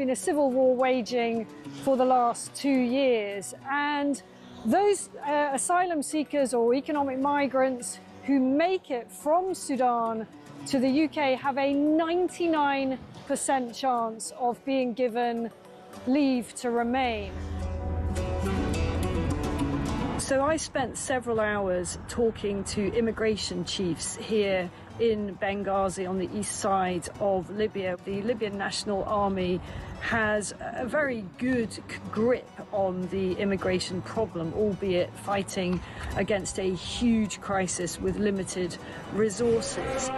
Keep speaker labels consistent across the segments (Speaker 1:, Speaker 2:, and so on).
Speaker 1: been a civil war waging for the last 2 years. And those asylum seekers or economic migrants who make it from Sudan to the UK have a 99% chance of being given leave to remain. So I spent several hours talking to immigration chiefs here in Benghazi on the east side of Libya. The Libyan National Army has a very good grip on the immigration problem, albeit fighting against a huge crisis with limited resources.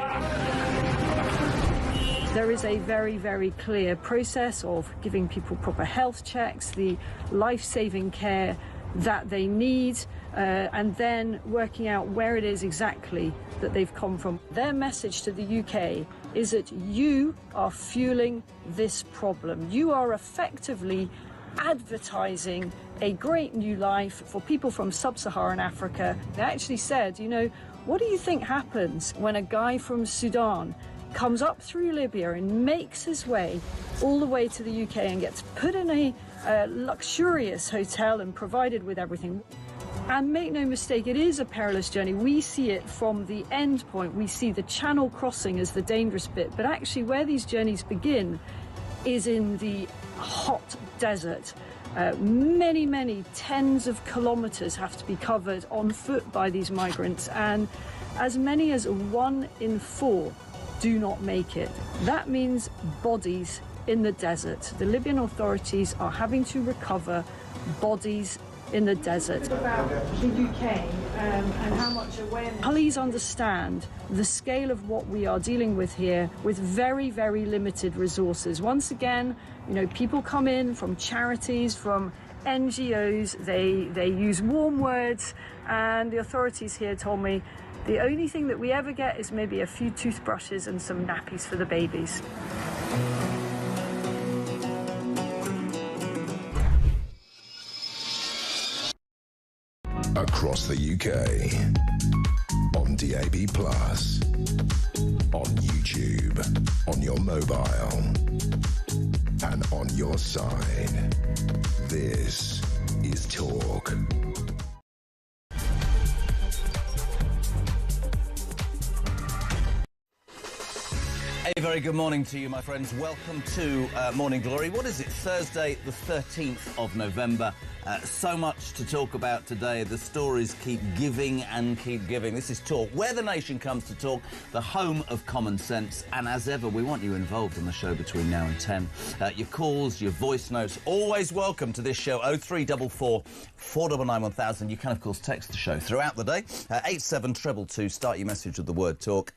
Speaker 1: There is a very, very clear process of giving people proper health checks, the life-saving care that they need, and then working out where it is exactly that they've come from. Their message to the UK is that you are fueling this problem. You are effectively advertising a great new life for people from sub-Saharan Africa. They actually said, you know, what do you think happens when a guy from Sudan comes up through Libya and makes his way all the way to the UK and gets put in a luxurious hotel and provided with everything? And make no mistake, it is a perilous journey. We see it from the end point. We see the channel crossing as the dangerous bit. But actually where these journeys begin is in the hot desert. Many, many tens of kilometers have to be covered on foot by these migrants. And as many as 1 in 4 do not make it. That means bodies in the desert. The Libyan authorities are having to recover bodies in the desert. About the UK and how much awareness. Please understand the scale of what we are dealing with here with very, very limited resources. Once again, you know, people come in from charities, from NGOs, they use warm words, and the authorities here told me the only thing that we ever get is maybe a few toothbrushes and some nappies for the babies.
Speaker 2: Across the UK, on DAB+, on YouTube, on your mobile, and on your side. This is Talk.
Speaker 3: A very good morning to you, my friends. Welcome to Morning Glory. What is it? Thursday, the 13th of November. So much to talk about today. The stories keep giving and keep giving. This is Talk, where the nation comes to talk, the home of common sense. And as ever, we want you involved in the show between now and 10. Your calls, your voice notes, always welcome to this show. 0344 499 1000. You can, of course, text the show throughout the day. 87222. Start your message with the word Talk.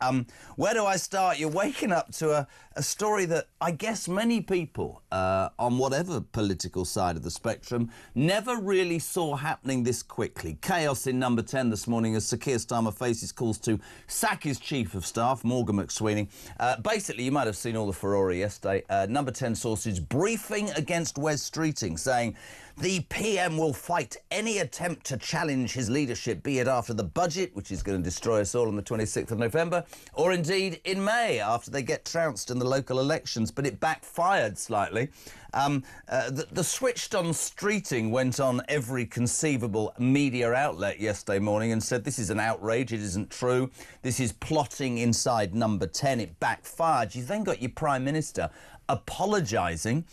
Speaker 3: Where do I start? You're waking up to a story that I guess many people on whatever political side of the spectrum never really saw happening this quickly. Chaos in Number 10 this morning as Sir Keir Starmer faces calls to sack his Chief of Staff, Morgan McSweeney. Basically, you might have seen all the furore yesterday. Number 10 sources briefing against Wes Streeting, saying the PM will fight any attempt to challenge his leadership, be it after the budget, which is going to destroy us all on the 26th of November, or indeed in May, after they get trounced in the local elections. But it backfired slightly. The switched-on Streeting went on every conceivable media outlet yesterday morning and said this is an outrage, it isn't true, this is plotting inside Number 10. It backfired. You then got your Prime Minister apologising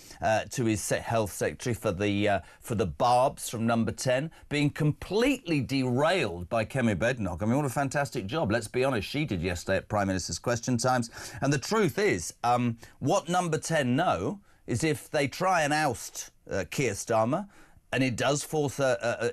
Speaker 3: to his health secretary for the barbs from Number 10, being completely derailed by Kemi Badenoch. I mean, what a fantastic job, let's be honest, she did yesterday at Prime Minister's Question Times. And the truth is, what Number 10 know is if they try and oust Keir Starmer, and it does force a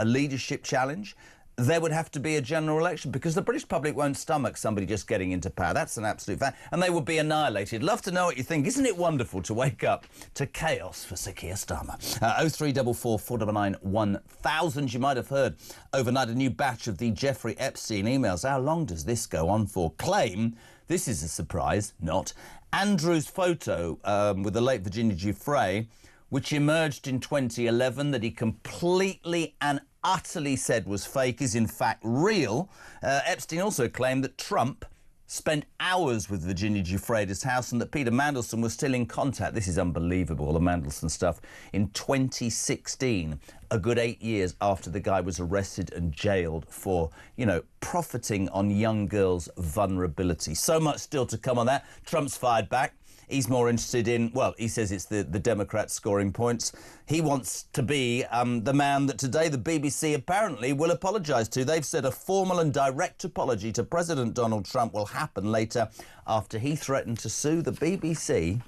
Speaker 3: leadership challenge, there would have to be a general election, because the British public won't stomach somebody just getting into power. That's an absolute fact. And they would be annihilated. Love to know what you think. Isn't it wonderful to wake up to chaos for Sir Keir Starmer? 0344 499 1000. You might have heard overnight a new batch of the Jeffrey Epstein emails. How long does this go on for? Claim, this is a surprise, not, Andrew's photo with the late Virginia Giuffre, which emerged in 2011, that he completely and utterly said was fake, is in fact real. Epstein also claimed that Trump spent hours with Virginia Giuffreda's house and that Peter Mandelson was still in contact. This is unbelievable, the Mandelson stuff. In 2016, a good 8 years after the guy was arrested and jailed for, you know, profiting on young girls' vulnerability. So much still to come on that. Trump's fired back. He's more interested in, well, he says it's the Democrats scoring points. He wants to be the man that today the BBC apparently will apologise to. They've said a formal and direct apology to President Donald Trump will happen later after he threatened to sue the BBC,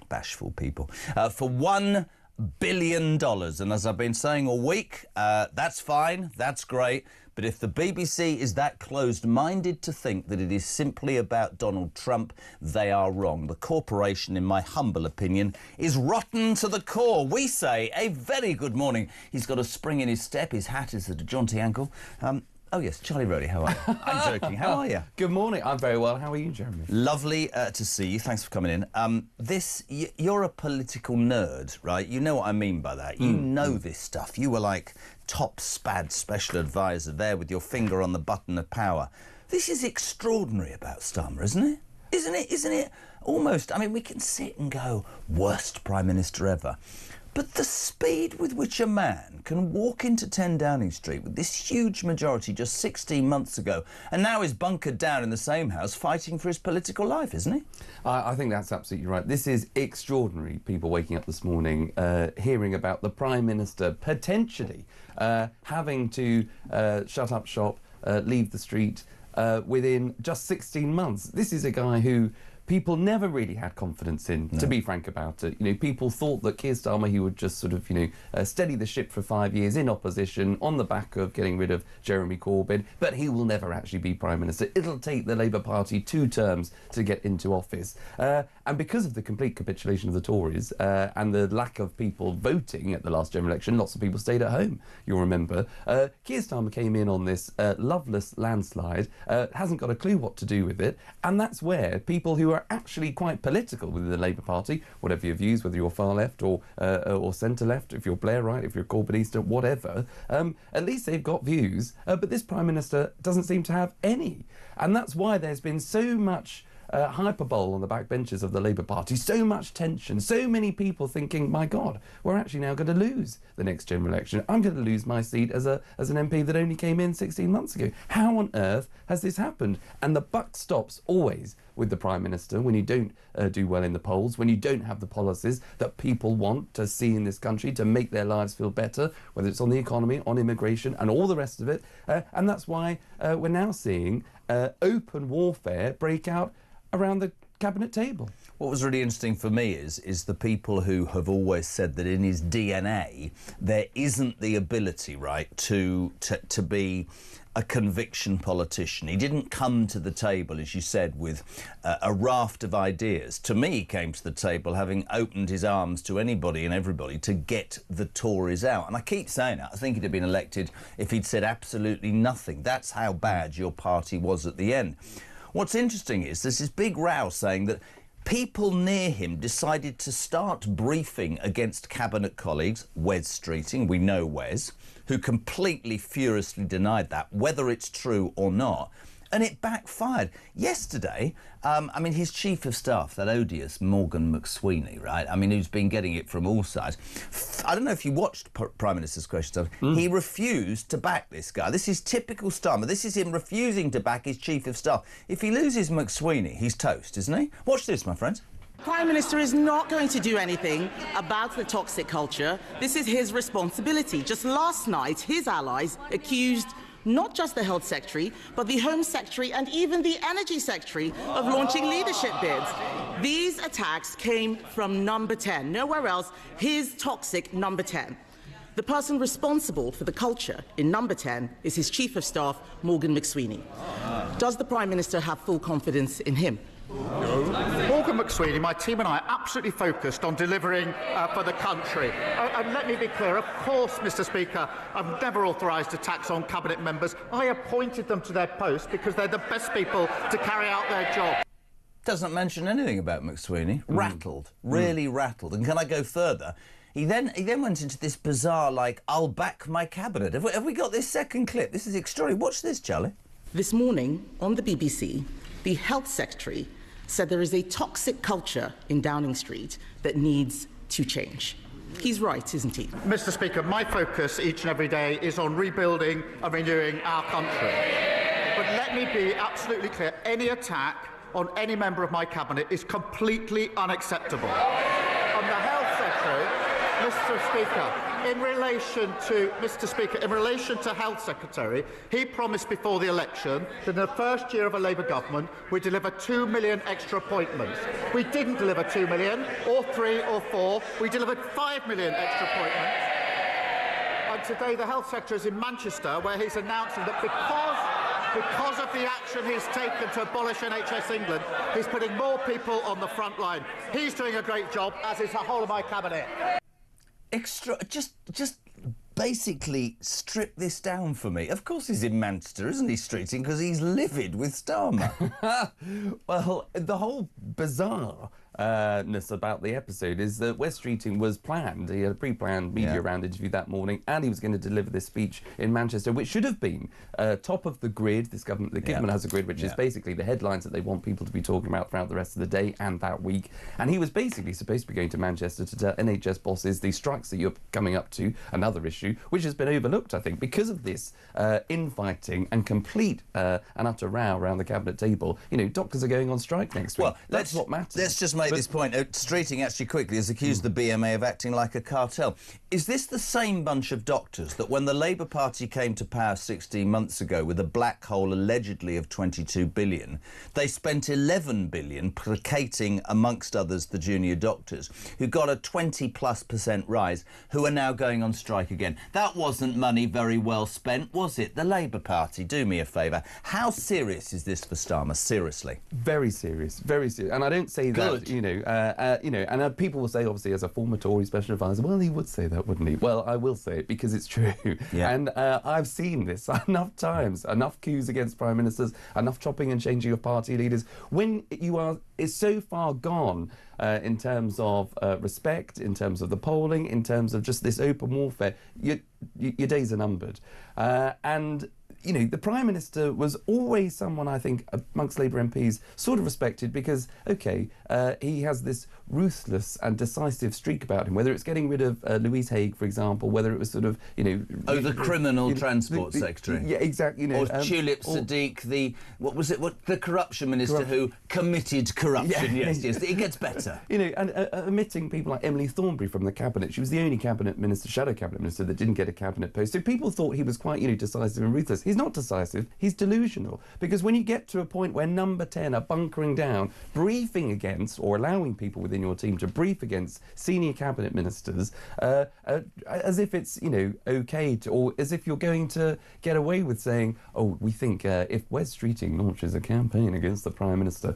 Speaker 3: bashful people, for $1 billion. And as I've been saying all week, that's fine, that's great. But if the BBC is that closed-minded to think that it is simply about Donald Trump, they are wrong. The corporation, in my humble opinion, is rotten to the core. We say a very good morning. He's got a spring in his step. His hat is at a jaunty ankle. Oh, yes, Charlie Rowley, how are you? I'm joking. How are you?
Speaker 4: Good morning. I'm very well. How are you, Jeremy?
Speaker 3: Lovely to see you. Thanks for coming in. You're a political nerd, right? You know what I mean by that. You know this stuff. You were like top SPAD special advisor there with your finger on the button of power. This is extraordinary about Starmer, isn't it? Isn't it? Almost. I mean, we can sit and go, worst Prime Minister ever. But the speed with which a man can walk into 10 Downing Street with this huge majority just 16 months ago and now is bunkered down in the same house fighting for his political life, isn't he?
Speaker 4: I think that's absolutely right. This is extraordinary, people waking up this morning hearing about the Prime Minister potentially having to shut up shop, leave the street within just 16 months. This is a guy who people never really had confidence in, to be frank about it. You know, people thought that Keir Starmer, he would just sort of, you know, steady the ship for 5 years in opposition on the back of getting rid of Jeremy Corbyn, but he will never actually be Prime Minister. It'll take the Labour Party 2 terms to get into office. And because of the complete capitulation of the Tories and the lack of people voting at the last general election, lots of people stayed at home, you'll remember. Keir Starmer came in on this loveless landslide, hasn't got a clue what to do with it, and that's where people who are actually quite political within the Labour Party, whatever your views, whether you're far left or centre left, if you're Blairite, if you're Corbynista, whatever, at least they've got views. But this Prime Minister doesn't seem to have any. And that's why there's been so much hyperbole on the backbenches of the Labour Party, so much tension, so many people thinking, my God, we're actually now going to lose the next general election. I'm going to lose my seat as an MP that only came in 16 months ago. How on earth has this happened? And the buck stops always with the Prime Minister when you don't do well in the polls, when you don't have the policies that people want to see in this country to make their lives feel better, whether it's on the economy, on immigration and all the rest of it. And that's why we're now seeing open warfare break out around the cabinet table.
Speaker 3: What was really interesting for me is the people who have always said that in his DNA there isn't the ability, right, to be a conviction politician. He didn't come to the table, as you said, with a raft of ideas. To me, he came to the table having opened his arms to anybody and everybody to get the Tories out. And I keep saying that. I think he'd have been elected if he'd said absolutely nothing. That's how bad your party was at the end. What's interesting is there's this big row saying that people near him decided to start briefing against cabinet colleagues, Wes Streeting, we know Wes, who completely furiously denied that, whether it's true or not. And it backfired. Yesterday, I mean, his chief of staff, that odious Morgan McSweeney, right? I mean, who's been getting it from all sides. I don't know if you watched Prime Minister's Question Time. He refused to back this guy. This is typical Starmer. This is him refusing to back his chief of staff. If he loses McSweeney, he's toast, isn't he? Watch this, my friends.
Speaker 5: Prime Minister is not going to do anything about the toxic culture. This is his responsibility. Just last night, his allies accused not just the Health Secretary, but the Home Secretary and even the Energy Secretary of launching leadership bids. These attacks came from Number 10, nowhere else, his toxic Number 10. The person responsible for the culture in Number 10 is his Chief of Staff, Morgan McSweeney. Does the Prime Minister have full confidence in him?
Speaker 6: Morgan McSweeney, my team and I are absolutely focused on delivering for the country. And let me be clear, of course, Mr Speaker, I've never authorised attacks on cabinet members. I appointed them to their posts because they're the best people to carry out their job.
Speaker 3: Doesn't mention anything about McSweeney. Rattled, really rattled. And can I go further? He then went into this bizarre, like, I'll back my cabinet. Have we got this second clip? This is extraordinary. Watch this, Charlie.
Speaker 5: This morning on the BBC, the Health Secretary said there is a toxic culture in Downing Street that needs to change. He's right, isn't he?
Speaker 6: Mr. Speaker, my focus each and every day is on rebuilding and renewing our country. But let me be absolutely clear, any attack on any member of my cabinet is completely unacceptable. On the Health Secretary, Mr. Speaker, in relation to Health Secretary, he promised before the election that in the first year of a Labour government we'd deliver 2 million extra appointments. We didn't deliver 2 million, or 3 or 4. We delivered 5 million extra appointments. And today the Health Secretary is in Manchester, where he's announcing that because of the action he's taken to abolish NHS England, he's putting more people on the front line. He's doing a great job, as is the whole of my cabinet.
Speaker 3: Just basically strip this down for me. Of course he's in Manchester, isn't he, Streeting? Because he's livid with Starmer.
Speaker 4: Well, the whole bizarreness about the episode is that Wes Streeting was planned. He had a pre-planned media round interview that morning, and he was going to deliver this speech in Manchester, which should have been top of the grid. The government has a grid, which is basically the headlines that they want people to be talking about throughout the rest of the day and that week. And he was basically supposed to be going to Manchester to tell NHS bosses the strikes that you're coming up to, another issue, which has been overlooked, I think, because of this infighting and complete and utter row around the cabinet table. You know, doctors are going on strike next week.
Speaker 3: Well,
Speaker 4: that's what matters.
Speaker 3: Let's just make this point. Streeting actually quickly has accused the BMA of acting like a cartel. Is this the same bunch of doctors that when the Labour Party came to power 16 months ago with a black hole allegedly of 22 billion, they spent 11 billion placating, amongst others, the junior doctors, who got a 20+% rise, who are now going on strike again? That wasn't money very well spent, was it? The Labour Party, do me a favour. How serious is this for Starmer? Seriously?
Speaker 4: Very serious, very serious. And I don't say that, and people will say, obviously, as a former Tory special advisor, well, he would say that, wouldn't he? Well, I will say it because it's true. Yeah. And I've seen this enough times, enough coups against prime ministers, enough chopping and changing of party leaders. When it's so far gone in terms of respect, in terms of the polling, in terms of just this open warfare, your days are numbered. And you know, the Prime Minister was always someone, I think, amongst Labour MPs sort of respected because, OK, he has this ruthless and decisive streak about him, whether it's getting rid of Louise Haigh, for example, whether it was sort of, you know...
Speaker 3: Oh, the criminal transport secretary.
Speaker 4: Yeah, exactly. You know,
Speaker 3: or Tulip Sadiq, the corruption minister who committed corruption. Yeah. Yes, it gets better.
Speaker 4: You know, and omitting people like Emily Thornberry from the cabinet. She was the only cabinet minister, shadow cabinet minister, that didn't get a cabinet post. So people thought he was quite, decisive and ruthless. He's not decisive, he's delusional. Because when you get to a point where number 10 are bunkering down, briefing against, or allowing people within your team to brief against senior cabinet ministers, as if it's, OK, or as if you're going to get away with saying, oh, we think if Wes Streeting launches a campaign against the Prime Minister,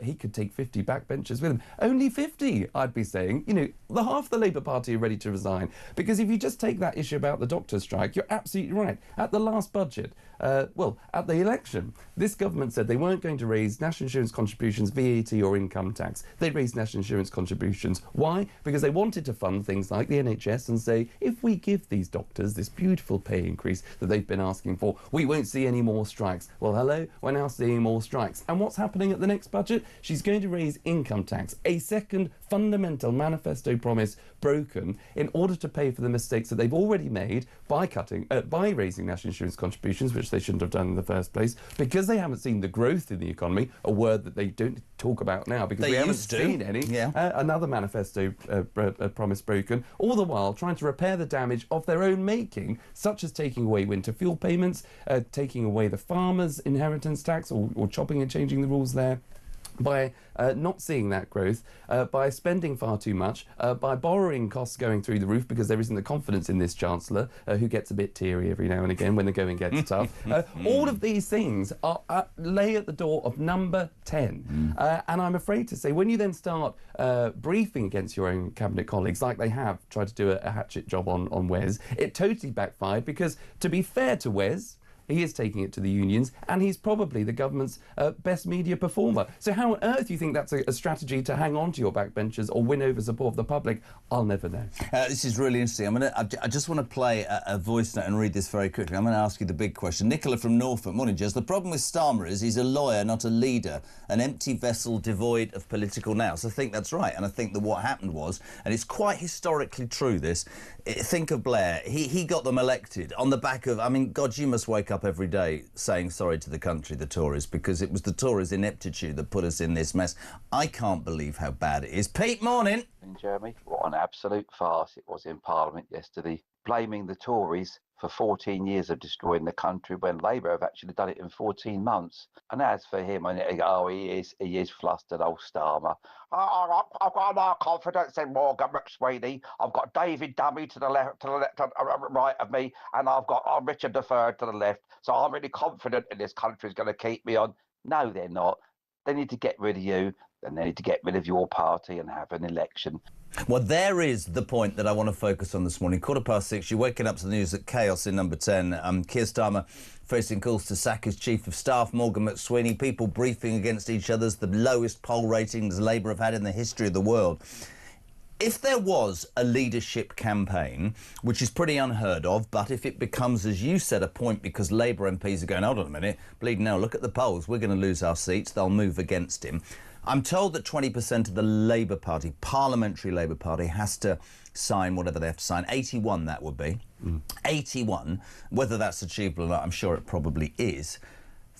Speaker 4: he could take 50 backbenchers with him. Only 50, I'd be saying. The half the Labour Party are ready to resign. Because if you just take that issue about the doctor's strike, you're absolutely right. At the last budget, at the election, this government said they weren't going to raise national insurance contributions, VAT or income tax. They raised national insurance contributions. Why? Because they wanted to fund things like the NHS and say, if we give these doctors this beautiful pay increase that they've been asking for, we won't see any more strikes. Well, hello, we're now seeing more strikes. And what's happening at the next budget? She's going to raise income tax, a second fundamental manifesto promise broken in order to pay for the mistakes that they've already made by raising national insurance contributions, which they shouldn't have done in the first place, because they haven't seen the growth in the economy, a word that they don't talk about now because we haven't seen any. Yeah. Another manifesto promise broken, all the while trying to repair the damage of their own making, such as taking away winter fuel payments, taking away the farmers' inheritance tax, or chopping and changing the rules there, by not seeing that growth, by spending far too much, by borrowing costs going through the roof because there isn't the confidence in this Chancellor, who gets a bit teary every now and again when the going gets tough. All of these things lay at the door of number 10. And I'm afraid to say, when you then start briefing against your own cabinet colleagues, like they have tried to do a hatchet job on Wes, it totally backfired because, to be fair to Wes, he is taking it to the unions, and he's probably the government's best media performer. So how on earth do you think that's a strategy to hang on to your backbenchers or win over support of the public? I'll never know.
Speaker 3: This is really interesting. I just want to play a voice note and read this very quickly. I'm going to ask you the big question. Nicola from Norfolk. Morning, Jez. The problem with Starmer is he's a lawyer, not a leader, an empty vessel devoid of political nous. I think that's right, and I think that what happened was, and it's quite historically true, this, think of Blair. He got them elected on the back of, I mean, God, you must wake up every day saying sorry to the country, the Tories, because it was the Tories' ineptitude that put us in this mess. I can't believe how bad it is. Pete, morning.
Speaker 7: Jeremy, what an absolute farce it was in Parliament yesterday, blaming the Tories for 14 years of destroying the country when Labour have actually done it in 14 months. And as for him, he is flustered, old Starmer. I've got no confidence in Morgan McSweeney. I've got David Dummy to the left, right of me, and I've got Richard III to the left. So I'm really confident in this country's going to keep me on. No, they're not. They need to get rid of you, and they need to get rid of your party and have an election.
Speaker 3: Well, there is the point that I want to focus on this morning. 6:15, you're waking up to the news that chaos in number 10. Keir Starmer facing calls to sack his chief of staff, Morgan McSweeney, people briefing against each other, the lowest poll ratings Labour have had in the history of the world. If there was a leadership campaign, which is pretty unheard of, but if it becomes, as you said, a point because Labour MPs are going, hold on a minute, bleeding hell, look at the polls, we're going to lose our seats, they'll move against him. I'm told that 20% of the Labour Party, Parliamentary Labour Party, has to sign whatever they have to sign. 81, that would be. 81. Whether that's achievable or not, I'm sure it probably is.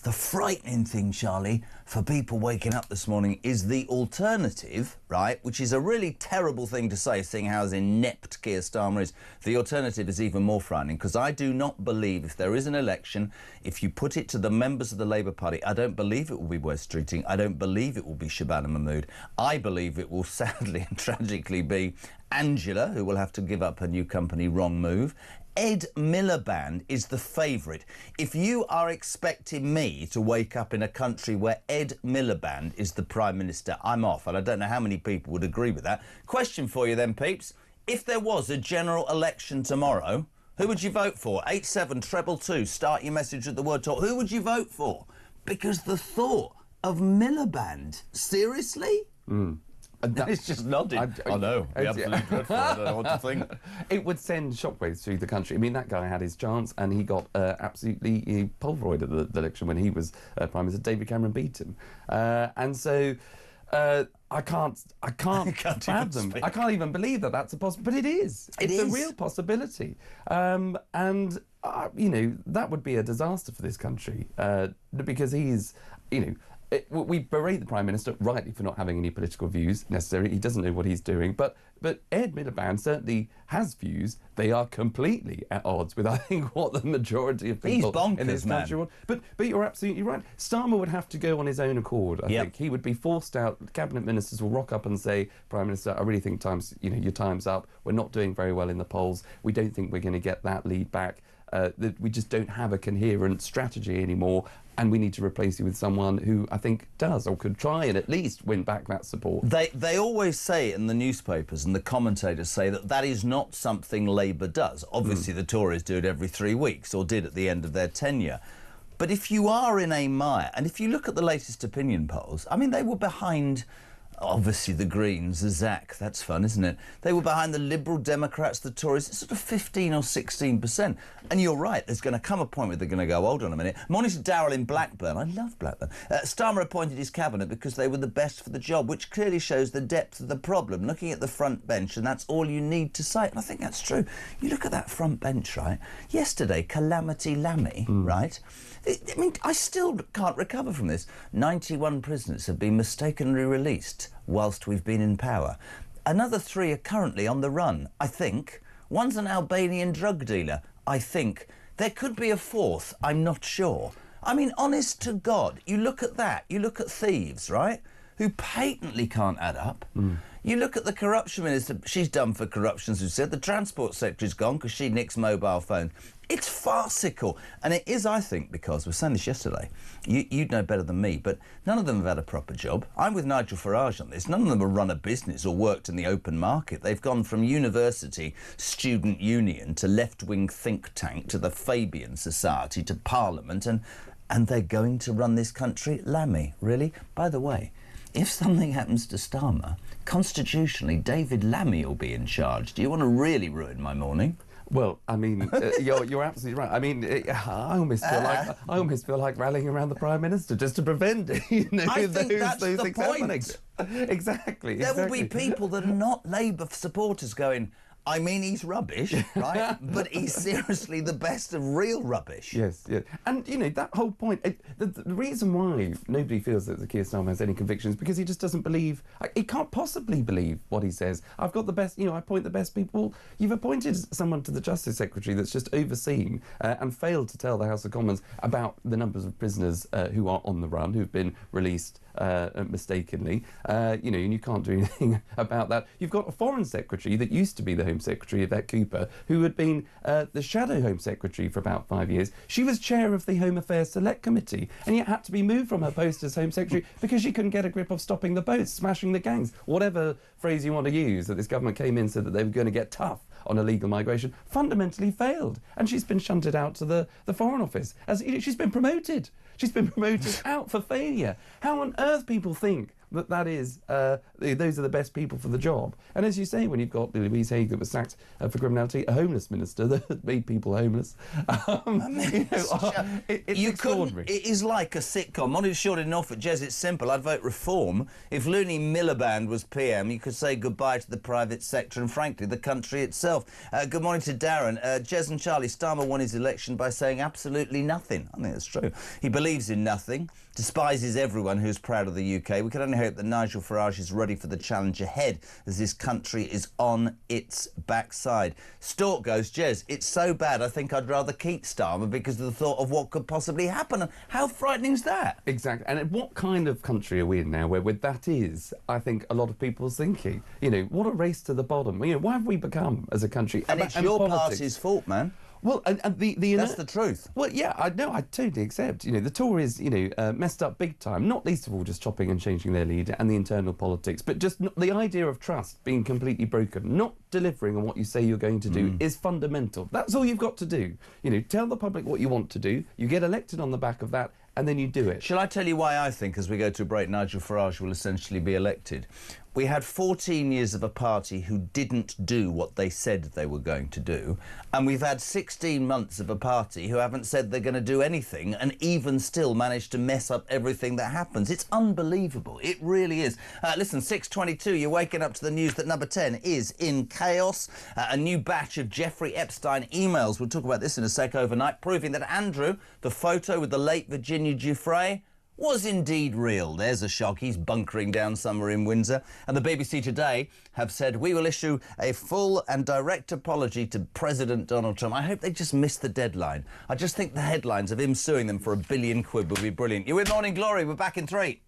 Speaker 3: The frightening thing, Charlie, for people waking up this morning is the alternative, right, which is a really terrible thing to say, seeing how inept Keir Starmer is. The alternative is even more frightening, because I do not believe if there is an election, if you put it to the members of the Labour Party, I don't believe it will be Wes Streeting. I don't believe it will be Shabana Mahmood. I believe it will sadly and tragically be Angela, who will have to give up her new company, Wrong Move. Ed Miliband is the favourite. If you are expecting me to wake up in a country where Ed Miliband is the Prime Minister, I'm off, and I don't know how many people would agree with that. Question for you then, peeps. If there was a general election tomorrow, who would you vote for? 87222, start your message at the word talk. Who would you vote for? Because the thought of Miliband, seriously? It's just nodding. I know. The absolute dreadful. I don't know what to think.
Speaker 4: It would send shockwaves through the country. I mean, that guy had his chance, and he got absolutely pulverised at the election when he was Prime Minister. David Cameron beat him, and so I can't fathom. I can't even believe that that's a possibility. But it is. It's a real possibility, and you know, that would be a disaster for this country because he's, you know. We berate the Prime Minister, rightly, for not having any political views necessary. He doesn't know what he's doing. But Ed Miliband certainly has views. They are completely at odds with, I think, what the majority of people in this country want. But you're absolutely right. Starmer would have to go on his own accord, I think. He would be forced out. Cabinet ministers will rock up and say, Prime Minister, I really think your time's up. We're not doing very well in the polls. We don't think we're going to get that lead back. We just don't have a coherent strategy anymore, and we need to replace you with someone who I think does, or could try and at least win back that support.
Speaker 3: They always say in the newspapers, and the commentators say, that is not something Labour does. Obviously the Tories do it every 3 weeks, or did at the end of their tenure. But if you are in a mire, and if you look at the latest opinion polls, I mean, they were behind... Obviously, the Greens, Zach, that's fun, isn't it? They were behind the Liberal Democrats, the Tories, it's sort of 15 or 16%. And you're right, there's going to come a point where they're going to go, hold on a minute. Morning to Darryl in Blackburn. I love Blackburn. Starmer appointed his cabinet because they were the best for the job, which clearly shows the depth of the problem. Looking at the front bench, and that's all you need to say. And I think that's true. You look at that front bench, right? Yesterday, Calamity Lammy, right? I mean, I still can't recover from this. 91 prisoners have been mistakenly released whilst we've been in power. Another 3 are currently on the run, I think. One's an Albanian drug dealer, I think. There could be a 4th, I'm not sure. I mean, honest to God, you look at that, you look at thieves, right, who patently can't add up. You look at the corruption minister, she's done for corruption, as we said. The transport secretary's gone because she nicks mobile phones. It's farcical. And it is, I think, because, we were saying this yesterday, you'd know better than me, but none of them have had a proper job. I'm with Nigel Farage on this. None of them have run a business or worked in the open market. They've gone from university, student union, to left-wing think tank, to the Fabian Society, to Parliament, and they're going to run this country? Lammy, really? By the way, if something happens to Starmer, constitutionally, David Lammy will be in charge. Do you want to really ruin my morning?
Speaker 4: Well, I mean, you're absolutely right. I mean, I almost feel like rallying around the Prime Minister just to prevent those things happening. Exactly.
Speaker 3: There will be people that are not Labour supporters going, I mean, he's rubbish, right? But he's seriously the best of real rubbish.
Speaker 4: Yes, yes. And, you know, that whole point, the reason why nobody feels that the Keir Starmer has any convictions because he just doesn't believe, he can't possibly believe what he says. I've got the best, you know, I appoint the best people. You've appointed someone to the Justice Secretary that's just overseen and failed to tell the House of Commons about the numbers of prisoners who are on the run, who've been released mistakenly, you know, and you can't do anything about that. You've got a Foreign Secretary that used to be the Home Secretary, Yvette Cooper, who had been the shadow Home Secretary for about 5 years. She was chair of the Home Affairs Select Committee and yet had to be moved from her post as Home Secretary because she couldn't get a grip of stopping the boats, smashing the gangs, whatever phrase you want to use, that this government came in so that they were going to get tough on illegal migration, fundamentally failed. And she's been shunted out to the Foreign Office. As she's been promoted. She's been promoted out for failure. How on earth people think that is, those are the best people for the job? And as you say, when you've got Louise Haigh that was sacked for criminality, a homeless minister that made people homeless, it's extraordinary.
Speaker 3: It is like a sitcom. Monty's short enough at Jez, it's simple. I'd vote reform. If Looney Miliband was PM, you could say goodbye to the private sector and, frankly, the country itself. Good morning to Darren. Jez and Charlie, Starmer won his election by saying absolutely nothing. I think that's true. He believes in nothing, despises everyone who's proud of the UK. We can only hope that Nigel Farage is ready for the challenge ahead as this country is on its backside. Stork goes, Jez, it's so bad I think I'd rather keep Starmer because of the thought of what could possibly happen. How frightening is that?
Speaker 4: Exactly. And what kind of country are we in now where that is, I think, a lot of people's thinking? You know, what a race to the bottom. You know, why have we become as a country?
Speaker 3: And it's your party's fault, man.
Speaker 4: Well, and
Speaker 3: that's the truth.
Speaker 4: Well, yeah, I know, I totally accept. You know, the Tories, you know, messed up big time, not least of all just chopping and changing their leader and the internal politics, but just the idea of trust being completely broken, not delivering on what you say you're going to do is fundamental. That's all you've got to do. You know, tell the public what you want to do, you get elected on the back of that, and then you do it.
Speaker 3: Shall I tell you why I think, as we go to a break, Nigel Farage will essentially be elected? We had 14 years of a party who didn't do what they said they were going to do, and we've had 16 months of a party who haven't said they're going to do anything and even still managed to mess up everything that happens. It's unbelievable. It really is. Listen, 6:22, you're waking up to the news that number 10 is in chaos. A new batch of Jeffrey Epstein emails, we'll talk about this in a sec, overnight, proving that Andrew, the photo with the late Virginia Giuffre, was indeed real. There's a shock. He's bunkering down somewhere in Windsor. And the BBC Today have said, we will issue a full and direct apology to President Donald Trump. I hope they just missed the deadline. I just think the headlines of him suing them for £1 billion would be brilliant. You're with Morning Glory. We're back in 3.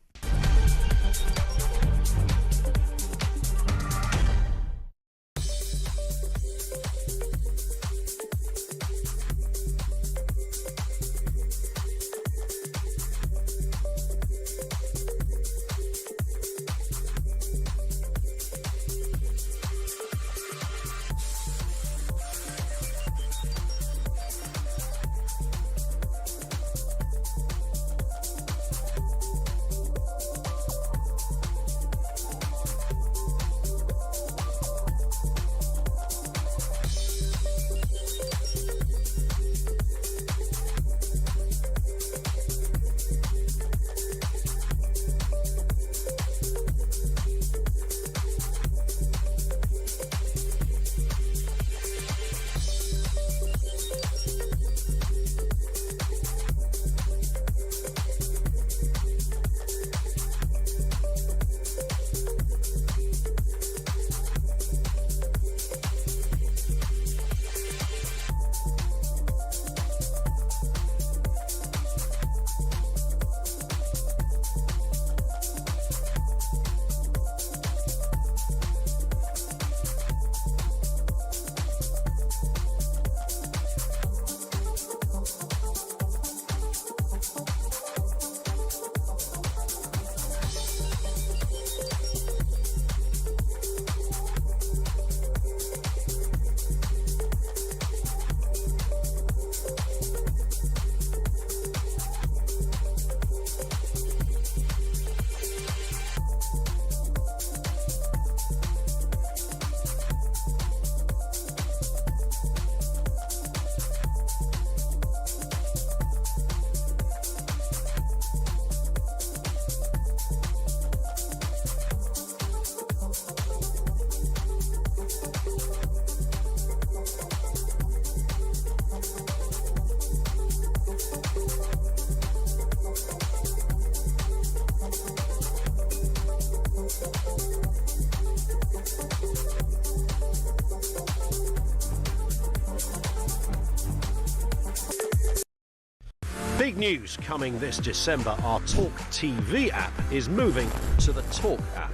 Speaker 8: Big news coming this December. Our talkTV app is moving to the Talk app.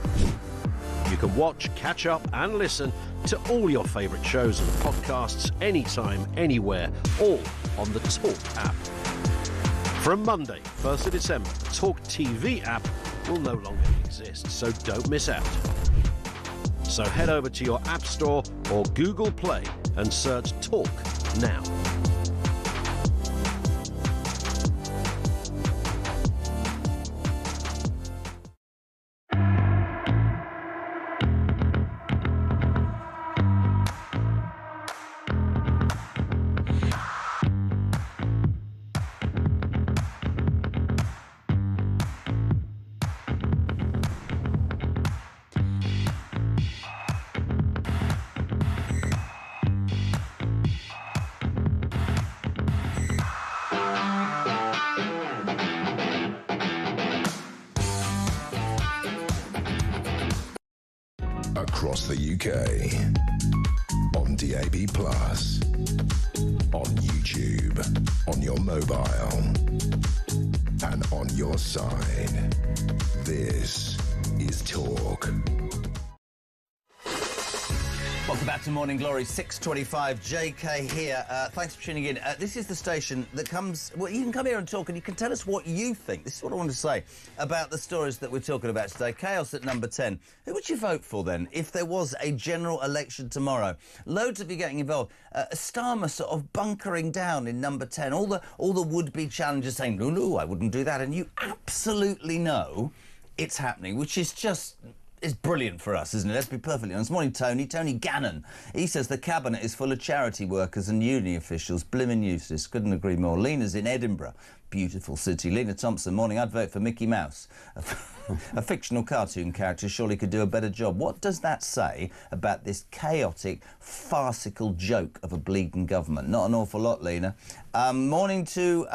Speaker 8: You can watch, catch up and listen to all your favourite shows and podcasts anytime, anywhere, all on the Talk app. From Monday, 1st of December, the talkTV app will no longer exist, so don't miss out. So head over to your App Store or Google Play and search Talk now.
Speaker 2: Across the UK, on DAB+, on YouTube, on your mobile, and on your side. This is Talk.
Speaker 3: Welcome back to Morning Glory, 6:25. JK here. Thanks for tuning in. This is the station that comes... Well, you can come here and talk and you can tell us what you think. This is what I want to say about the stories that we're talking about today. Chaos at number 10. Who would you vote for, then, if there was a general election tomorrow? Loads of you getting involved. Starmer sort of bunkering down in number 10. All the would-be challengers saying, no, I wouldn't do that. And you absolutely know it's happening, which is just... It's brilliant for us, isn't it? Let's be perfectly honest. Morning, Tony. Tony Gannon. He says the cabinet is full of charity workers and uni officials. Blimmin' useless. Couldn't agree more. Lena's in Edinburgh. Beautiful city. Lena Thompson. Morning. I'd vote for Mickey Mouse. A fictional cartoon character surely could do a better job. What does that say about this chaotic, farcical joke of a bleeding government? Not an awful lot, Lena. Morning to...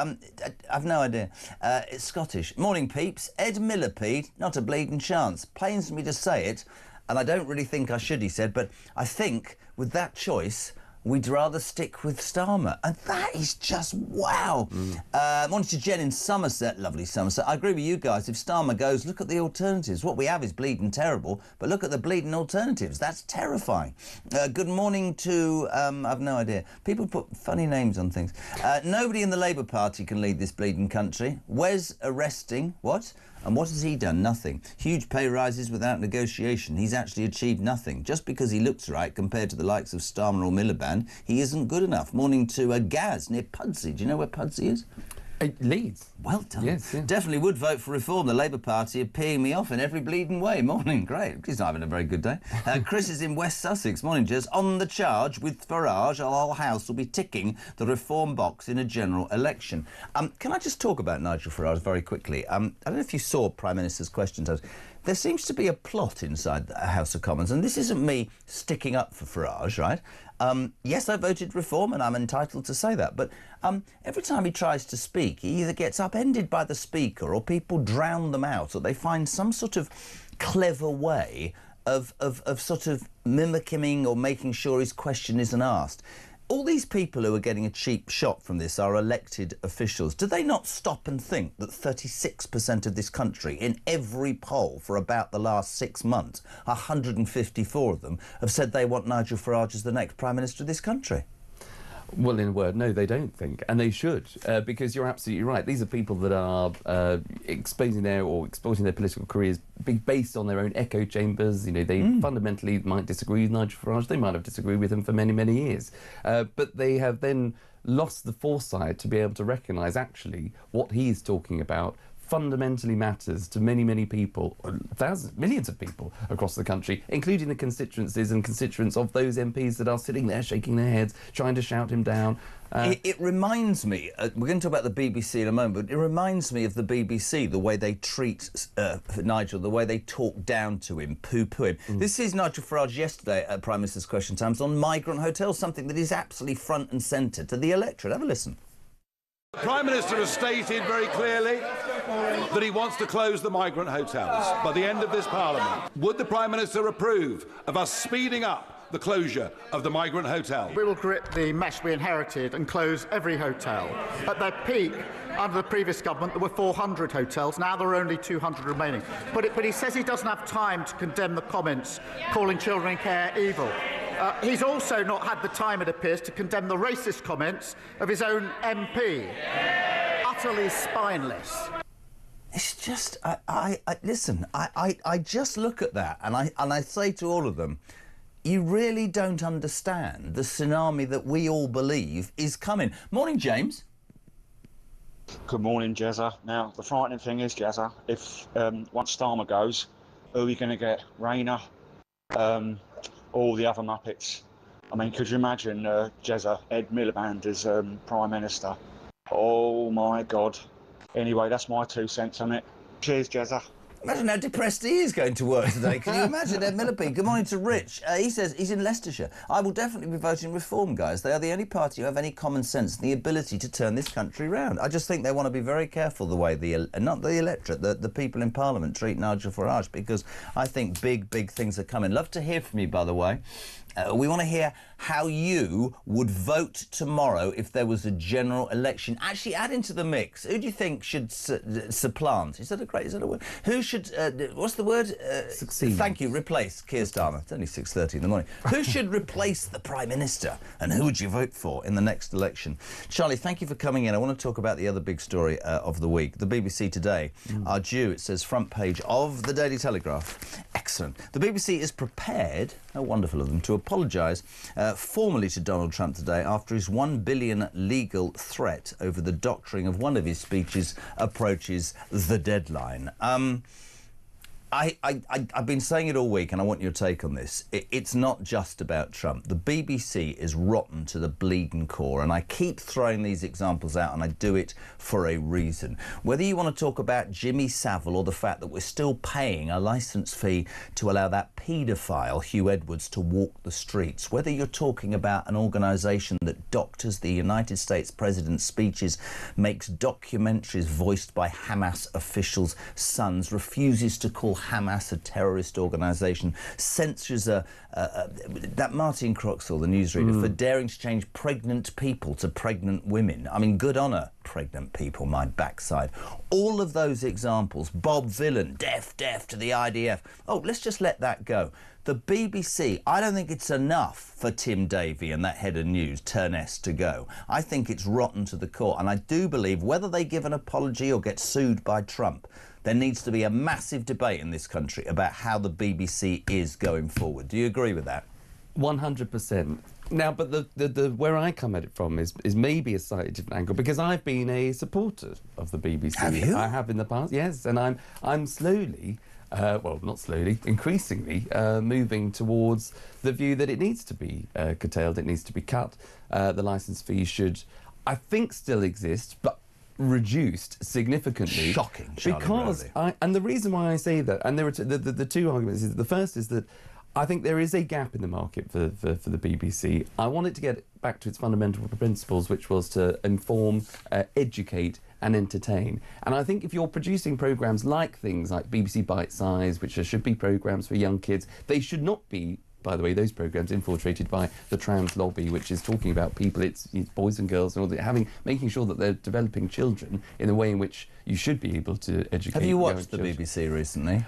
Speaker 3: I've no idea. It's Scottish. Morning, peeps. Ed Millipede. Not a bleeding chance. Pains me to say it, and I don't really think I should, he said, but I think with that choice... we'd rather stick with Starmer. And that is just wow. Morning to Jen in Somerset. Lovely Somerset. I agree with you guys. If Starmer goes, look at the alternatives. What we have is bleeding terrible, but look at the bleeding alternatives. That's terrifying. Good morning to... I've no idea. People put funny names on things. Nobody in the Labour Party can lead this bleeding country. Wes arresting... What? And what has he done? Nothing. Huge pay rises without negotiation. He's actually achieved nothing. Just because he looks right compared to the likes of Starmer or Miliband, he isn't good enough. Morning to Gaz near Pudsey. Do you know where Pudsey is?
Speaker 4: Leeds.
Speaker 3: Well done.
Speaker 4: Yes, yeah.
Speaker 3: Definitely would vote for reform. The Labour Party are peeing me off in every bleeding way. Morning, great. He's not having a very good day. Chris is in West Sussex. Morning, Jez. On the charge with Farage, our whole house will be ticking the reform box in a general election. Can I just talk about Nigel Farage very quickly? I don't know if you saw Prime Minister's questions. There seems to be a plot inside the House of Commons, and this isn't me sticking up for Farage, right? Yes, I voted reform, and I'm entitled to say that, but every time he tries to speak, he either gets upended by the Speaker, or people drown them out, or they find some sort of clever way of sort of mimicking or making sure his question isn't asked. All these people who are getting a cheap shot from this are elected officials. Do they not stop and think that 36% of this country, in every poll for about the last 6 months, 154 of them, have said they want Nigel Farage as the next Prime Minister of this country?
Speaker 4: Well, in a word, no, they don't think, and they should, because you're absolutely right. These are people that are exploiting their political careers based on their own echo chambers. You know, they fundamentally might disagree with Nigel Farage. They might have disagreed with him for many, many years, but they have then lost the foresight to be able to recognise actually what he's talking about fundamentally matters to many, many people, thousands, millions of people across the country, including the constituencies and constituents of those MPs that are sitting there shaking their heads, trying to shout him down.
Speaker 3: It reminds me, we're going to talk about the BBC in a moment, but it reminds me of the BBC, the way they treat Nigel, the way they talk down to him, poo-poo him. This is Nigel Farage yesterday at Prime Minister's Question Times on migrant hotels, something that is absolutely front and centre to the electorate. Have a listen.
Speaker 9: The Prime Minister has stated very clearly that he wants to close the migrant hotels by the end of this Parliament. Would the Prime Minister approve of us speeding up the closure of the migrant hotel.
Speaker 6: We will grit the mess we inherited and close every hotel. At their peak, under the previous government, there were 400 hotels. Now there are only 200 remaining. But he says he doesn't have time to condemn the comments calling children in care evil. He's also not had the time, it appears, to condemn the racist comments of his own MP. Utterly spineless.
Speaker 3: It's just, listen, I just look at that and I say to all of them, you really don't understand the tsunami that we all believe is coming. Morning, James.
Speaker 10: Good morning, Jezza. Now, the frightening thing is, Jezza, if once Starmer goes, who are you going to get? Rayner? All the other Muppets. I mean, could you imagine, Jezza, Ed Miliband as Prime Minister? Oh, my God. Anyway, that's my 2 cents on it. Cheers, Jezza.
Speaker 3: Imagine how depressed he is going to work today. Can you imagine Ed Miliband? Good morning to Rich. He says he's in Leicestershire. I will definitely be voting Reform, guys. They are the only party who have any common sense and the ability to turn this country round. I just think they want to be very careful the way not the electorate, the people in Parliament treat Nigel Farage, because I think big things are coming. Love to hear from you, by the way. We want to hear how you would vote tomorrow if there was a general election. Actually, add into the mix. Who do you think should supplant? Is that a word? Who should, what's the word?
Speaker 4: Succeed.
Speaker 3: Thank you, replace Keir Starmer. It's only 6:30 in the morning. Who should replace the Prime Minister? And who would you vote for in the next election? Charlie, thank you for coming in. I want to talk about the other big story of the week. The BBC Today are due, it says, front page of the Daily Telegraph. Excellent. The BBC is prepared, how wonderful of them, to apologise formally to Donald Trump today after his $1 billion legal threat over the doctoring of one of his speeches approaches the deadline. I've been saying it all week, and I want your take on this. It's not just about Trump. The BBC is rotten to the bleeding core, and I keep throwing these examples out, and I do it for a reason. Whether you want to talk about Jimmy Savile or the fact that we're still paying a licence fee to allow that paedophile Hugh Edwards to walk the streets, whether you're talking about an organisation that doctors the United States president's speeches, makes documentaries voiced by Hamas officials' sons, refuses to call Hamas a terrorist organisation, censures that Martin Croxall, the newsreader, for daring to change pregnant people to pregnant women. I mean, good on her, pregnant people, my backside. All of those examples, Bob Villan, deaf to the IDF. Oh, let's just let that go. The BBC, I don't think it's enough for Tim Davie and that head of news, Turness, to go. I think it's rotten to the core, and I do believe whether they give an apology or get sued by Trump, there needs to be a massive debate in this country about how the BBC is going forward. Do you agree with that?
Speaker 4: 100%. Now, but the where I come at it from is maybe a slightly different angle, because I've been a supporter of the BBC.
Speaker 3: Have you?
Speaker 4: I have in the past, yes, and I'm slowly, well, not slowly, increasingly moving towards the view that it needs to be curtailed, it needs to be cut. The licence fee should, I think, still exist, but reduced significantly.
Speaker 3: Shocking, Charlie,
Speaker 4: because
Speaker 3: really.
Speaker 4: And the reason why I say that, and there are the two arguments, is the first is that I think there is a gap in the market for the BBC. I want it to get back to its fundamental principles, which was to inform, educate and entertain. And I think if you're producing programmes like things like BBC Bite Size, which should be programmes for young kids, they should not be, by the way, those programmes infiltrated by the trans lobby, which is talking about people, it's boys and girls and all that, making sure that they're developing children in a way in which you should be able to educate.
Speaker 3: Have you watched the
Speaker 4: children.
Speaker 3: BBC recently?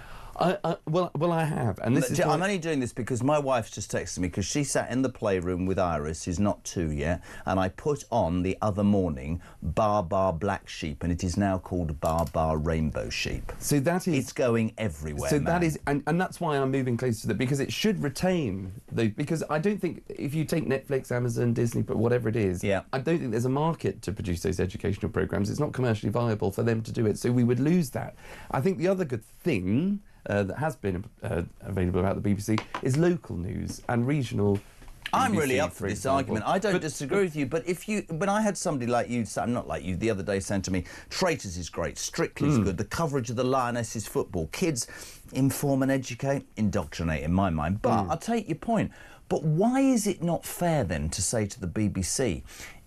Speaker 4: Well, I have, and this is.
Speaker 3: I'm only doing this because my wife's just texted me because she sat in the playroom with Iris, who's not 2 yet, and I put on the other morning Bar Black Sheep, and it is now called Bar Rainbow Sheep.
Speaker 4: So that is.
Speaker 3: It's going everywhere.
Speaker 4: So
Speaker 3: man.
Speaker 4: that is, and that's why I'm moving closer to that, because it should retain because I don't think if you take Netflix, Amazon, Disney, but whatever it is,
Speaker 3: yeah.
Speaker 4: I don't think there's a market to produce those educational programmes. It's not commercially viable for them to do it, so we would lose that. I think the other good thing that has been available about the BBC is local news and regional.
Speaker 3: I'm
Speaker 4: BBC,
Speaker 3: really up for this argument. I don't disagree with you, but when I had somebody like you, not like you, the other day saying to me, Traitors is great, Strictly's good, the coverage of the Lionesses football, kids inform and educate, indoctrinate in my mind. But I'll take your point. But why is it not fair then to say to the BBC,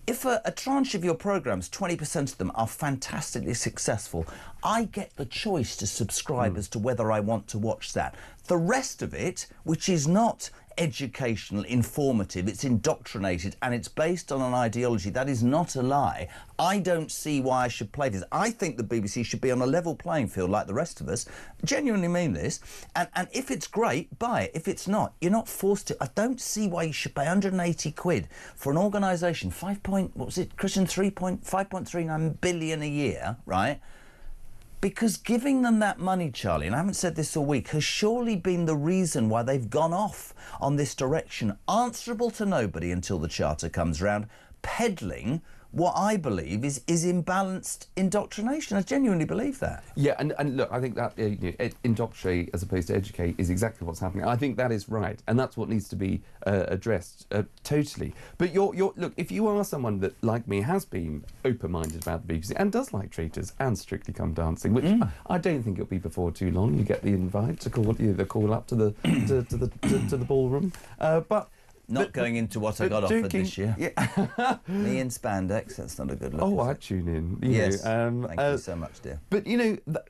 Speaker 3: if a tranche of your programmes, 20% of them, are fantastically successful, I get the choice to subscribe as to whether I want to watch that. The rest of it, which is not educational, informative, it's indoctrinated, and it's based on an ideology that is not a lie. I don't see why I should play this. I think the BBC should be on a level playing field like the rest of us. Genuinely mean this. And if it's great, buy it. If it's not, you're not forced to. I don't see why you should pay 180 quid for an organisation, 5.39 billion a year, right? Because giving them that money, Charlie, and I haven't said this all week, has surely been the reason why they've gone off on this direction, answerable to nobody until the charter comes round, peddling what I believe is imbalanced indoctrination. I genuinely believe that.
Speaker 4: Yeah, and look, I think that indoctrinate as opposed to educate is exactly what's happening. I think that is right, and that's what needs to be addressed totally. But look, if you are someone that, like me, has been open-minded about the BBC and does like Traitors and Strictly Come Dancing, which I don't think it'll be before too long. You get the invite to call the call up to the to the ballroom, but.
Speaker 3: Not going into what I got offered this year.
Speaker 4: Yeah.
Speaker 3: Me in spandex, that's not a good look.
Speaker 4: Oh, I'd tune in.
Speaker 3: Yes, thank you so much, dear.
Speaker 4: But,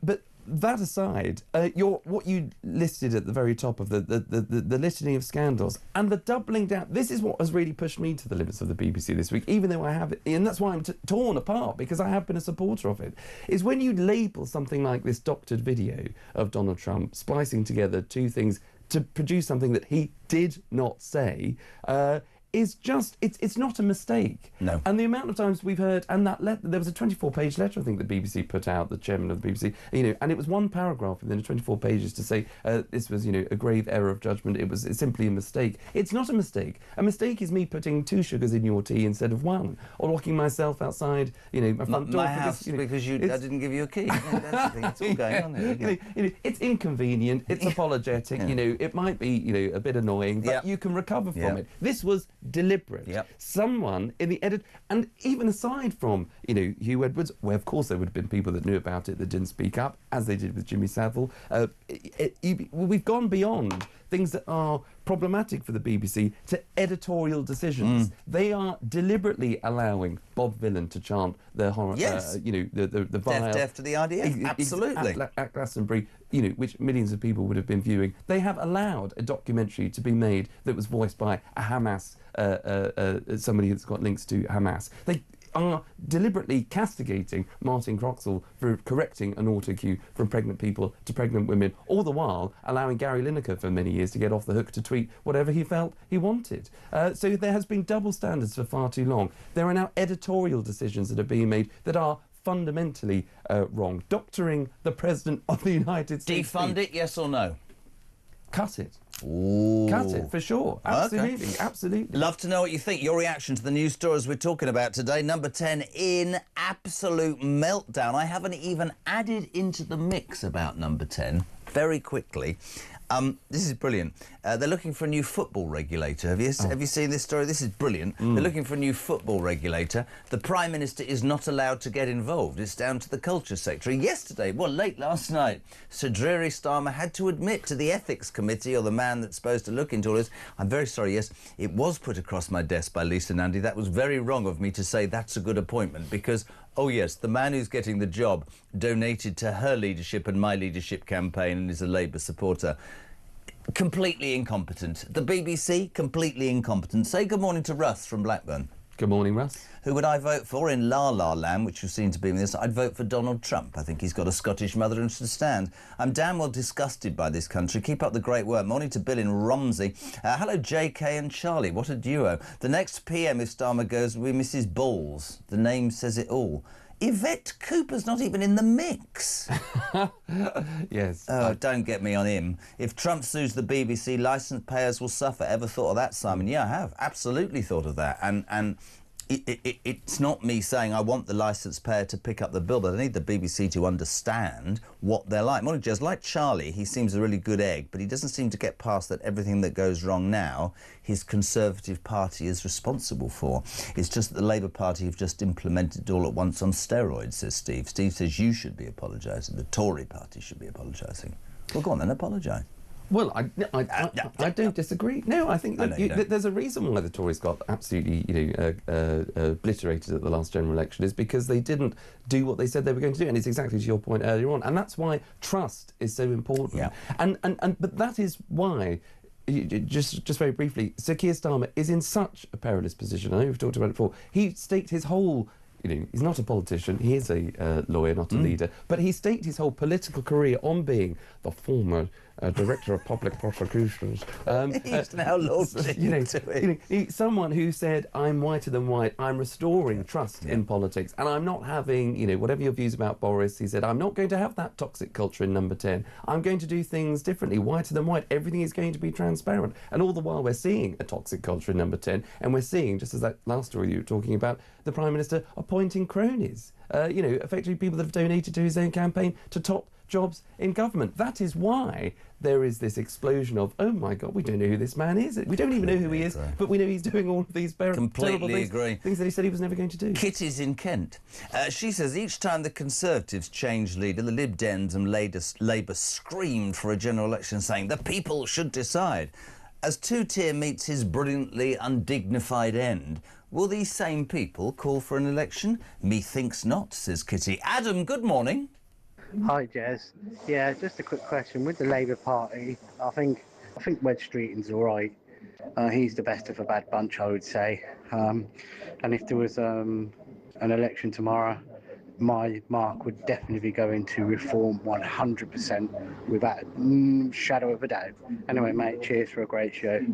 Speaker 4: but that aside, what you listed at the very top of the litany of scandals and the doubling down, this is what has really pushed me to the limits of the BBC this week, even though I have it, and that's why I'm torn apart, because I have been a supporter of it, is when you label something like this doctored video of Donald Trump splicing together two things to produce something that he did not say, is just, it's not a mistake.
Speaker 3: No.
Speaker 4: And the amount of times we've heard, and that there was a 24-page letter, I think, the BBC put out, the chairman of the BBC, and it was one paragraph within the 24 pages to say this was, a grave error of judgment. It's simply a mistake. It's not a mistake. A mistake is me putting 2 sugars in your tea instead of 1, or locking myself outside, my front door.
Speaker 3: My house, because I didn't give you a key. That's the thing. It's all going on here.
Speaker 4: It's inconvenient. It's apologetic. It might be, a bit annoying, but you can recover from it. This was deliberate. Someone in the edit, and even aside from Hugh Edwards, where of course there would have been people that knew about it that didn't speak up, as they did with Jimmy Savile, we've gone beyond things that are problematic for the BBC to editorial decisions. They are deliberately allowing Bob Villan to chant the horror, the vile...
Speaker 3: Deaf to the idea, absolutely.
Speaker 4: At Glastonbury, which millions of people would have been viewing. They have allowed a documentary to be made that was voiced by a Hamas, somebody that's got links to Hamas. They are deliberately castigating Martin Croxall for correcting an autocue from pregnant people to pregnant women, all the while allowing Gary Lineker for many years to get off the hook to tweet whatever he felt he wanted. So there has been double standards for far too long. There are now editorial decisions that are being made that are fundamentally wrong. Doctoring the President of the United States.
Speaker 3: Defund it, yes or no?
Speaker 4: Cut it.
Speaker 3: Ooh.
Speaker 4: Cut it, for sure. Absolutely,
Speaker 3: okay.
Speaker 4: Absolutely.
Speaker 3: Love to know what you think. Your reaction to the news stories we're talking about today. Number 10 in absolute meltdown. I haven't even added into the mix about number 10. Very quickly. This is brilliant. They're looking for a new football regulator. Have you seen this story? This is brilliant. They're looking for a new football regulator. The Prime Minister is not allowed to get involved. It's down to the Culture Secretary. Yesterday, late last night, Sir Dreary Starmer had to admit to the Ethics Committee, or the man that's supposed to look into all this, I'm very sorry, yes, it was put across my desk by Lisa Nandy. That was very wrong of me to say that's a good appointment, because, oh yes, the man who's getting the job donated to her leadership and my leadership campaign and is a Labour supporter. Completely incompetent. The BBC, completely incompetent. Say good morning to Russ from Blackburn.
Speaker 4: Good morning, Russ.
Speaker 3: Who would I vote for in La La Land, which you seem to be in this? I'd vote for Donald Trump. I think he's got a Scottish mother and should stand. I'm damn well disgusted by this country. Keep up the great work. Morning to Bill in Romsey. Hello, JK and Charlie. What a duo. The next PM, if Starmer goes, will be Mrs. Balls. The name says it all. Yvette Cooper's not even in the mix.
Speaker 4: Yes.
Speaker 3: Oh, don't get me on him. If Trump sues the BBC, licence payers will suffer. Ever thought of that, Simon? Yeah, I have. Absolutely thought of that. And it's not me saying I want the licence payer to pick up the bill, but I need the BBC to understand what they're like. Morning, Jez. Like Charlie, he seems a really good egg, but he doesn't seem to get past that everything that goes wrong now, his Conservative Party is responsible for. It's just that the Labour Party have just implemented it all at once on steroids, says Steve. Steve says you should be apologising. The Tory Party should be apologising. Well, go on then, apologise.
Speaker 4: Well, I don't disagree. No, I think that there's a reason why the Tories got absolutely, obliterated at the last general election, is because they didn't do what they said they were going to do, and it's exactly to your point earlier on, and that's why trust is so important. Yeah. And but that is why just very briefly, Sir Keir Starmer is in such a perilous position. I know we've talked about it before. He staked his whole... he's not a politician, he is a lawyer, not a leader, but he staked his whole political career on being the former Director of Public Prosecutions.
Speaker 3: He's now launching
Speaker 4: someone who said, I'm whiter than white, I'm restoring trust in politics, and I'm not having, whatever your views about Boris, he said, I'm not going to have that toxic culture in Number 10. I'm going to do things differently, whiter than white. Everything is going to be transparent. And all the while we're seeing a toxic culture in Number 10, and we're seeing, just as that last story you were talking about, the Prime Minister appointing cronies, effectively people that have donated to his own campaign to top jobs in government. That is why there is this explosion of, oh my God, we don't know who this man is. We don't even know who he is, but we know he's doing all of these terrible things that he said he was never going to do.
Speaker 3: Kitty's in Kent. She says each time the Conservatives changed leader, the Lib Dems and Labour screamed for a general election, saying the people should decide. As Two-Tier meets his brilliantly undignified end, will these same people call for an election? Methinks not, says Kitty. Adam, good morning.
Speaker 11: Hi, Jez. Yeah, just a quick question. With the Labour Party, I think Wed Streeting's all right. He's the best of a bad bunch, I would say. And if there was an election tomorrow, my mark would definitely be going to Reform 100% without a shadow of a doubt. Anyway, mate, cheers for a great show.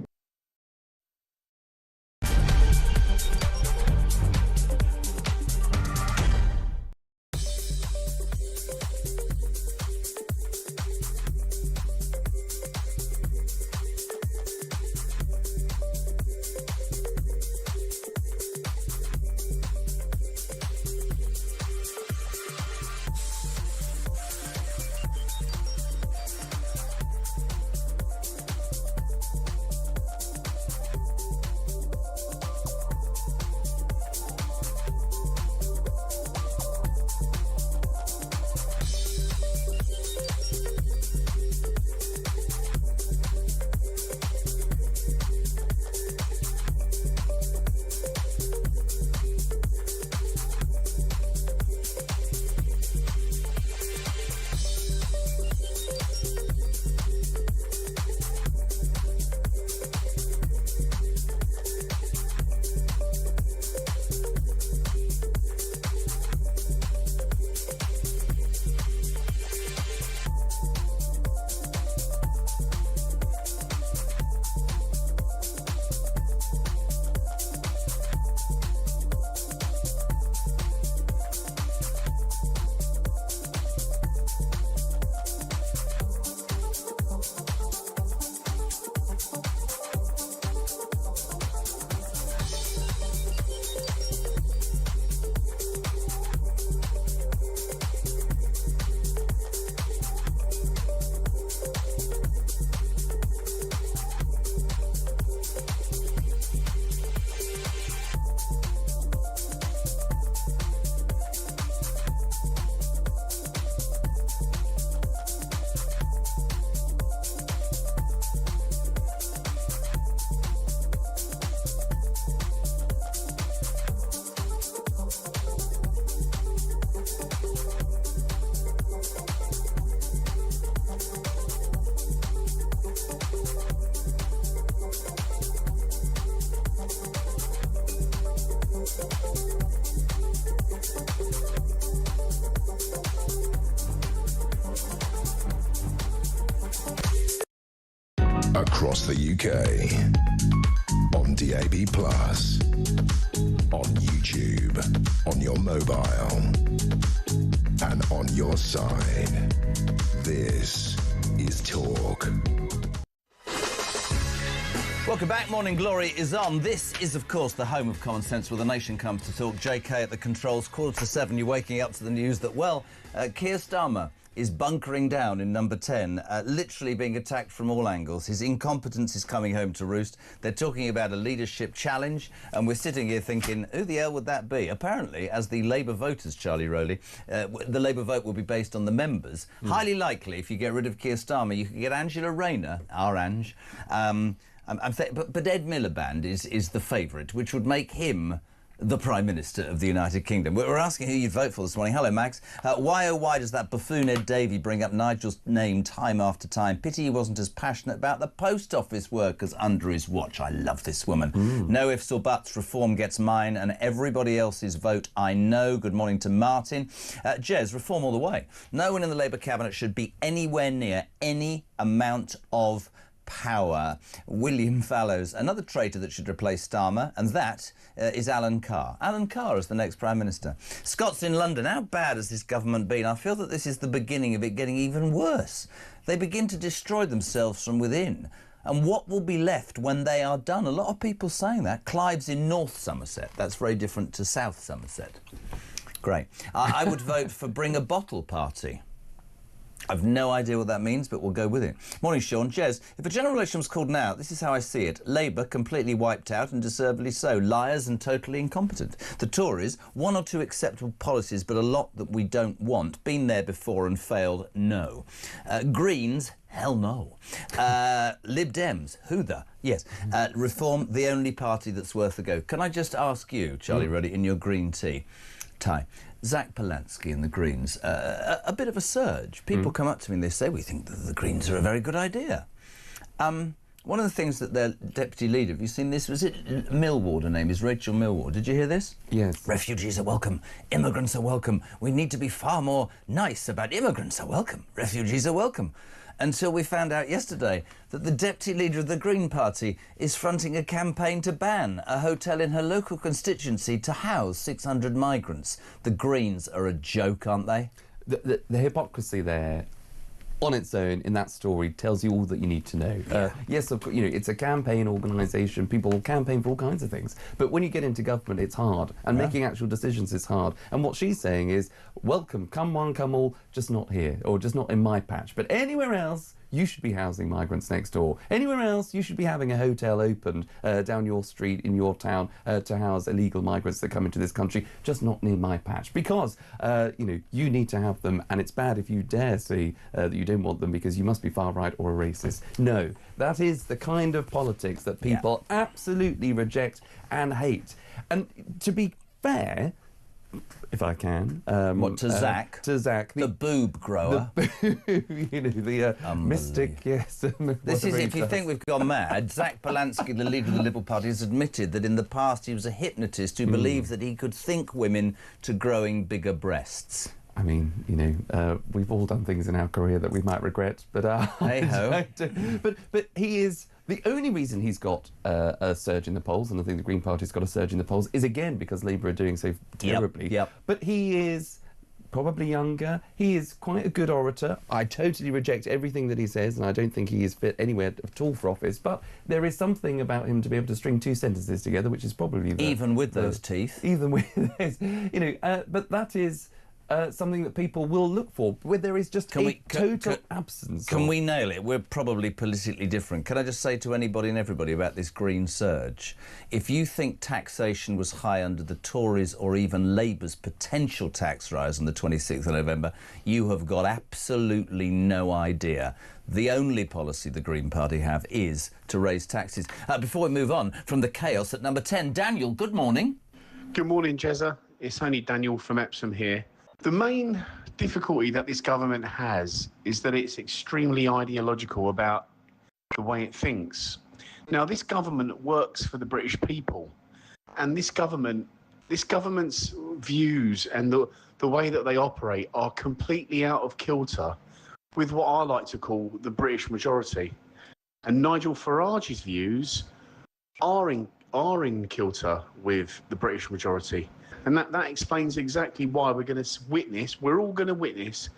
Speaker 2: Across the UK, on DAB+, on YouTube, on your mobile, and on your side. This is Talk.
Speaker 3: Welcome back. Morning Glory is on. This is, of course, the home of common sense where the nation comes to talk. JK at the controls, 6:45. You're waking up to the news that, Keir Starmer is bunkering down in Number 10, literally being attacked from all angles. His incompetence is coming home to roost. They're talking about a leadership challenge, and we're sitting here thinking, who the hell would that be? Apparently, as the Labour voters, Charlie Rowley, the Labour vote will be based on the members. Highly likely, if you get rid of Keir Starmer, you can get Angela Rayner, our Ange. But Ed Miliband is the favourite, which would make him the Prime Minister of the United Kingdom. We're asking who you'd vote for this morning. Hello, Max. Why does that buffoon Ed Davey bring up Nigel's name time after time? Pity he wasn't as passionate about the post office workers under his watch. I love this woman. No ifs or buts. Reform gets mine and everybody else's vote, I know. Good morning to Martin. Jez, reform all the way. No one in the Labour cabinet should be anywhere near any amount of power. William Fallows, another traitor that should replace Starmer, and that is Alan Carr. Alan Carr is the next Prime Minister. Scott's in London. How bad has this government been? I feel that this is the beginning of it getting even worse. They begin to destroy themselves from within. And what will be left when they are done? A lot of people saying that. Clive's in North Somerset. That's very different to South Somerset. Great. I would vote for Bring a Bottle Party. I've no idea what that means, but we'll go with it. Morning, Sean. Jez, if a general election was called now, this is how I see it. Labour completely wiped out, and deservedly so. Liars and totally incompetent. The Tories, one or two acceptable policies, but a lot that we don't want. Been there before and failed, no. Greens, hell no. Lib Dems, who the? Yes. Reform, the only party that's worth a go. Can I just ask you, Charlie Ruddy, in your green tea tie, Zach Polansky and the Greens, a bit of a surge. People come up to me and they say, we think that the Greens are a very good idea. One of the things that their deputy leader, have you seen this? Was it Millward, her name is Rachel Millward. Did you hear this?
Speaker 4: Yes.
Speaker 3: Refugees are welcome. Immigrants are welcome. We need to be far more nice about immigrants are welcome. Refugees are welcome. Until we found out yesterday that the deputy leader of the Green Party is fronting a campaign to ban a hotel in her local constituency to house 600 migrants. The Greens are a joke, aren't they?
Speaker 4: The hypocrisy there, on its own, in that story, tells you all that you need to know.
Speaker 3: Yeah.
Speaker 4: Yes, of course, you know, it's a campaign organisation. People campaign for all kinds of things. But when you get into government, it's hard. And making actual decisions is hard. And what she's saying is, welcome, come one, come all, just not here, or just not in my patch. But anywhere else, you should be housing migrants next door. Anywhere else, you should be having a hotel opened down your street in your town to house illegal migrants that come into this country, just not near my patch. Because, you know, you need to have them, and it's bad if you dare say that you don't want them because you must be far right or a racist. No, that is the kind of politics that people absolutely reject and hate. And to be fair, if I can.
Speaker 3: To Zach?
Speaker 4: To Zach.
Speaker 3: The boob grower.
Speaker 4: You know, the mystic, yes.
Speaker 3: This is, if you think we've gone mad, Zach Polansky, the leader of the Liberal Party, has admitted that in the past he was a hypnotist who believed that he could think women to growing bigger breasts.
Speaker 4: I mean, you know, we've all done things in our career that we might regret, but
Speaker 3: hey-ho.
Speaker 4: But he is. The only reason he's got a surge in the polls, and I think the Green Party's got a surge in the polls, is again because Labour are doing so terribly.
Speaker 3: Yep.
Speaker 4: But he is probably younger. He is quite a good orator. I totally reject everything that he says, and I don't think he is fit anywhere at all for office. But there is something about him to be able to string two sentences together, which is probably
Speaker 3: even with those teeth.
Speaker 4: Even with those, you know. But that is. Something that people will look for, where there is just total absence.
Speaker 3: Can we nail it? We're probably politically different. Can I just say to anybody and everybody about this green surge, if you think taxation was high under the Tories or even Labour's potential tax rise on the 26th of November, you have got absolutely no idea. The only policy the Green Party have is to raise taxes. Before we move on from the chaos at number 10, Daniel, good morning.
Speaker 12: Good morning, Jezza. It's only Daniel from Epsom here. The main difficulty that this government has is that it's extremely ideological about the way it thinks. Now, this government works for the British people, and this government's views and the way that they operate are completely out of kilter with what I like to call the British majority. And Nigel Farage's views are in kilter with the British majority. And that explains exactly why we're all going to witness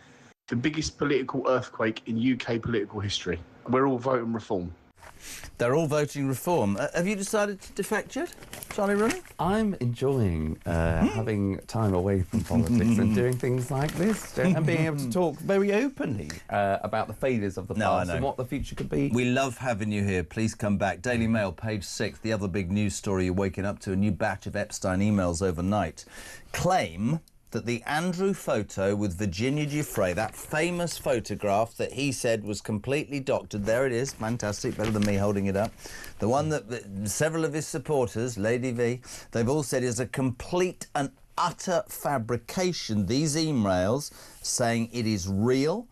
Speaker 12: the biggest political earthquake in UK political history. We're all voting reform.
Speaker 3: They're all voting reform. Have you decided to defect yet, Charlie Rooney?
Speaker 4: I'm enjoying having time away from politics and doing things like this and being able to talk very openly about the failures of the past and what the future could be.
Speaker 3: We love having you here. Please come back. Daily Mail, page 6, the other big news story you're waking up to, a new batch of Epstein emails overnight, claim that the Andrew photo with Virginia Giuffre, that famous photograph that he said was completely doctored, there it is, fantastic, better than me holding it up, the one that several of his supporters, Lady V, they've all said is a complete and utter fabrication, these emails saying it is real.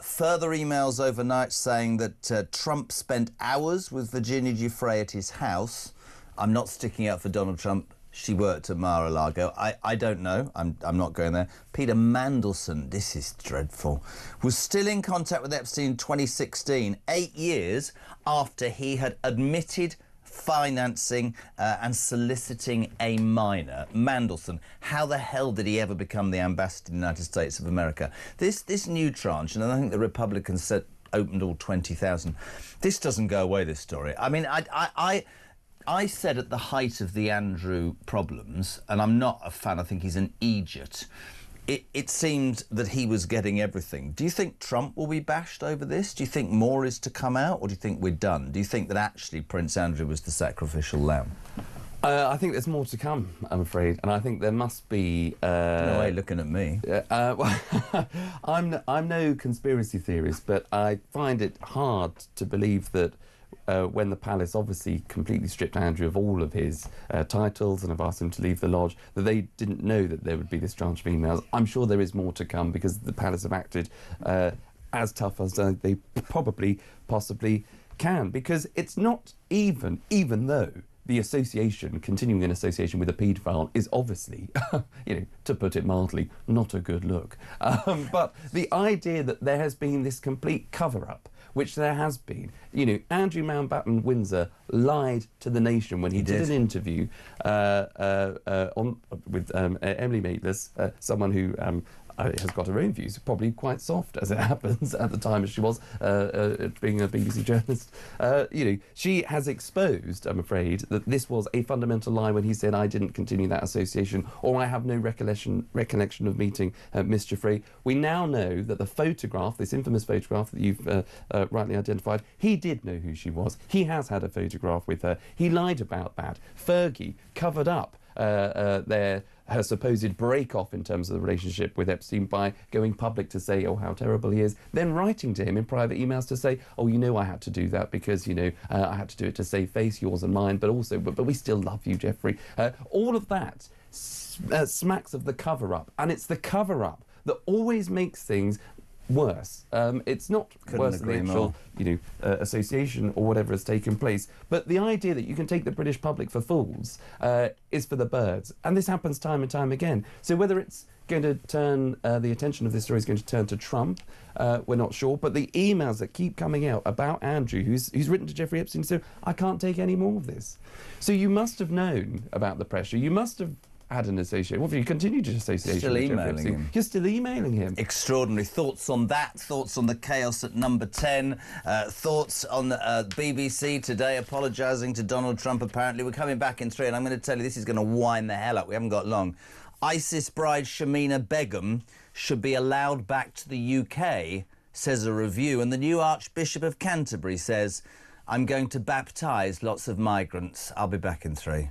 Speaker 3: Further emails overnight saying that Trump spent hours with Virginia Giuffre at his house. I'm not sticking up for Donald Trump. She worked at Mar-a-Lago. I don't know. I'm not going there. Peter Mandelson, this is dreadful, was still in contact with Epstein in 2016, 8 years after he had admitted financing and soliciting a minor. Mandelson, how the hell did he ever become the ambassador to the United States of America? This new tranche, and I think the Republicans said opened all 20,000. This doesn't go away, this story. I mean, I said at the height of the Andrew problems, and I'm not a fan, I think he's an idiot, it seemed that he was getting everything. Do you think Trump will be bashed over this? Do you think more is to come out, or do you think we're done? Do you think that actually Prince Andrew was the sacrificial lamb?
Speaker 4: I think there's more to come, I'm afraid, and I think there must be...
Speaker 3: No way, looking at me.
Speaker 4: Well, I'm no conspiracy theorist, but I find it hard to believe that when the palace obviously completely stripped Andrew of all of his titles and have asked him to leave the lodge, that they didn't know that there would be this tranche of emails. I'm sure there is more to come because the palace have acted as tough as they possibly can, because it's not even though the association, continuing an association with a paedophile, is obviously, to put it mildly, not a good look. But the idea that there has been this complete cover-up, which there has been. Andrew Mountbatten Windsor lied to the nation when he did an interview with Emily Maitlis, someone who has got her own views, probably quite soft, as it happens, at the time as she was, being a BBC journalist. She has exposed, I'm afraid, that this was a fundamental lie when he said, I didn't continue that association, or I have no recollection of meeting Miss Giuffre. We now know that the photograph, this infamous photograph that you've rightly identified, he did know who she was. He has had a photograph with her. He lied about that. Fergie covered up her supposed break-off in terms of the relationship with Epstein by going public to say, oh, how terrible he is, then writing to him in private emails to say, oh, I had to do that because, I had to do it to save face, yours and mine, but also, but we still love you, Jeffrey. All of that smacks of the cover-up, and it's the cover-up that always makes things worse. It's not worse than the actual, association or whatever has taken place. But the idea that you can take the British public for fools is for the birds. And this happens time and time again. So whether it's going to turn, the attention of this story is going to turn to Trump, we're not sure. But the emails that keep coming out about Andrew, who's written to Jeffrey Epstein, so I can't take any more of this. So you must have known about the pressure. You must have had an association. What, you continue to associate?
Speaker 3: Still emailing him.
Speaker 4: You're still emailing him.
Speaker 3: Extraordinary. Thoughts on that? Thoughts on the chaos at number 10? Thoughts on BBC today apologising to Donald Trump, apparently. We're coming back in 3, and I'm going to tell you this is going to wind the hell up. We haven't got long. ISIS bride Shamina Begum should be allowed back to the UK, says a review. And the new Archbishop of Canterbury says, I'm going to baptise lots of migrants. I'll be back in 3.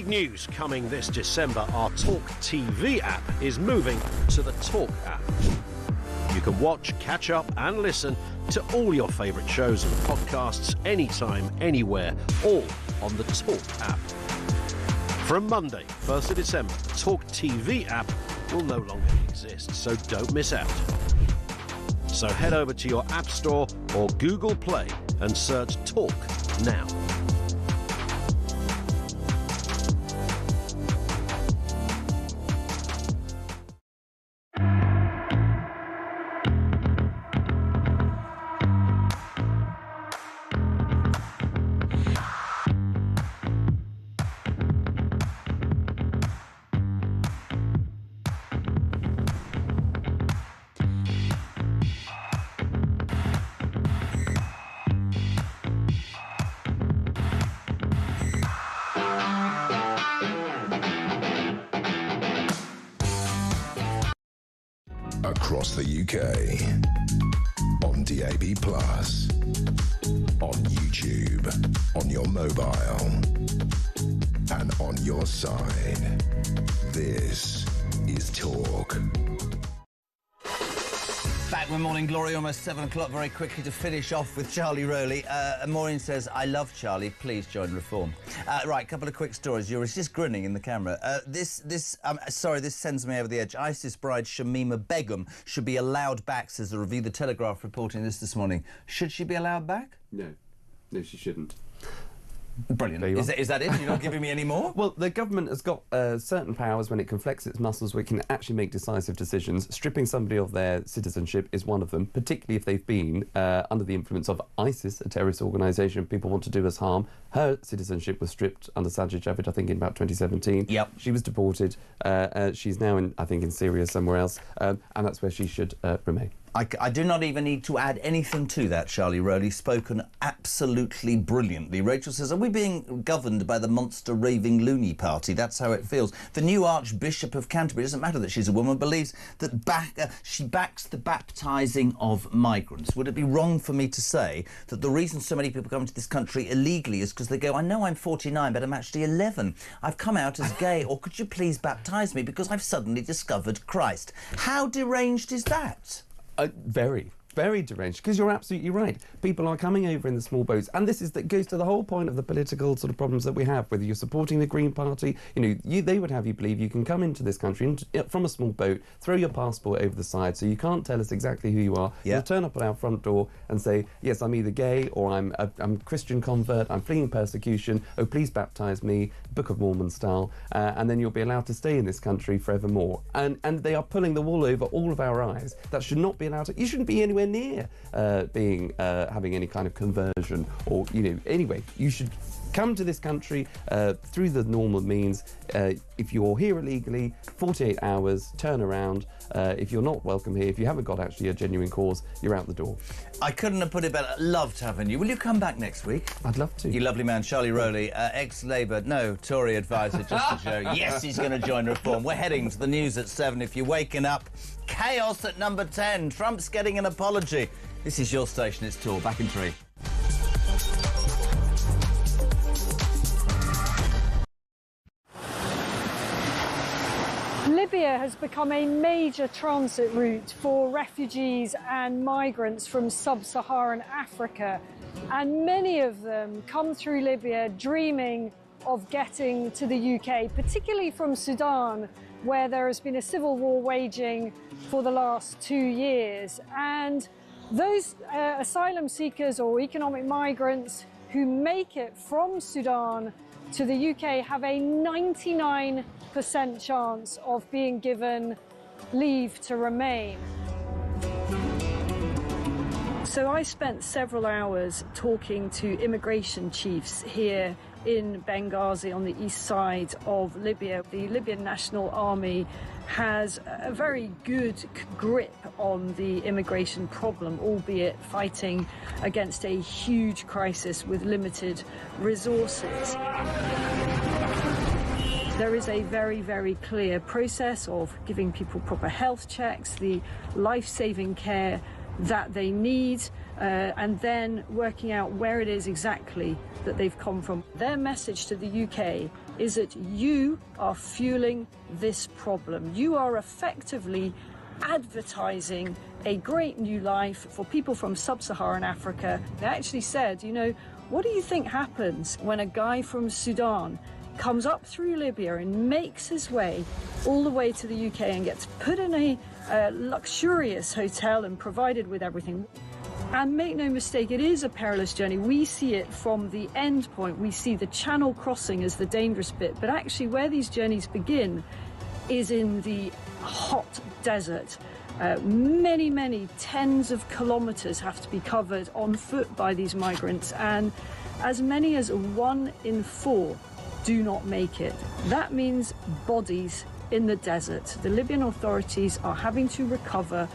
Speaker 8: Big news coming this December. Our talkTV app is moving to the Talk app. You can watch, catch up and listen to all your favourite shows and podcasts anytime, anywhere, all on the Talk app. From Monday, 1st of December, the talkTV app will no longer exist, so don't miss out. So head over to your App Store or Google Play and search Talk now.
Speaker 2: Across the UK, on DAB+, on YouTube, on your mobile, and on your side. This is Talk.
Speaker 3: Back with Morning Glory, almost 7 o'clock. Very quickly to finish off with Charlie Rowley. Maureen says, I love Charlie, please join Reform. Right, a couple of quick stories. You're just grinning in the camera. This sends me over the edge. ISIS bride Shamima Begum should be allowed back, says the Review. The Telegraph reporting this morning. Should she be allowed back?
Speaker 4: No, she shouldn't.
Speaker 3: Brilliant. Is that it? You're not giving me any more?
Speaker 4: Well, the government has got certain powers when it can flex its muscles, where it can actually make decisive decisions. Stripping somebody of their citizenship is one of them, particularly if they've been under the influence of ISIS, a terrorist organisation people want to do us harm. Her citizenship was stripped under Sajid Javid, I think, in about 2017.
Speaker 3: Yep.
Speaker 4: She was deported. She's now, I think, in Syria somewhere else, and that's where she should remain.
Speaker 3: I do not even need to add anything to that, Charlie Rowley. Spoken absolutely brilliantly. Rachel says, are we being governed by the monster raving loony party? That's how it feels. The new Archbishop of Canterbury, it doesn't matter that she's a woman, believes that she backs the baptising of migrants. Would it be wrong for me to say that the reason so many people come into this country illegally is because they go, I know I'm 49, but I'm actually 11. I've come out as gay, or could you please baptise me because I've suddenly discovered Christ? How deranged is that? Very deranged, because you're absolutely right. People are coming over in the small boats, and that goes to the whole point of the political sort of problems that we have. Whether you're supporting the Green Party, they would have you believe you can come into this country from a small boat, throw your passport over the side, so you can't tell us exactly who you are. Yeah.
Speaker 4: You'll turn up at our front door and say, yes, I'm either gay or I'm a Christian convert, I'm fleeing persecution, oh, please baptise me, Book of Mormon style, and then you'll be allowed to stay in this country forevermore. And they are pulling the wool over all of our eyes. That should not be allowed to. You shouldn't be anywhere near having any kind of conversion, or anyway, you should come to this country through the normal means. If you're here illegally, 48 hours, turn around. If you're not welcome here, if you haven't got actually a genuine cause, you're out the door.
Speaker 3: I couldn't have put it better. Loved having you. Will you come back next week?
Speaker 4: I'd love to.
Speaker 3: You lovely man, Charlie Rowley, ex-Labour, no, Tory advisor, just to show. Yes, he's going to join Reform. We're heading to the news at 7. If you're waking up, chaos at number 10. Trump's getting an apology. This is your station, it's Talk. Back in 3.
Speaker 1: Libya has become a major transit route for refugees and migrants from sub-Saharan Africa, and many of them come through Libya dreaming of getting to the UK, particularly from Sudan, where there has been a civil war waging for the last 2 years. And those asylum seekers or economic migrants who make it from Sudan to the UK have a 99% chance of being given leave to remain. So I spent several hours talking to immigration chiefs here in Benghazi on the east side of Libya. The Libyan National Army has a very good grip on the immigration problem, albeit fighting against a huge crisis with limited resources. There is a very, very clear process of giving people proper health checks, the life-saving care that they need, and then working out where it is exactly that they've come from. Their message to the UK is that you are fueling this problem. You are effectively advertising a great new life for people from sub-Saharan Africa. They actually said, you know, what do you think happens when a guy from Sudan comes up through Libya and makes his way all the way to the UK and gets put in a luxurious hotel and provided with everything? And make no mistake, it is a perilous journey. We see it from the end point. We see the Channel crossing as the dangerous bit. But actually where these journeys begin is in the hot desert. Many tens of kilometres have to be covered on foot by these migrants. And as many as 1 in 4 do not make it. That means bodies in the desert. The Libyan authorities are having to recover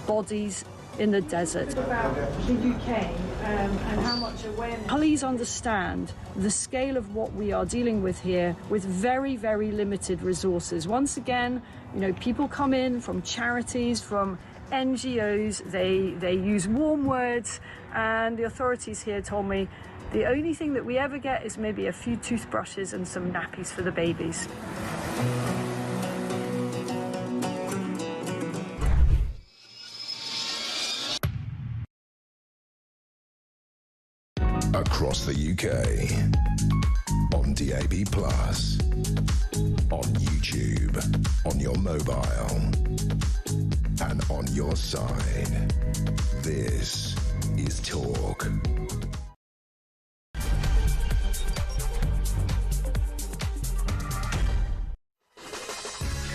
Speaker 1: bodies in the desert. About the UK and how much awareness. Please understand the scale of what we are dealing with here with very limited resources. Once again, you know, people come in from charities, from NGOs, they use warm words, and the authorities here told me the only thing that we ever get is maybe a few toothbrushes and some nappies for the babies.
Speaker 2: Across the UK, on DAB+, on YouTube, on your mobile, and on your side. This is Talk.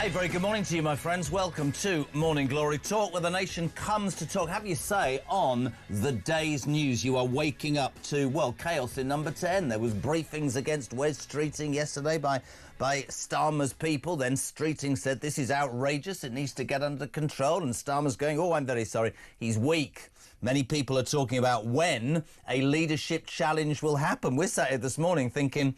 Speaker 3: Hey, very good morning to you, my friends. Welcome to Morning Glory Talk, where the nation comes to talk. Have you say on the day's news? You are waking up to, well, chaos in number 10. There was briefings against Wes Streeting yesterday by Starmer's people. Then Streeting said this is outrageous. It needs to get under control. And Starmer's going, oh, I'm very sorry. He's weak. Many people are talking about when a leadership challenge will happen. We're sat here this morning thinking,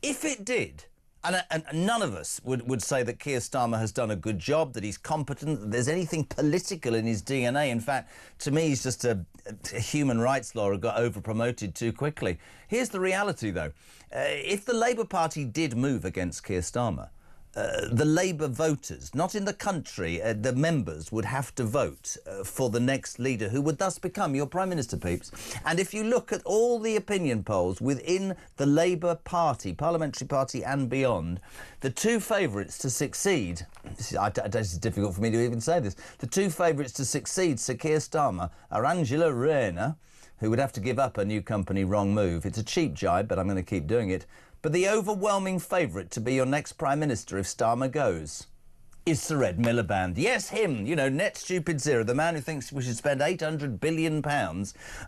Speaker 3: if it did, and none of us would say that Keir Starmer has done a good job, that he's competent, that there's anything political in his DNA. In fact, to me, he's just a human rights lawyer who got over-promoted too quickly. Here's the reality, though. If the Labour Party did move against Keir Starmer, the Labour voters, not in the country, the members would have to vote for the next leader, who would thus become your Prime Minister, peeps. And if you look at all the opinion polls within the Labour Party, Parliamentary Party and beyond, the two favourites to succeed, it's difficult for me to even say this, the two favourites to succeed Sir Keir Starmer are Angela Rayner, who would have to give up her new company Wrong Move. It's a cheap jibe, but I'm going to keep doing it. But the overwhelming favourite to be your next Prime Minister if Starmer goes is Sir Ed Miliband. Yes, him, you know, net stupid zero, the man who thinks we should spend £800 billion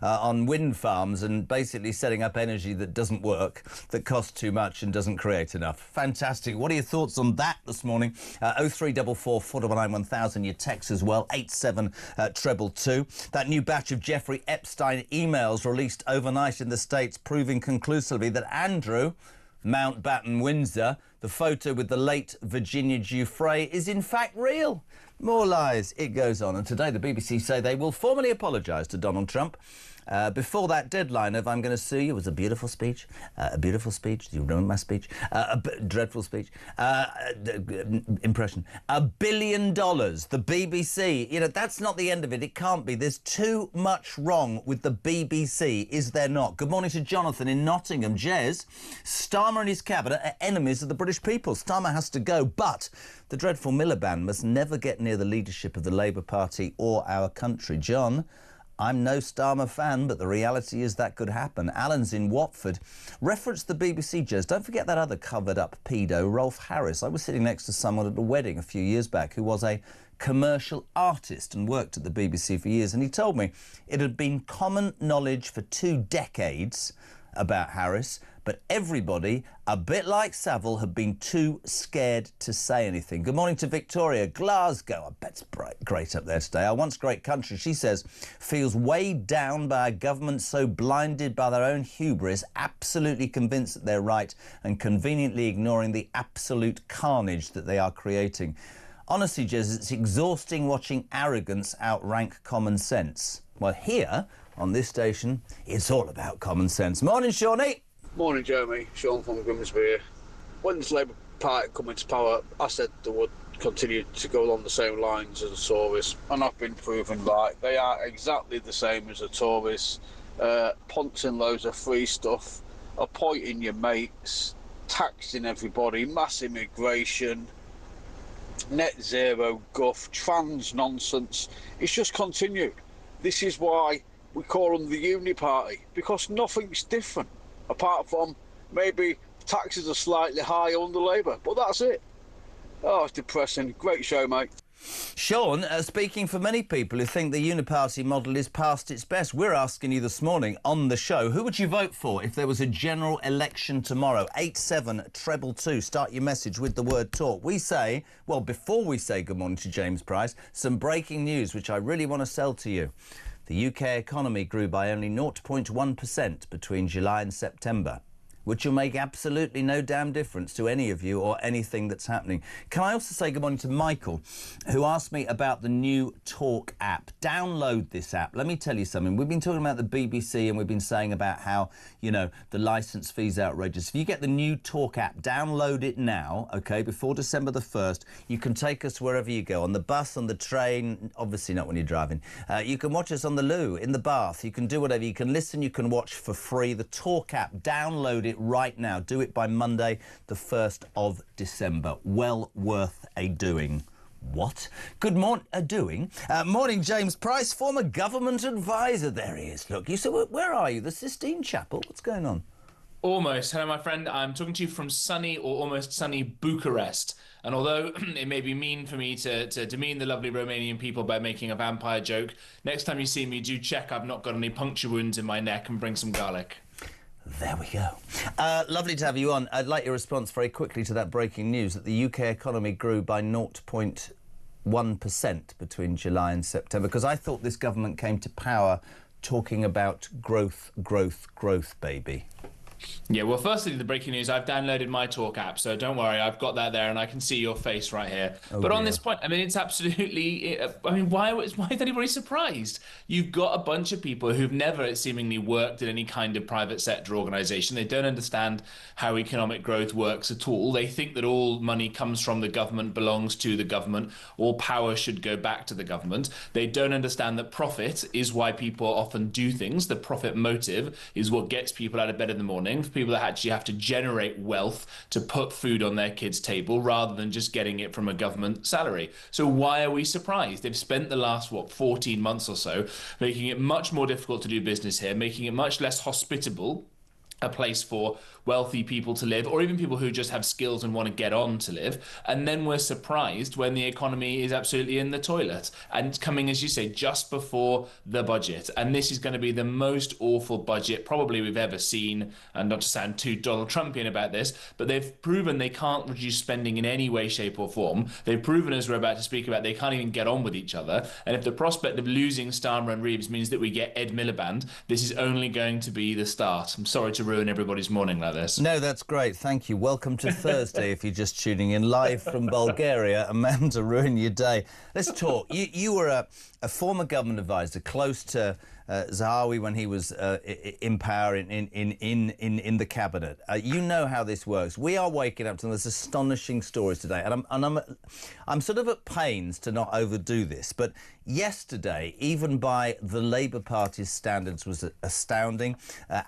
Speaker 3: on wind farms and basically setting up energy that doesn't work, that costs too much and doesn't create enough. Fantastic. What are your thoughts on that this morning? 0344 499 1000, your text as well, 87222. That new batch of Jeffrey Epstein emails released overnight in the States proving conclusively that Andrew Mountbatten Windsor, the photo with the late Virginia Giuffre, is in fact real. More lies. It goes on. And today the BBC say they will formally apologise to Donald Trump. Before that deadline of I'm going to sue you was a beautiful speech. A beautiful speech. Do you remember my speech? Dreadful speech. Impression. $1 billion. The BBC. You know, that's not the end of it. It can't be. There's too much wrong with the BBC, is there not? Good morning to Jonathan in Nottingham. Jez, Starmer and his cabinet are enemies of the British people. Starmer has to go, but the dreadful Miliband must never get near the leadership of the Labour Party or our country. John, I'm no Starmer fan, but the reality is that could happen. Alan's in Watford. Reference the BBC, Jez. Don't forget that other covered-up pedo, Rolf Harris. I was sitting next to someone at a wedding a few years back who was a commercial artist and worked at the BBC for years, and he told me it had been common knowledge for 2 decades about Harris, but everybody, a bit like Savile, had been too scared to say anything. Good morning to Victoria. Glasgow, I bet it's great up there today. Our once great country, she says, feels weighed down by a government so blinded by their own hubris, absolutely convinced that they're right and conveniently ignoring the absolute carnage that they are creating. Honestly, Jez, it's exhausting watching arrogance outrank common sense. Well, here, on this station, it's all about common sense. Morning, Shawnee.
Speaker 13: Morning, Jeremy. Sean from Grimsby here. When the Labour Party come into power, I said they would continue to go along the same lines as the Tories, and I've been proven right. They are exactly the same as the Tories, punting loads of free stuff, appointing your mates, taxing everybody, mass immigration, net zero guff, trans nonsense. It's just continued. This is why we call them the Uni Party, because nothing's different, apart from maybe taxes are slightly higher under Labour, but that's it. Oh, it's depressing. Great show, mate.
Speaker 3: Sean, speaking for many people who think the uniparty model is past its best, we're asking you this morning on the show, who would you vote for if there was a general election tomorrow? 87222. Start your message with the word talk. We say, well, before we say good morning to James Price, some breaking news which I really want to sell to you. The UK economy grew by only 0.1% between July and September, which will make absolutely no damn difference to any of you or anything that's happening. Can I also say good morning to Michael, who asked me about the new Talk app. Download this app. Let me tell you something. We've been talking about the BBC and we've been saying about how, you know, the licence fee's outrageous. If you get the new Talk app, download it now, OK, before December the 1st. You can take us wherever you go, on the bus, on the train, obviously not when you're driving. You can watch us on the loo, in the bath. You can do whatever. You can listen, you can watch for free. The Talk app, download it right now. Do it by Monday, the 1st of December. Well worth a doing. What? Good morning, morning, James Price, former government advisor. There he is. Look, you said, where are you? The Sistine Chapel? What's going on?
Speaker 14: Almost. Hello, my friend. I'm talking to you from sunny or almost sunny Bucharest. And although it may be mean for me to demean the lovely Romanian people by making a vampire joke, next time you see me, do check I've not got any puncture wounds in my neck and bring some garlic.
Speaker 3: There we go. Lovely to have you on. I'd like your response very quickly to that breaking news that the UK economy grew by 0.1% between July and September, because I thought this government came to power talking about growth, baby.
Speaker 14: Yeah, well, firstly, the breaking news, I've downloaded my Talk app, so don't worry, I've got that there and I can see your face right here.
Speaker 3: Oh,
Speaker 14: but on
Speaker 3: dear.
Speaker 14: this point, I mean, it's absolutely... I mean, why is anybody surprised? You've got a bunch of people who've never seemingly worked in any kind of private sector organisation. They don't understand how economic growth works at all. They think that all money comes from the government, belongs to the government, all power should go back to the government. They don't understand that profit is why people often do things. The profit motive is what gets people out of bed in the morning. For people that actually have to generate wealth to put food on their kids' table rather than just getting it from a government salary. So why are we surprised? They've spent the last, 14 months or so making it much more difficult to do business here, making it much less hospitable a place for wealthy people to live, or even people who just have skills and want to get on to live. And then we're surprised when the economy is absolutely in the toilet and coming, as you say, just before the budget. And this is going to be the most awful budget probably we've ever seen. And not to sound too Donald Trumpian about this, but they've proven they can't reduce spending in any way, shape or form. They've proven, as we're about to speak about, they can't even get on with each other. And if the prospect of losing Starmer and Reeves means that we get Ed Miliband, this is only going to be the start. I'm sorry to ruin everybody's morning like this.
Speaker 3: No, that's great. Thank you. Welcome to Thursday, if you're just tuning in live from Bulgaria. A man to ruin your day. Let's talk. You were a former government advisor, close to Zahawi when he was in power in the cabinet. You know how this works. We are waking up to this astonishing stories today, and I'm sort of at pains to not overdo this, but yesterday, even by the Labour Party's standards, was astounding.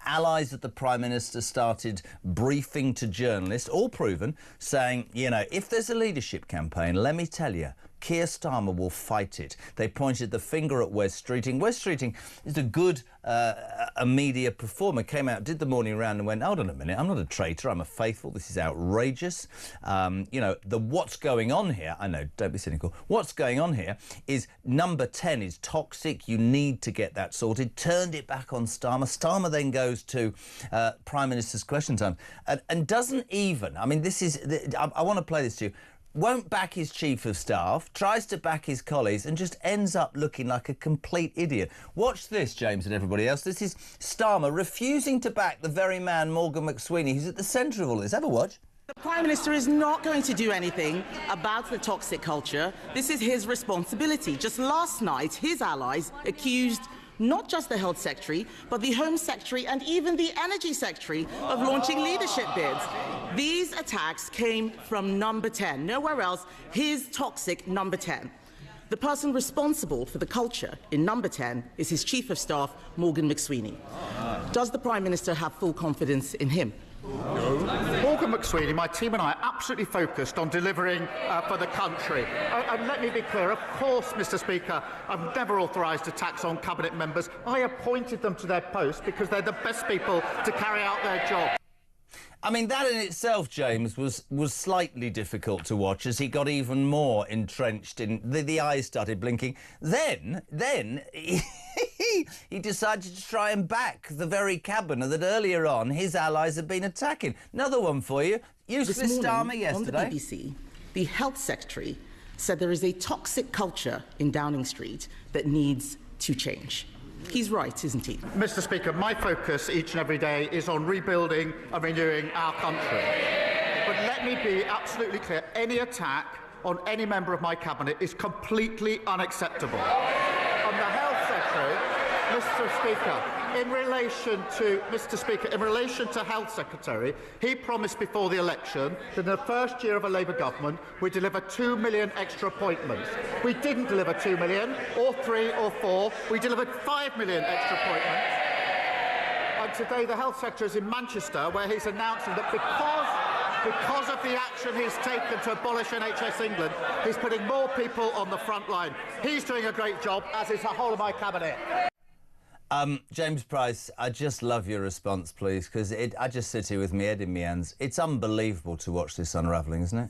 Speaker 3: Allies of the Prime Minister started briefing to journalists, all proven, saying, you know, if there's a leadership campaign, let me tell you, Keir Starmer will fight it. They pointed the finger at Wes Streeting. Wes Streeting is a good a media performer, came out, did the morning round and went, hold on a minute, I'm not a traitor, I'm a faithful, this is outrageous. You know, what's going on here, I know, don't be cynical, what's going on here is number 10 is toxic, you need to get that sorted, turned it back on Starmer. Starmer then goes to Prime Minister's Question Time and doesn't even, I mean, this is, I want to play this to you, won't back his chief of staff, tries to back his colleagues and just ends up looking like a complete idiot. Watch this, James and everybody else. This is Starmer refusing to back the very man, Morgan McSweeney, who's at the centre of all this. Have a watch.
Speaker 5: The Prime Minister is not going to do anything about the toxic culture. This is his responsibility. Just last night, his allies accused not just the Health Secretary, but the Home Secretary and even the Energy Secretary of launching leadership bids. These attacks came from Number 10, nowhere else, his toxic Number 10. The person responsible for the culture in Number 10 is his Chief of Staff, Morgan McSweeney. Does the Prime Minister have full confidence in him?
Speaker 6: Morgan McSweeney, my team and I are absolutely focused on delivering for the country. And let me be clear, of course, Mr Speaker, I've never authorised attacks on Cabinet members. I appointed them to their posts because they're the best people to carry out their job.
Speaker 3: I mean, that in itself, James, was slightly difficult to watch as he got even more entrenched in... The eyes started blinking. Then he decided to try and back the very cabinet that earlier on his allies had been attacking. Another one for you. Useless Starmer yesterday.
Speaker 5: On the BBC, the Health Secretary said there is a toxic culture in Downing Street that needs to change. He's right, isn't he?
Speaker 6: Mr Speaker, my focus each and every day is on rebuilding and renewing our country. But let me be absolutely clear, any attack on any member of my cabinet is completely unacceptable. On the Health Secretary, Mr Speaker, in relation to Health Secretary, he promised before the election that in the first year of a Labour government we'd deliver 2 million extra appointments. We didn't deliver 2 million, or 3 or 4. We delivered 5 million extra appointments. And today the Health Secretary is in Manchester, where he's announcing that because of the action he's taken to abolish NHS England, he's putting more people on the front line. He's doing a great job, as is the whole of my cabinet.
Speaker 3: James Price, I just love your response, please, because I just sit here with my head in my hands. It's unbelievable to watch this unravelling, isn't it?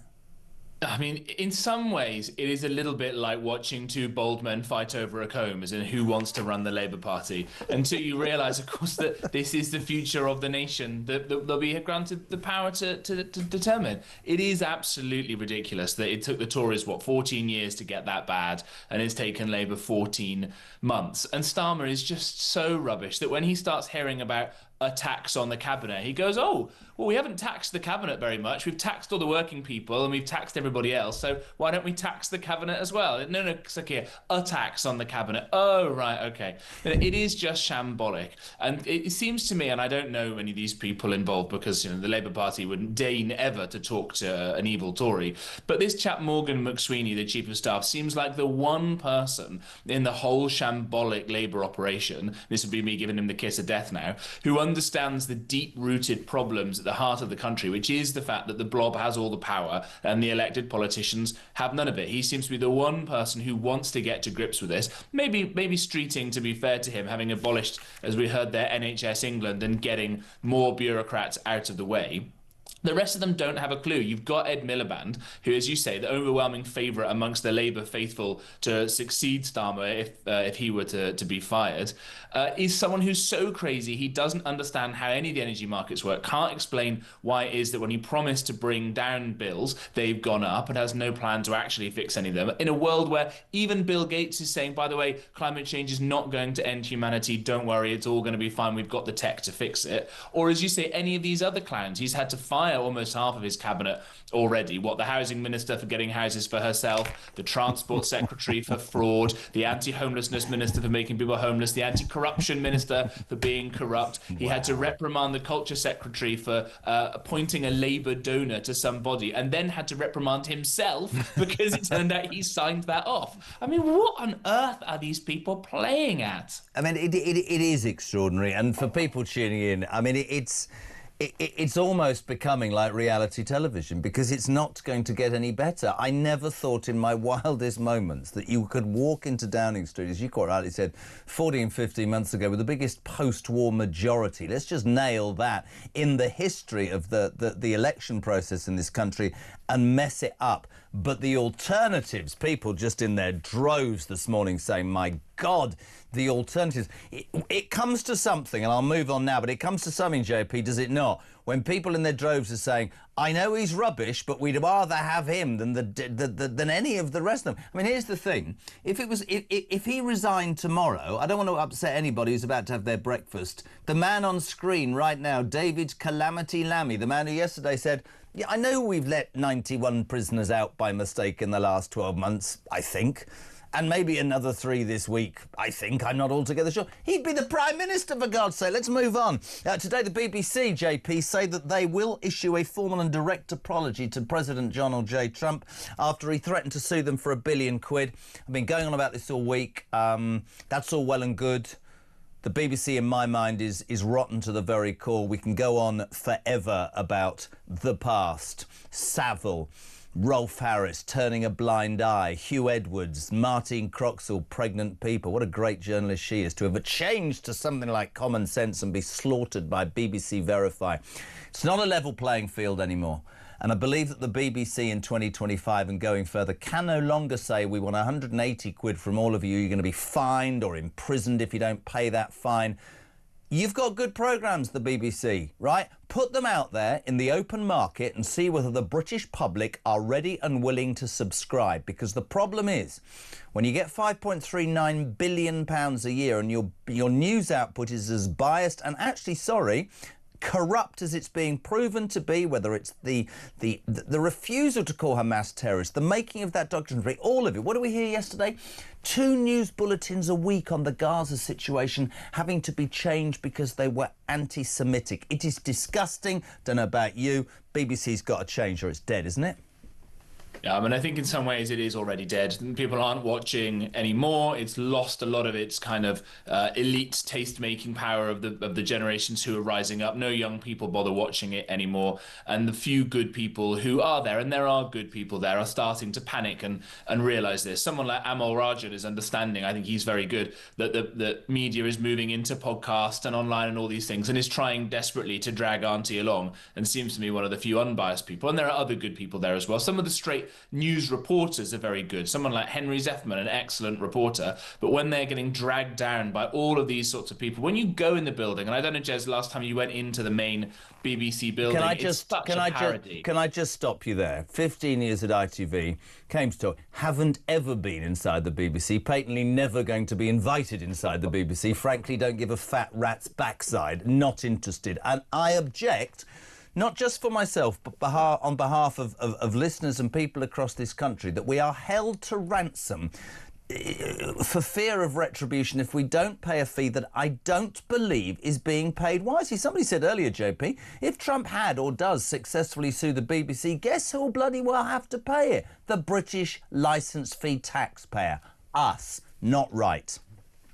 Speaker 14: I mean, in some ways, it is a little bit like watching two bald men fight over a comb, as in who wants to run the Labour Party, until you realise, of course, that this is the future of the nation, that they'll be granted the power to determine. It is absolutely ridiculous that it took the Tories, 14 years to get that bad, and it's taken Labour 14 months. And Starmer is just so rubbish that when he starts hearing about a tax on the cabinet, he goes, oh, well, we haven't taxed the cabinet very much. We've taxed all the working people and we've taxed everybody else. So why don't we tax the cabinet as well? No, it's like here, a tax on the cabinet. Oh, right, okay. It is just shambolic. And it seems to me, and I don't know any of these people involved because the Labour Party wouldn't deign ever to talk to an evil Tory. But this chap, Morgan McSweeney, the Chief of Staff, seems like the one person in the whole shambolic Labour operation, this would be me giving him the kiss of death now, who understands the deep-rooted problems at the heart of the country, which is the fact that the blob has all the power and the elected politicians have none of it. He seems to be the one person who wants to get to grips with this. Maybe Streeting, to be fair to him, having abolished, as we heard there, NHS England and getting more bureaucrats out of the way. The rest of them don't have a clue. You've got Ed Miliband, who, as you say, the overwhelming favourite amongst the Labour faithful to succeed Starmer if he were to be fired, is someone who's so crazy he doesn't understand how any of the energy markets work, can't explain why it is that when he promised to bring down bills, they've gone up, and has no plan to actually fix any of them. In a world where even Bill Gates is saying, by the way, climate change is not going to end humanity, don't worry, it's all going to be fine, we've got the tech to fix it. Or, as you say, any of these other clowns. He's had to fire almost half of his cabinet already. What, the housing minister for getting houses for herself, the transport secretary for fraud, the anti-homelessness minister for making people homeless, the anti-corruption minister for being corrupt. He had to reprimand the culture secretary for appointing a Labour donor to somebody, and then had to reprimand himself because it turned out he signed that off. I mean, what on earth are these people playing at?
Speaker 3: I mean, it is extraordinary, and for people tuning in, I mean, it's almost becoming like reality television, because it's not going to get any better. I never thought in my wildest moments that you could walk into Downing Street, as you quite rightly said, 14, 15 months ago, with the biggest post-war majority. Let's just nail that in the history of the election process in this country and mess it up. But the alternatives, people just in their droves this morning saying, my God, the alternatives. It comes to something, and I'll move on now, but it comes to something, JP, does it not? When people in their droves are saying, I know he's rubbish, but we'd rather have him than any of the rest of them. I mean, here's the thing. If he resigned tomorrow, I don't want to upset anybody who's about to have their breakfast. The man on screen right now, David Calamity Lammy, the man who yesterday said, Yeah, I know we've let 91 prisoners out by mistake in the last 12 months, I think. And maybe another 3 this week, I think. I'm not altogether sure. He'd be the Prime Minister, for God's sake. Let's move on. Today, the BBC, JP, say that they will issue a formal and direct apology to President Donald J. Trump after he threatened to sue them for £1 billion. I've been going on about this all week. That's all well and good. The BBC, in my mind, is rotten to the very core. We can go on forever about the past. Savile, Rolf Harris turning a blind eye, Hugh Edwards, Martine Croxall, pregnant people. What a great journalist she is, to have changed to something like Common Sense and be slaughtered by BBC Verify. It's not a level playing field anymore. And I believe that the BBC in 2025 and going further can no longer say we want 180 quid from all of you. You're going to be fined or imprisoned if you don't pay that fine. You've got good programmes, the BBC, right? Put them out there in the open market and see whether the British public are ready and willing to subscribe. Because the problem is, when you get £5.39 billion a year and your news output is as biased and actually, corrupt as it's being proven to be, whether it's the refusal to call Hamas terrorists, the making of that documentary, all of it. What did we hear yesterday? 2 news bulletins a week on the Gaza situation having to be changed because they were anti-Semitic. It is disgusting. Don't know about you. BBC's got to change or it's dead, isn't it?
Speaker 14: Yeah, I mean, I think in some ways it is already dead. People aren't watching anymore. It's lost a lot of its kind of elite taste-making power of the generations who are rising up. No young people bother watching it anymore. And the few good people who are there, and there are good people there, are starting to panic and realise this. Someone like Amal Rajan is understanding, I think he's very good, that the media is moving into podcast and online and all these things and is trying desperately to drag Auntie along and seems to me one of the few unbiased people. And there are other good people there as well. Some of the straight news reporters are very good. Someone like Henry Zeffman, an excellent reporter, but when they're getting dragged down by all of these sorts of people, when you go in the building, and I don't know, Jez, last time you went into the main BBC building,
Speaker 3: Can I just stop you there? 15 years at ITV, came to talk, haven't ever been inside the BBC, patently never going to be invited inside the BBC, frankly don't give a fat rat's backside, not interested, and I object. Not just for myself, but on behalf of listeners and people across this country, that we are held to ransom for fear of retribution if we don't pay a fee that I don't believe is being paid wisely. Somebody said earlier, JP, if Trump had or does successfully sue the BBC, guess who'll bloody well have to pay it? The British licence fee taxpayer. Us. Not right.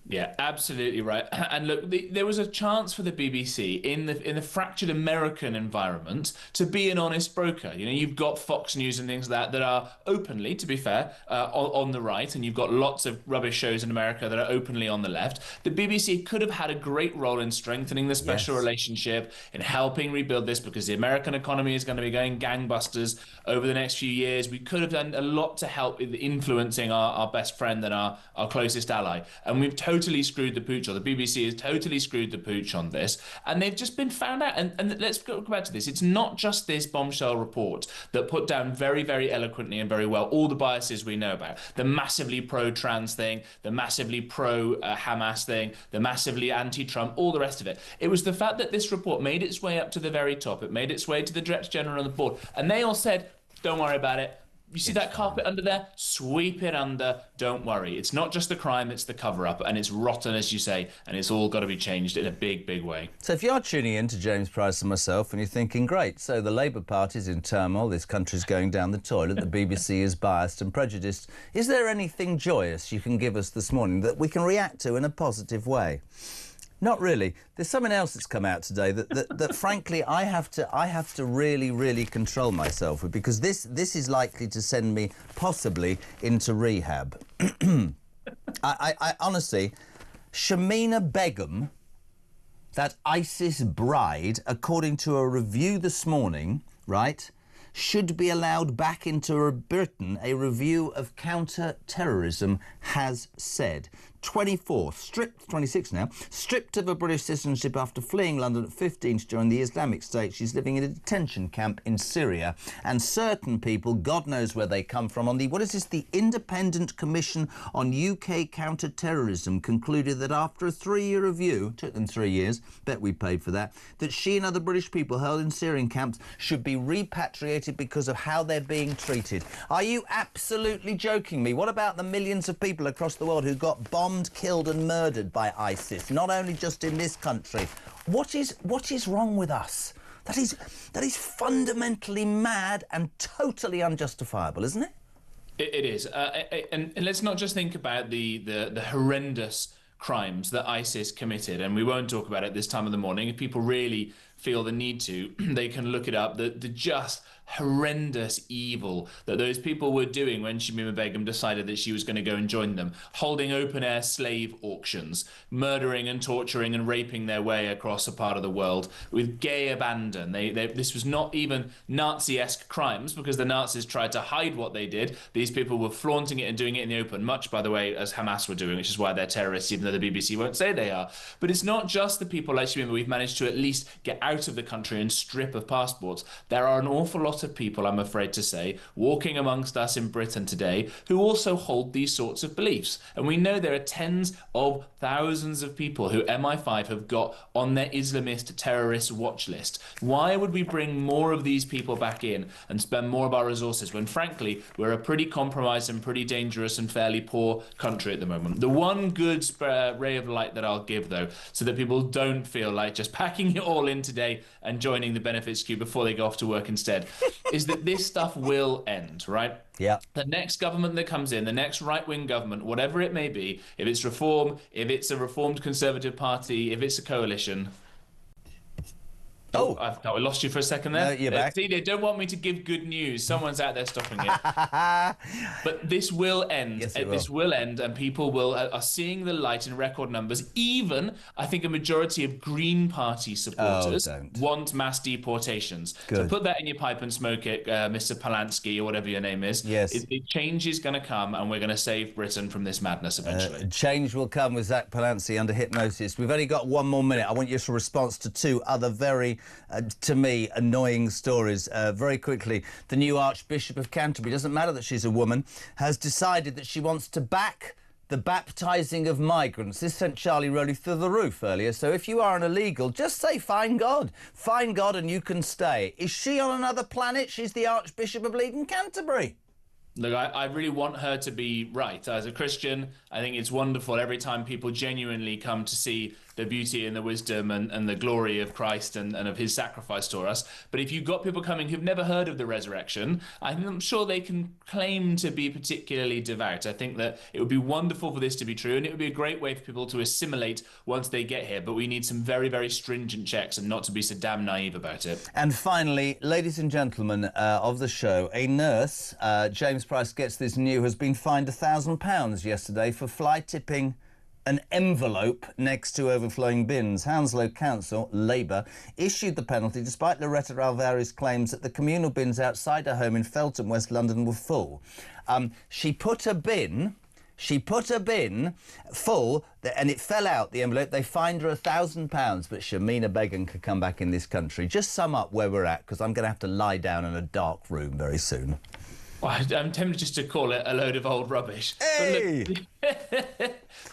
Speaker 14: Yeah, absolutely right. And look, there was a chance for the BBC in the fractured American environment to be an honest broker. You know, you've got Fox News and things like that are openly, to be fair, on the right, and you've got lots of rubbish shows in America that are openly on the left. The BBC could have had a great role in strengthening the special relationship, in helping rebuild this, because the American economy is going to be going gangbusters over the next few years. We could have done a lot to help with influencing our best friend and our closest ally. And we've totally screwed the pooch, or the BBC has totally screwed the pooch on this, and they've just been found out. And let's go back to this. It's not just this bombshell report that put down very, very eloquently and very well all the biases we know about. The massively pro-trans thing, the massively pro-Hamas thing, the massively anti-Trump, all the rest of it. It was the fact that this report made its way up to the very top. It made its way to the Director General on the board, and they all said, don't worry about it. You see that carpet under there? Sweep it under. Don't worry. It's not just the crime, it's the cover-up. And it's rotten, as you say, and it's all got to be changed in a big, big way.
Speaker 3: So if you're tuning in to James Price and myself and you're thinking, great, so the Labour Party's in turmoil, this country's going down the toilet, the BBC is biased and prejudiced, is there anything joyous you can give us this morning that we can react to in a positive way? Not really. There's something else that's come out today that frankly I have to really, really control myself with, because this is likely to send me possibly into rehab. I honestly, Shamina Begum, that ISIS bride, according to a review this morning, right? should be allowed back into Britain, a review of counter-terrorism has said. 26 now, stripped of her British citizenship after fleeing London at 15 to join the Islamic State. She's living in a detention camp in Syria. And certain people, God knows where they come from, on the, what is this, the Independent Commission on UK Counter-Terrorism concluded that after a 3-year review, took them 3 years, bet we paid for that, that she and other British people held in Syrian camps should be repatriated because of how they're being treated. Are you absolutely joking me? What about the millions of people across the world who got bombed, killed and murdered by ISIS, not only just in this country? What is wrong with us? That is fundamentally mad and totally unjustifiable, isn't it?
Speaker 14: It is. And let's not just think about the horrendous crimes that ISIS committed, and we won't talk about it this time of the morning. If people really feel the need to, they can look it up. The just horrendous evil that those people were doing when Shamima Begum decided that she was going to go and join them, holding open-air slave auctions, murdering and torturing and raping their way across a part of the world with gay abandon. This was not even Nazi-esque crimes, because the Nazis tried to hide what they did. These people were flaunting it and doing it in the open, much, by the way, as Hamas were doing, which is why they're terrorists, even though the BBC won't say they are. But it's not just the people like Shamima we've managed to at least get out of the country and strip of passports. There are an awful lot of people, I'm afraid to say, walking amongst us in Britain today who also hold these sorts of beliefs. And we know there are tens of thousands of people who MI5 have got on their Islamist terrorist watch list. Why would we bring more of these people back in and spend more of our resources when, frankly, we're a pretty compromised and pretty dangerous and fairly poor country at the moment? The one good ray of light that I'll give, though, so that people don't feel like just packing it all in today and joining the benefits queue before they go off to work instead, is that this stuff will end, right?
Speaker 3: Yeah.
Speaker 14: The next government that comes in, the next right-wing government, whatever it may be, if it's reform, if it's a reformed Conservative Party, if it's a coalition... Oh, I lost you for a second there.
Speaker 3: No, you're back.
Speaker 14: See, they don't want me to give good news. Someone's out there stopping it. But this will end.
Speaker 3: Yes, it will.
Speaker 14: This will end, and people are seeing the light in record numbers. Even, I think, a majority of Green Party supporters want mass deportations.
Speaker 3: Good.
Speaker 14: So put that in your pipe and smoke it, Mr. Polanski, or whatever your name is.
Speaker 3: Yes.
Speaker 14: Change is going to come, and we're going to save Britain from this madness eventually.
Speaker 3: Change will come with Zach Polanski under hypnosis. We've only got 1 more minute. I want your response to 2 other very... to me, annoying stories. Very quickly, the new Archbishop of Canterbury, doesn't matter that she's a woman, has decided that she wants to back the baptising of migrants. This sent Charlie Rowley through the roof earlier. So if you are an illegal, just say, find God. Find God and you can stay. Is she on another planet? She's the Archbishop of Leiden Canterbury.
Speaker 14: Look, I really want her to be right. As a Christian, I think it's wonderful every time people genuinely come to see the beauty and the wisdom and the glory of Christ and of his sacrifice to us. But if you've got people coming who've never heard of the resurrection, I'm sure they can claim to be particularly devout. I think that it would be wonderful for this to be true, and it would be a great way for people to assimilate once they get here. But we need some very, very stringent checks and not to be so damn naive about it.
Speaker 3: And finally, ladies and gentlemen of the show, a nurse, James Price gets this new, has been fined £1,000 yesterday for fly tipping an envelope next to overflowing bins. Hounslow Council, Labour, issued the penalty despite Loretta Alvarez's claims that the communal bins outside her home in Feltham, West London, were full. She put a bin full, and it fell out, the envelope. They fined her £1,000, but Shamima Begum could come back in this country. Just sum up where we're at, because I'm going to have to lie down in a dark room very soon.
Speaker 14: Well, I'm tempted just to call it a load of old rubbish.
Speaker 3: Hey!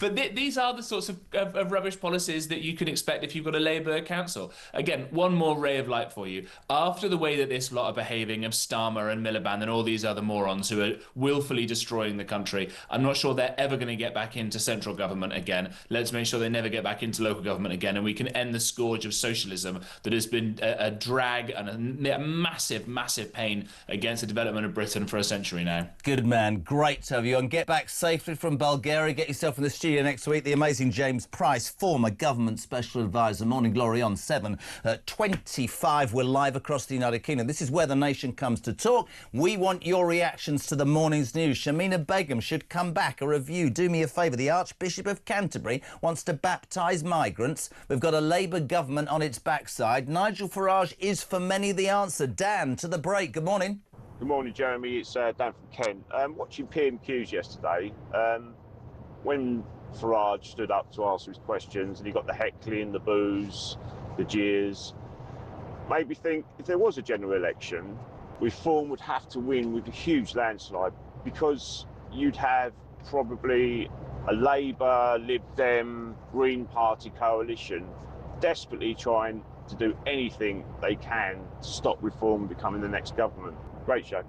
Speaker 14: But these are the sorts of rubbish policies that you can expect if you've got a Labour council. Again, one more ray of light for you. After the way that this lot are behaving, of Starmer and Miliband and all these other morons who are willfully destroying the country, I'm not sure they're ever going to get back into central government again. Let's make sure they never get back into local government again, and we can end the scourge of socialism that has been a drag and a massive, massive pain against the development of Britain for a century now.
Speaker 3: Good man. Great to have you on. Get back safely from Bulgaria. Get yourself in the studio next week, the amazing James Price, former government special advisor. Morning Glory on 7:25. We're live across the United Kingdom. This is where the nation comes to talk. We want your reactions to the morning's news. Shamina Begum should come back. A review. Do me a favour. The Archbishop of Canterbury wants to baptise migrants. We've got a Labour government on its backside. Nigel Farage is for many the answer. Dan, to the break. Good morning.
Speaker 15: Good morning, Jeremy. It's Dan from Kent. Watching PMQs yesterday, when Farage stood up to answer his questions and he got the heckling, the boos, the jeers, made me think if there was a general election, Reform would have to win with a huge landslide, because you'd have probably a Labour, Lib Dem, Green Party coalition desperately trying to do anything they can to stop Reform becoming the next government. Great show.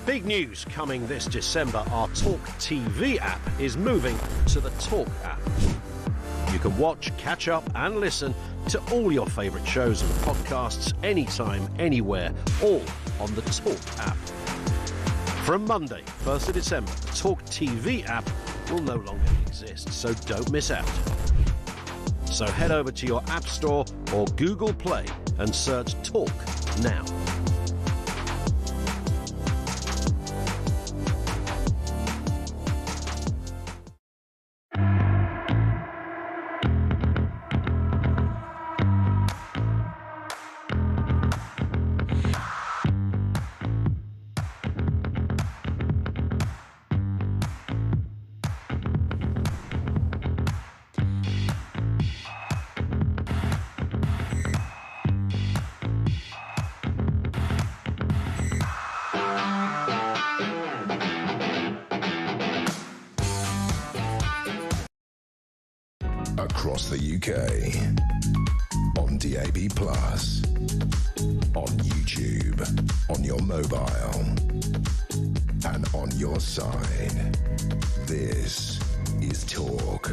Speaker 8: Big news coming this December. Our talkTV app is moving to the Talk app. You can watch, catch up and listen to all your favourite shows and podcasts anytime, anywhere, all on the Talk app. From Monday, 1st of December, the talkTV app will no longer exist, so don't miss out. So head over to your App Store or Google Play and search Talk now.
Speaker 2: Across the UK, on DAB+, on YouTube, on your mobile, and on your side. This is Talk.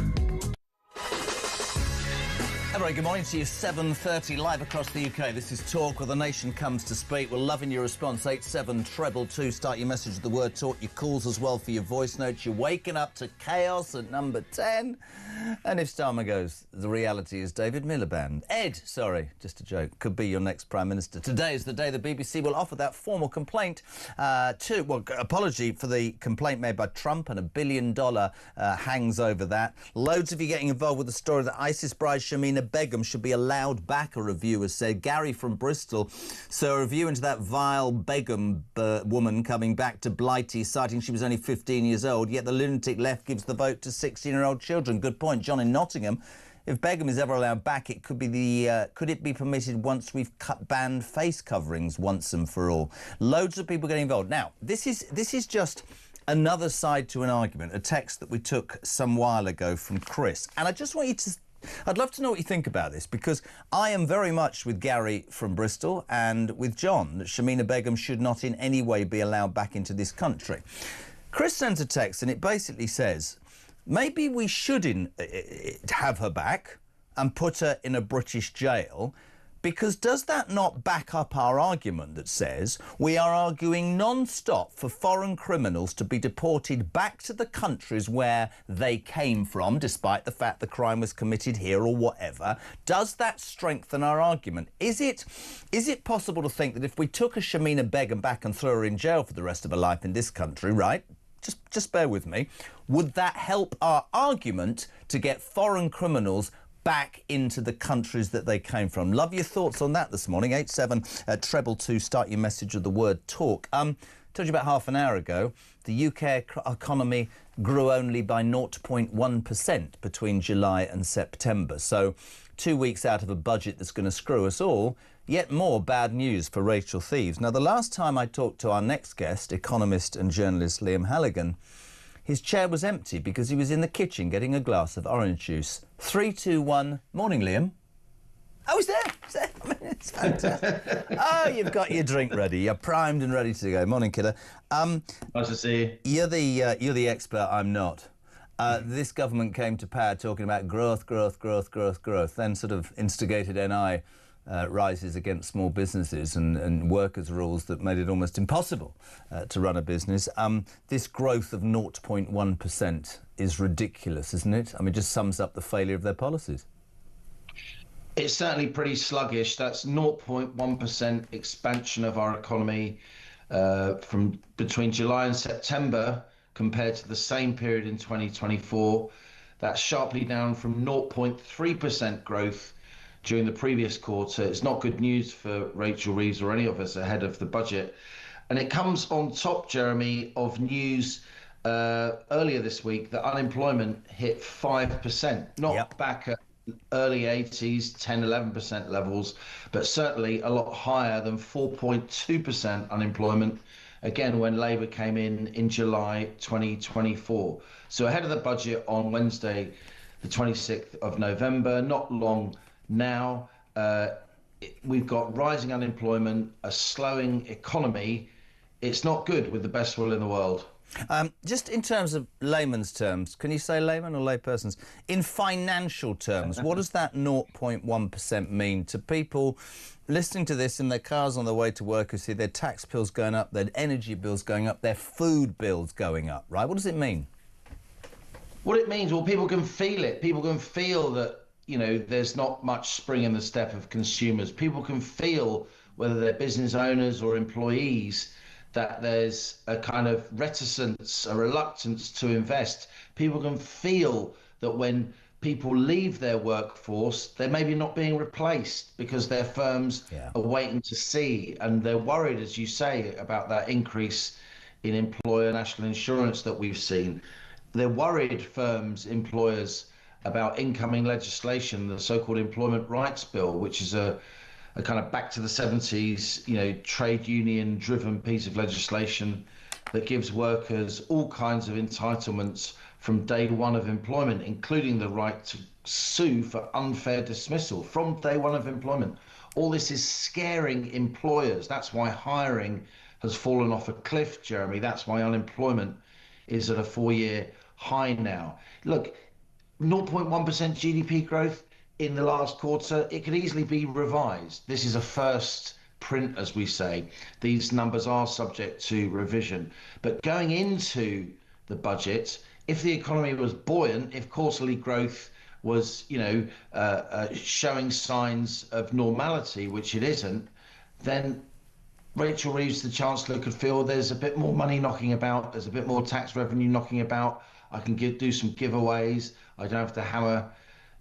Speaker 3: A very good morning to you, 7:30 live across the UK. This is Talk, where the nation comes to speak. We're loving your response, 87222. Start your message with the word talk, your calls as well for your voice notes. You're waking up to chaos at number 10. And if Starmer goes, the reality is David Miliband. Just a joke, could be your next Prime Minister. Today is the day the BBC will offer that formal complaint apology for the complaint made by Trump, and $1 billion hangs over that. Loads of you getting involved with the story that ISIS bride Shamina Begum should be allowed back, a reviewer said. Gary from Bristol, so a review into that vile Begum woman coming back to Blighty, citing she was only 15 years old, yet the lunatic left gives the vote to 16-year-old children. Good point. John in Nottingham. If Begum is ever allowed back, it could be could it be permitted once we've banned face coverings once and for all? Loads of people getting involved. Now, this is just another side to an argument, a text that we took some while ago from Chris. And I just want you to... I'd love to know what you think about this, because I am very much with Gary from Bristol and with John that Shamina Begum should not in any way be allowed back into this country. Chris sends a text and it basically says, maybe we should have her back and put her in a British jail, because does that not back up our argument that says we are arguing non-stop for foreign criminals to be deported back to the countries where they came from, despite the fact the crime was committed here or whatever? Does that strengthen our argument? Is it possible to think that if we took a Shamina Begum back and threw her in jail for the rest of her life in this country, right? Just bear with me. Would that help our argument to get foreign criminals back into the countries that they came from? Love your thoughts on that this morning. 87222. Start your message with the word talk. Told you about half an hour ago, the UK economy grew only by 0.1% between July and September. So 2 weeks out of a budget that's going to screw us all. Yet more bad news for Rachel Thieves. Now, the last time I talked to our next guest, economist and journalist Liam Halligan, his chair was empty because he was in the kitchen getting a glass of orange juice. 3, 2, 1. Morning, Liam. Oh, he's there. He's there. I mean, it's fantastic. Oh, you've got your drink ready. You're primed and ready to go. Morning, kidder.
Speaker 16: Nice to see you.
Speaker 3: You're the expert. I'm not. This government came to power talking about growth, then sort of instigated NI rises against small businesses and workers' rules that made it almost impossible to run a business. This growth of 0.1% is ridiculous, isn't it? I mean, it just sums up the failure of their policies.
Speaker 16: It's certainly pretty sluggish. That's 0.1% expansion of our economy from between July and September compared to the same period in 2024. That's sharply down from 0.3% growth during the previous quarter. It's not good news for Rachel Reeves or any of us ahead of the budget. And it comes on top, Jeremy, of news earlier this week that unemployment hit 5%, not back at early 80s, 10, 11% levels, but certainly a lot higher than 4.2% unemployment, again, when Labour came in July 2024. So ahead of the budget on Wednesday, the 26th of November, not long now, we've got rising unemployment, a slowing economy. It's not good with the best will in the world.
Speaker 3: Just in terms of layman's terms, can you say layman or laypersons? In financial terms, what does that 0.1% mean to people listening to this in their cars on their way to work, who see their tax bills going up, their energy bills going up, their food bills going up, right? What does it mean?
Speaker 16: What it means, well, people can feel it. People can feel that, you know, there's not much spring in the step of consumers. People can feel, whether they're business owners or employees, that there's a kind of reticence, a reluctance to invest. People can feel that when people leave their workforce, they're maybe not being replaced because their firms are waiting to see, and they're worried, as you say, about that increase in employer national insurance that we've seen. They're worried, firms, employers, about incoming legislation, the so-called Employment Rights Bill, which is a kind of back to the 70s, you know, trade union driven piece of legislation that gives workers all kinds of entitlements from day one of employment, including the right to sue for unfair dismissal from day one of employment. All this is scaring employers. That's why hiring has fallen off a cliff, Jeremy. That's why unemployment is at a 4-year high now. Look, 0.1% GDP growth, in the last quarter, it could easily be revised. This is a first print, as we say. These numbers are subject to revision. But going into the budget, if the economy was buoyant, if quarterly growth was, showing signs of normality, which it isn't, then Rachel Reeves, the Chancellor, could feel there's a bit more money knocking about, there's a bit more tax revenue knocking about, I can do some giveaways, I don't have to hammer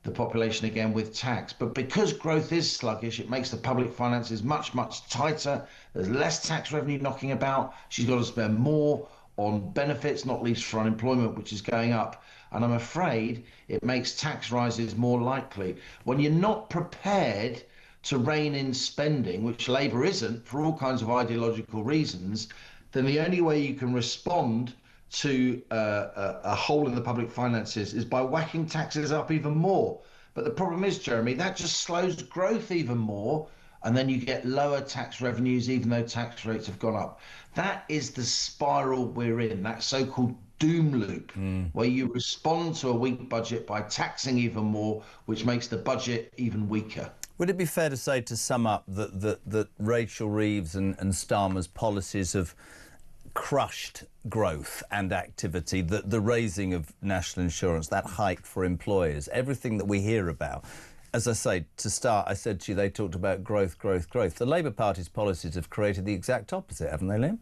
Speaker 16: the population again with tax. But because growth is sluggish, it makes the public finances much, much tighter. There's less tax revenue knocking about. She's got to spend more on benefits, not least for unemployment, which is going up. And I'm afraid it makes tax rises more likely. When you're not prepared to rein in spending, which Labour isn't for all kinds of ideological reasons, then the only way you can respond to a hole in the public finances is by whacking taxes up even more. But the problem is, Jeremy, that just slows growth even more, and then you get lower tax revenues even though tax rates have gone up. That is the spiral we're in, that so-called doom loop, where you respond to a weak budget by taxing even more, which makes the budget even weaker.
Speaker 3: Would it be fair to say, to sum up, that Rachel Reeves and Starmer's policies have crushed growth and activity, the raising of national insurance, that hike for employers, everything that we hear about? As I say, to start, I said to you, they talked about growth, growth, growth. The Labour Party's policies have created the exact opposite, haven't they, Liam?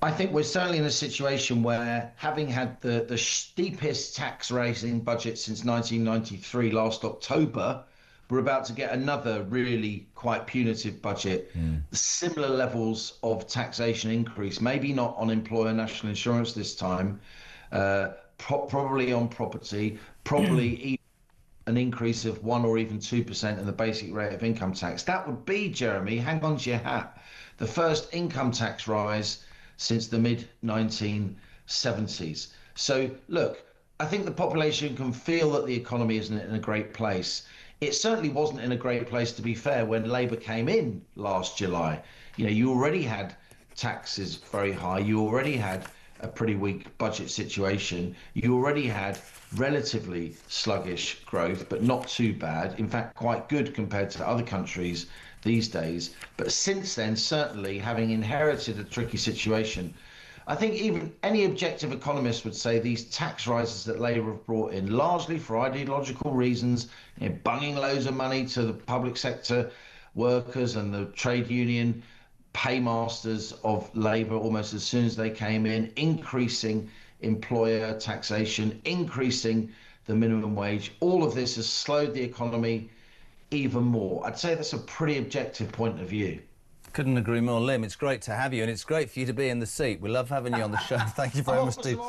Speaker 16: I think we're certainly in a situation where, having had the steepest tax raising budget since 1993 last October, we're about to get another really quite punitive budget. Similar levels of taxation increase, maybe not on employer national insurance this time, probably on property, probably even an increase of 1 or even 2% in the basic rate of income tax. That would be, Jeremy, hang on to your hat, the first income tax rise since the mid-1970s. So, look, I think the population can feel that the economy isn't in a great place. It certainly wasn't in a great place, to be fair, when Labour came in last July. You already had taxes very high. You already had a pretty weak budget situation. You already had relatively sluggish growth, but not too bad. In fact, quite good compared to other countries these days. But since then, certainly, having inherited a tricky situation, I think even any objective economist would say these tax rises that Labour have brought in, largely for ideological reasons, bunging loads of money to the public sector workers and the trade union paymasters of Labour almost as soon as they came in, increasing employer taxation, increasing the minimum wage. All of this has slowed the economy even more. I'd say that's a pretty objective point of view.
Speaker 3: Couldn't agree more, Liam. It's great to have you, and it's great for you to be in the seat. We love having you on the show. Thank you very much, Steve.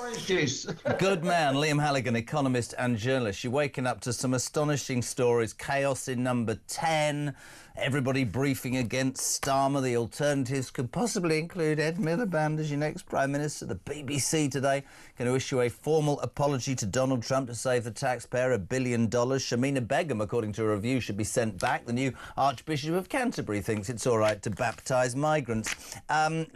Speaker 3: Good man, Liam Halligan, economist and journalist. You're waking up to some astonishing stories. Chaos in number 10. Everybody briefing against Starmer. The alternatives could possibly include Ed Miliband as your next Prime Minister. The BBC today going to issue a formal apology to Donald Trump to save the taxpayer $1 billion. Shamina Begum, according to a review, should be sent back. The new Archbishop of Canterbury thinks it's all right to baptise migrants.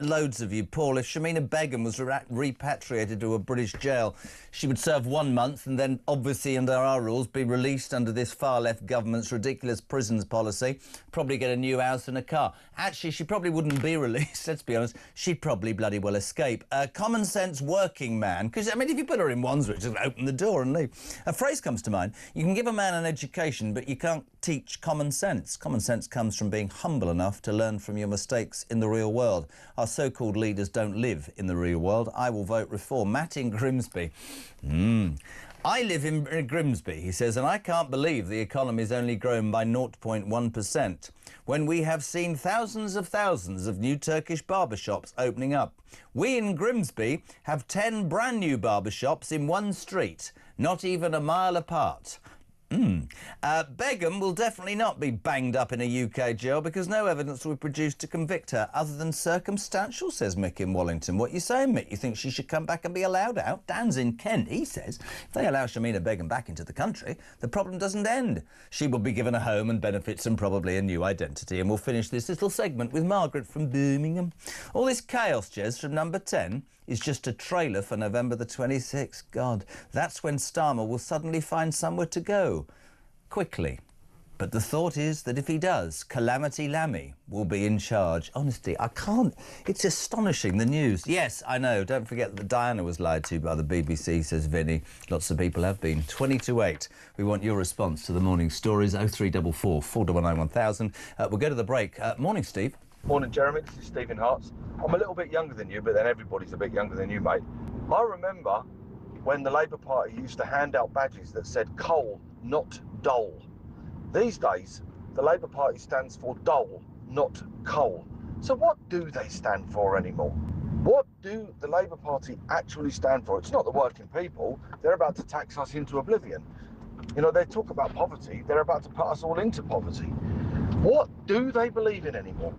Speaker 3: Loads of you. Paul, if Shamina Begum was repatriated to a British jail, she would serve 1 month and then, obviously under our rules, be released under this far-left government's ridiculous prisons policy. Probably get a new house and a car. Actually, she probably wouldn't be released, let's be honest. She'd probably bloody well escape. Common sense working man. Because, I mean, if you put her in Wandsworth, just open the door and leave. A phrase comes to mind. You can give a man an education, but you can't teach common sense. Common sense comes from being humble enough to learn from your mistakes in the real world. Our so-called leaders don't live in the real world. I will vote reform. Matt in Grimsby. I live in Grimsby, he says, and I can't believe the economy's only grown by 0.1% when we have seen thousands of new Turkish barbershops opening up. We in Grimsby have 10 brand new barbershops in one street, not even a mile apart. Begum will definitely not be banged up in a UK jail because no evidence will be produced to convict her other than circumstantial, says Mick in Wallington. What you saying, Mick? You think she should come back and be allowed out? Dan's in Kent. He says if they allow Shamina Begum back into the country, the problem doesn't end. She will be given a home and benefits and probably a new identity. And we'll finish this little segment with Margaret from Birmingham. All this chaos, Jez, from number 10 is just a trailer for November the 26th. God, that's when Starmer will suddenly find somewhere to go. quickly. But the thought is that if he does, Calamity Lammy will be in charge. Honestly, I can't... It's astonishing, the news. Yes, I know. Don't forget that Diana was lied to by the BBC, says Vinny. Lots of people have been. 20 to 8. We want your response to the morning stories. 0344 499 1000. We'll go to the break. Morning, Steve.
Speaker 17: Morning, Jeremy. This is Stephen Hartz. I'm a little bit younger than you, but then everybody's a bit younger than you, mate. I remember when the Labour Party used to hand out badges that said coal, not dole. These days, the Labour Party stands for dole, not coal. So what do they stand for anymore? What do the Labour Party actually stand for? It's not the working people. They're about to tax us into oblivion. You know, they talk about poverty. They're about to put us all into poverty. What do they believe in anymore?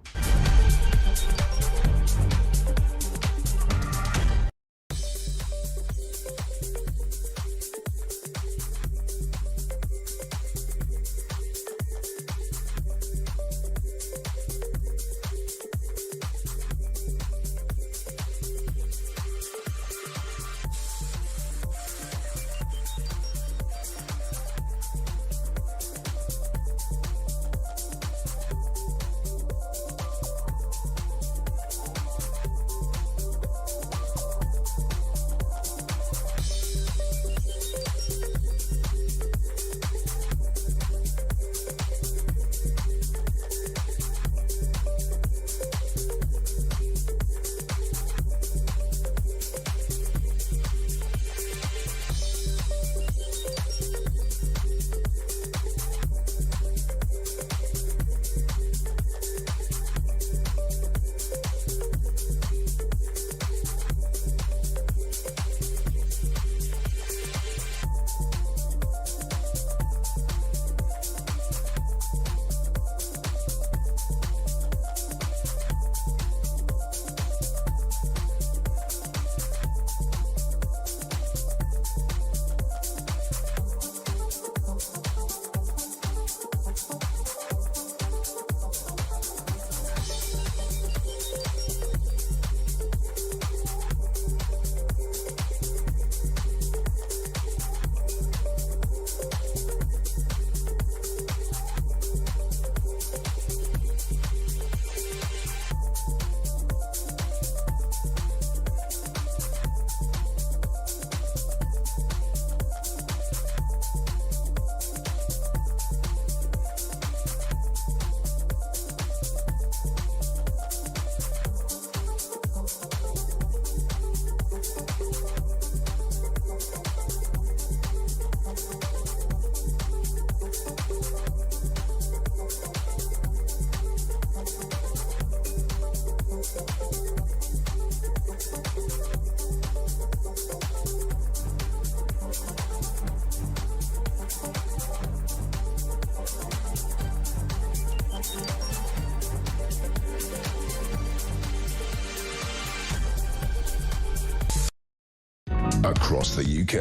Speaker 2: Across the UK,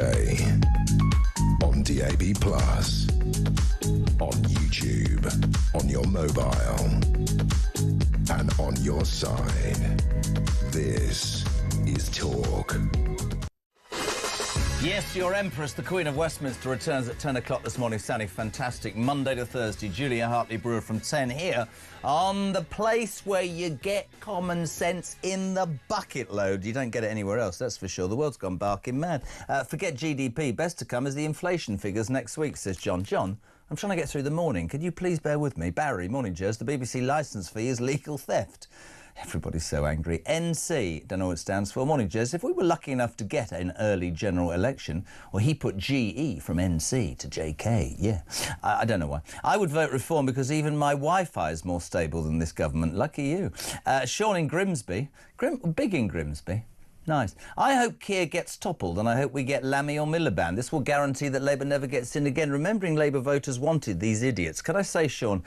Speaker 2: on DAB+, on YouTube, on your mobile, and on your side. This is Talk.
Speaker 3: Yes, your Empress, the Queen of Westminster, returns at 10 o'clock this morning. Sounding fantastic. Monday to Thursday, Julia Hartley-Brewer from 10 here on the place where you get common sense in the bucket load. You don't get it anywhere else, that's for sure. The world's gone barking mad. Forget GDP. Best to come is the inflation figures next week, says John. John, I'm trying to get through the morning. Could you please bear with me? Barry, morning, Jez. The BBC licence fee is legal theft. Everybody's so angry. NC, don't know what it stands for. Morning, Jez. If we were lucky enough to get an early general election, well, he put GE from NC to JK, yeah. I don't know why. I would vote Reform because even my Wi-Fi is more stable than this government. Lucky you. Sean in Grimsby. Big in Grimsby. Nice. I hope Keir gets toppled and I hope we get Lammy or Miliband. This will guarantee that Labour never gets in again. Remembering Labour voters wanted these idiots. Can I say, Sean,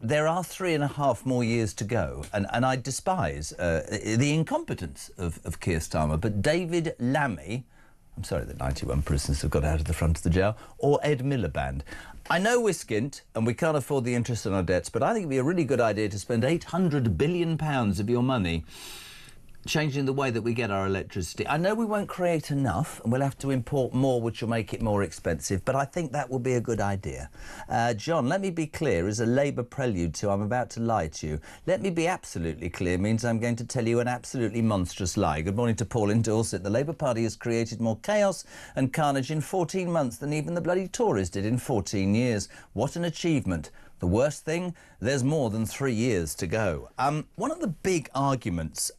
Speaker 3: there are 3.5 more years to go, and I despise the incompetence of Keir Starmer, but David Lammy, I'm sorry that 91 prisoners have got out of the front of the jail, or Ed Miliband. I know we're skint and we can't afford the interest on our debts, but I think it'd be a really good idea to spend £800 billion of your money changing the way that we get our electricity. I know we won't create enough and we'll have to import more, which will make it more expensive, but I think that will be a good idea. John, let me be clear, as a Labour prelude to I'm about to lie to you, let me be absolutely clear means I'm going to tell you an absolutely monstrous lie. Good morning to Paul in Dorset. The Labour Party has created more chaos and carnage in 14 months than even the bloody Tories did in 14 years. What an achievement. The worst thing, there's more than 3 years to go. One of the big arguments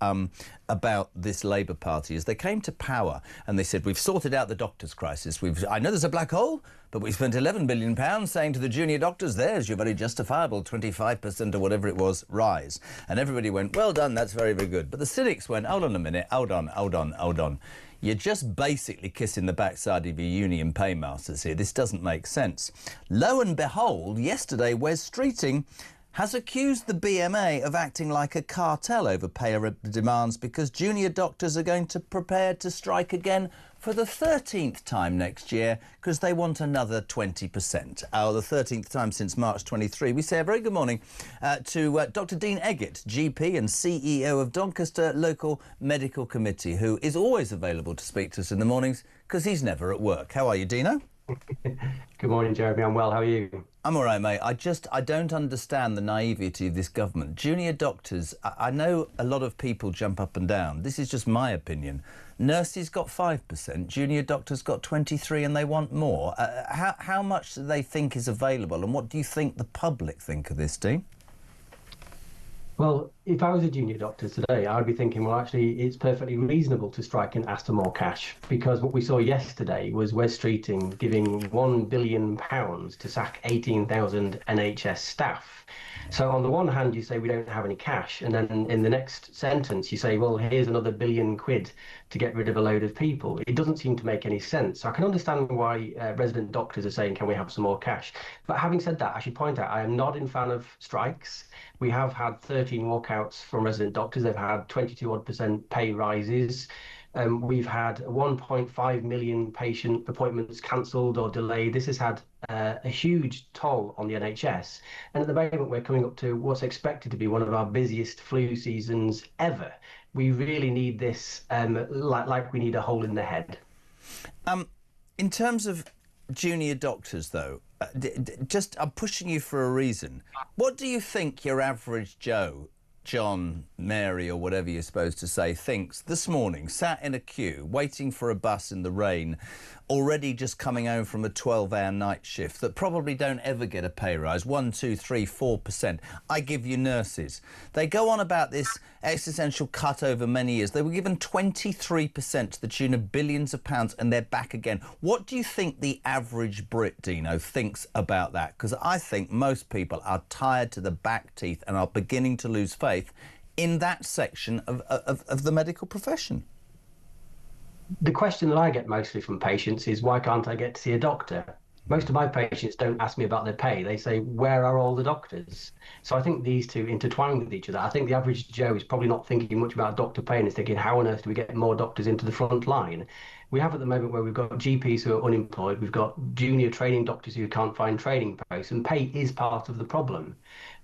Speaker 3: about this Labour Party is they came to power and they said, we've sorted out the doctors' crisis. I know there's a black hole, but we spent £11 billion saying to the junior doctors, there's your very justifiable 25% or whatever it was, rise. And everybody went, well done, that's very, very good. But the cynics went, hold on a minute, hold on. You're just basically kissing the backside of your union paymasters here. This doesn't make sense. Lo and behold, yesterday Wes Streeting has accused the BMA of acting like a cartel over pay demands because junior doctors are going to prepare to strike again for the 13th time next year because they want another 20%. The 13th time since March 23. We say a very good morning to Dr Dean Eggett, GP and CEO of Doncaster Local Medical Committee, who is always available to speak to us in the mornings because he's never at work. How are you, Dino?
Speaker 18: Good morning, Jeremy. I'm well. How are you?
Speaker 3: I'm all right, mate. I don't understand the naivety of this government. Junior doctors, I know a lot of people jump up and down. This is just my opinion. Nurses got 5%, junior doctors got 23%, and they want more. How much do they think is available, and what do you think the public think of this, Dean?
Speaker 18: Well, if I was a junior doctor today, I'd be thinking, well, actually, it's perfectly reasonable to strike and ask for more cash, because what we saw yesterday was Wes Streeting giving £1 billion to sack 18,000 NHS staff. So on the one hand, you say we don't have any cash, and then in the next sentence, you say, well, here's another £1 billion to get rid of a load of people. It doesn't seem to make any sense. So I can understand why resident doctors are saying, can we have some more cash? But having said that, I should point out, I am not in fan of strikes. We have had 13 walkouts from resident doctors. They've had 22% pay rises. We've had 1.5 million patient appointments cancelled or delayed. This has had a huge toll on the NHS. And at the moment, we're coming up to what's expected to be one of our busiest flu seasons ever. We really need this like we need a hole in the head.
Speaker 3: In terms of junior doctors, though, I'm pushing you for a reason. What do you think your average Joe, John, Mary, or whatever you're supposed to say, thinks this morning, sat in a queue, waiting for a bus in the rain, already just coming home from a 12-hour night shift, that probably don't ever get a pay rise, 1, 2, 3, 4%. I give you nurses. They go on about this existential cut over many years. They were given 23% to the tune of billions of pounds, and they're back again. What do you think the average Brit, Dino, thinks about that? Because I think most people are tired to the back teeth and are beginning to lose faith in that section of the medical profession.
Speaker 18: The question that I get mostly from patients is, why can't I get to see a doctor? Most of my patients don't ask me about their pay. They say, where are all the doctors? So I think these two intertwine with each other. I think the average Joe is probably not thinking much about doctor pay and is thinking, how on earth do we get more doctors into the front line? We have at the moment where we've got GPs who are unemployed, we've got junior training doctors who can't find training posts, and pay is part of the problem.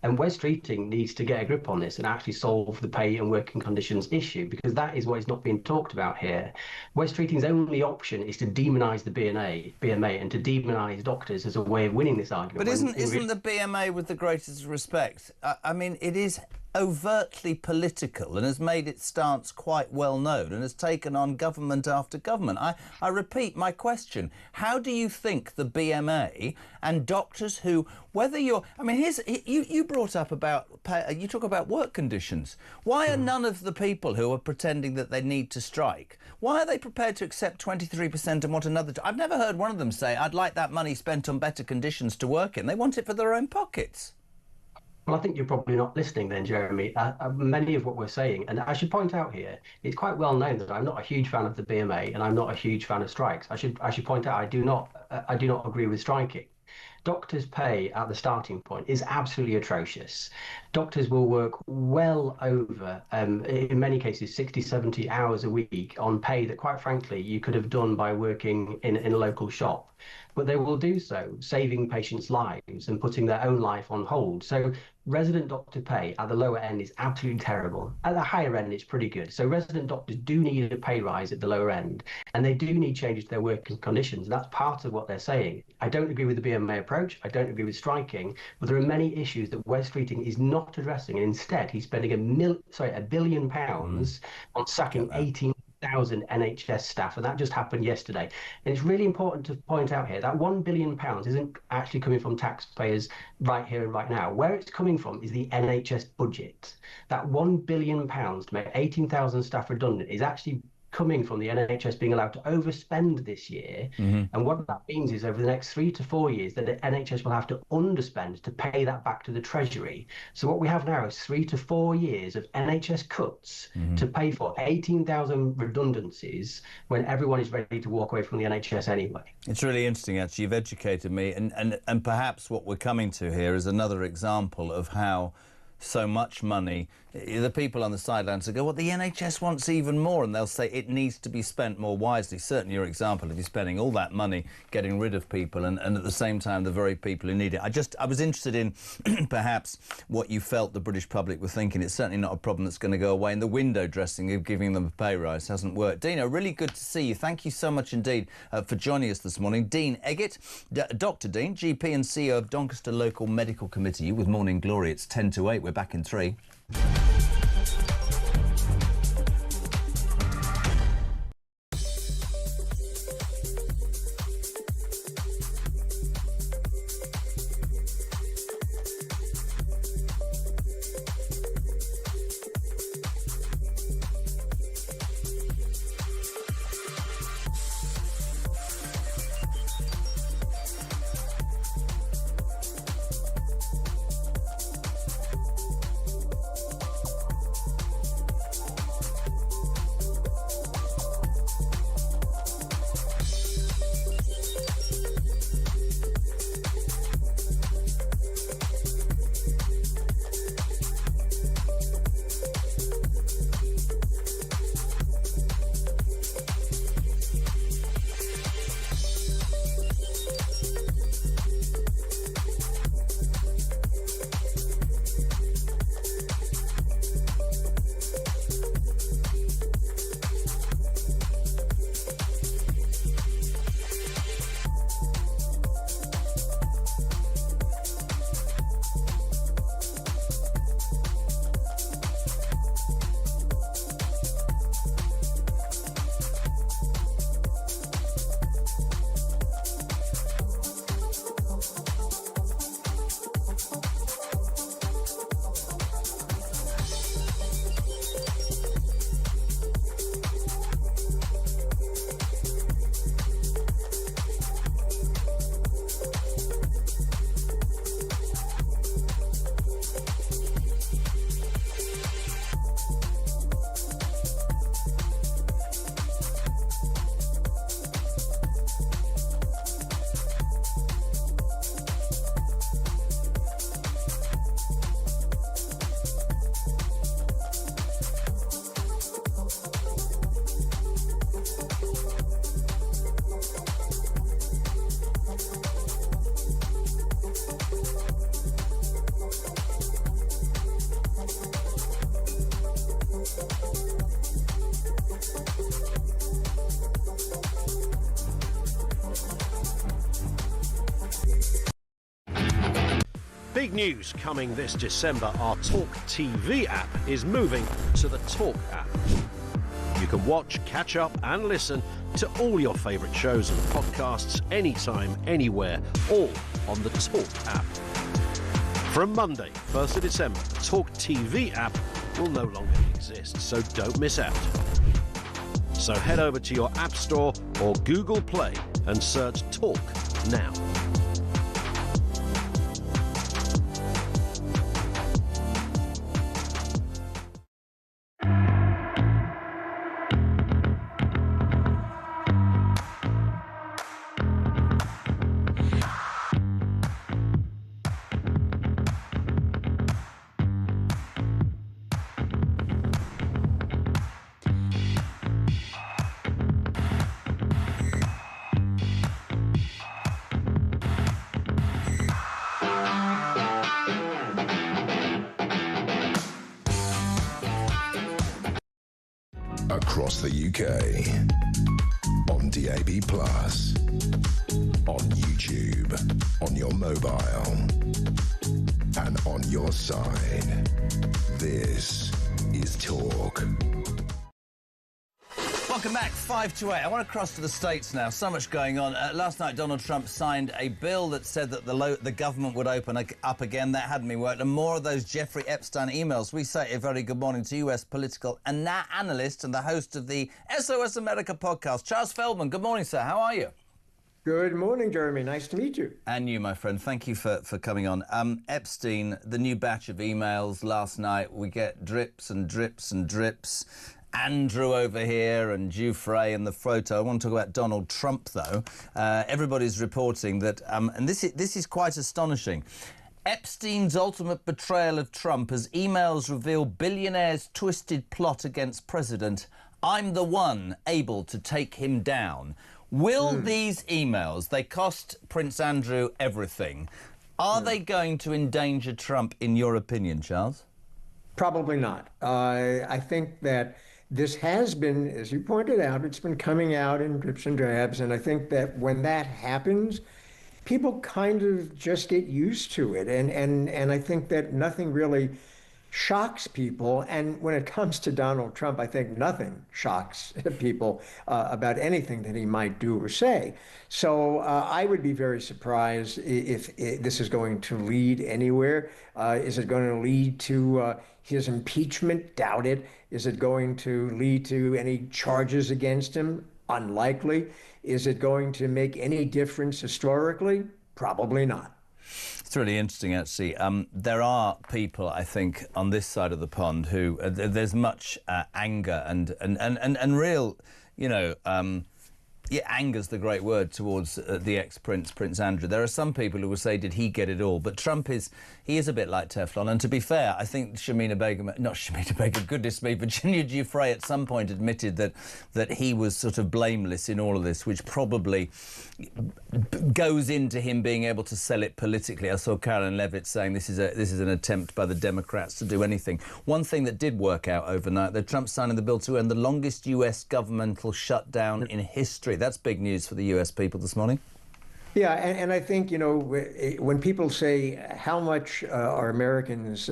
Speaker 18: And Wes Streeting needs to get a grip on this and actually solve the pay and working conditions issue, because that is what is not being talked about here. Wes Streeting's only option is to demonise the BMA and to demonise doctors as a way of winning this argument.
Speaker 3: But isn't the BMA, with the greatest respect, I mean, it is overtly political and has made its stance quite well known and has taken on government after government. I repeat my question. How do you think the BMA and doctors who, whether you're... I mean, you brought up about... You talk about work conditions. Why are none of the people who are pretending that they need to strike, why are they prepared to accept 23% and want another... I've never heard one of them say, I'd like that money spent on better conditions to work in. They want it for their own pockets.
Speaker 18: Well, I think you're probably not listening then, Jeremy. Many of what we're saying, and I should point out here, it's quite well known that I'm not a huge fan of the BMA and I'm not a huge fan of strikes. I should point out I do not agree with striking. Doctors' pay at the starting point is absolutely atrocious. Doctors will work well over, in many cases, 60, 70 hours a week on pay that, quite frankly, you could have done by working in a local shop. but they will do so saving patients' lives and putting their own life on hold. So resident doctor pay at the lower end is absolutely terrible. At the higher end, it's pretty good. So resident doctors do need a pay rise at the lower end, and they do need changes to their working conditions. That's part of what they're saying. I don't agree with the BMA approach. I don't agree with striking, but there are many issues that Wes Streeting is not addressing, and instead he's spending £1 billion on sacking 18,000 NHS staff, and that just happened yesterday. And it's really important to point out here that £1 billion isn't actually coming from taxpayers right here and right now. Where it's coming from is the NHS budget. That £1 billion to make 18,000 staff redundant is actually coming from the NHS being allowed to overspend this year. And what that means is over the next 3 to 4 years that the NHS will have to underspend to pay that back to the Treasury. So what we have now is 3 to 4 years of NHS cuts to pay for 18,000 redundancies when everyone is ready to walk away from the NHS anyway.
Speaker 3: It's really interesting, actually. You've educated me, and perhaps what we're coming to here is another example of how so much money, the people on the sidelines will go, well, the NHS wants even more, and they'll say it needs to be spent more wisely. Certainly your example of you spending all that money getting rid of people and at the same time the very people who need it. I was interested in perhaps what you felt the British public were thinking. It's certainly not a problem that's going to go away, and the window dressing of giving them a pay rise hasn't worked. Dino, really good to see you. Thank you so much indeed for joining us this morning. Dean Eggett, Dr. Dean, GP and CEO of Doncaster Local Medical Committee. You with Morning Glory. It's 10 to 8. We're back in 3.
Speaker 8: Big news coming this December. Our talkTV app is moving to the Talk app. You can watch, catch up and listen to all your favourite shows and podcasts anytime, anywhere, all on the Talk app. From Monday, 1st of December, the talkTV app will no longer exist, so don't miss out. So head over to your App Store or Google Play and search Talk now.
Speaker 2: the UK. On DAB+, on YouTube, on your mobile, and on your side. This is Talk.
Speaker 3: Welcome back, 5 to 8. I want to cross to the States now. So much going on. Last night, Donald Trump signed a bill that said that the government would open up again. That hadn't been worked. And more of those Jeffrey Epstein emails. We say a very good morning to US political analyst and the host of the SOS America podcast, Charles Feldman. Good morning, sir. How are you?
Speaker 19: Good morning, Jeremy. Nice to meet you.
Speaker 3: And you, my friend. Thank you for coming on. Epstein, the new batch of emails last night. We get drips and drips and drips. Andrew over here and Giuffre and the photo. I want to talk about Donald Trump, though. Everybody's reporting that, and this is quite astonishing. Epstein's ultimate betrayal of Trump as emails reveal billionaire's twisted plot against president. I'm the one able to take him down. Will these emails, they cost Prince Andrew everything, are they going to endanger Trump, in your opinion, Charles?
Speaker 19: Probably not. I think that this has been, as you pointed out, it's been coming out in drips and drabs, and I think that when that happens, people kind of just get used to it, and I think that nothing really shocks people. And when it comes to Donald Trump, I think nothing shocks people about anything that he might do or say. So I would be very surprised if this is going to lead anywhere. Is it going to lead to his impeachment? Doubt it. Is it going to lead to any charges against him? Unlikely. Is it going to make any difference historically? Probably not.
Speaker 3: It's really interesting, actually. There are people, I think, on this side of the pond who there's much anger and real, you know, anger's the great word towards the ex-Prince, Prince Andrew. There are some people who will say, did he get it all? But Trump is a bit like Teflon. And to be fair, I think Virginia Giuffre at some point admitted that he was sort of blameless in all of this, which probably goes into him being able to sell it politically. I saw Carolyn Levitt saying this is an attempt by the Democrats to do anything. One thing that did work out overnight, that Trump signing the bill to end the longest US governmental shutdown in history. That's big news for the US people this morning.
Speaker 19: Yeah, and I think, you know, when people say how much are Americans,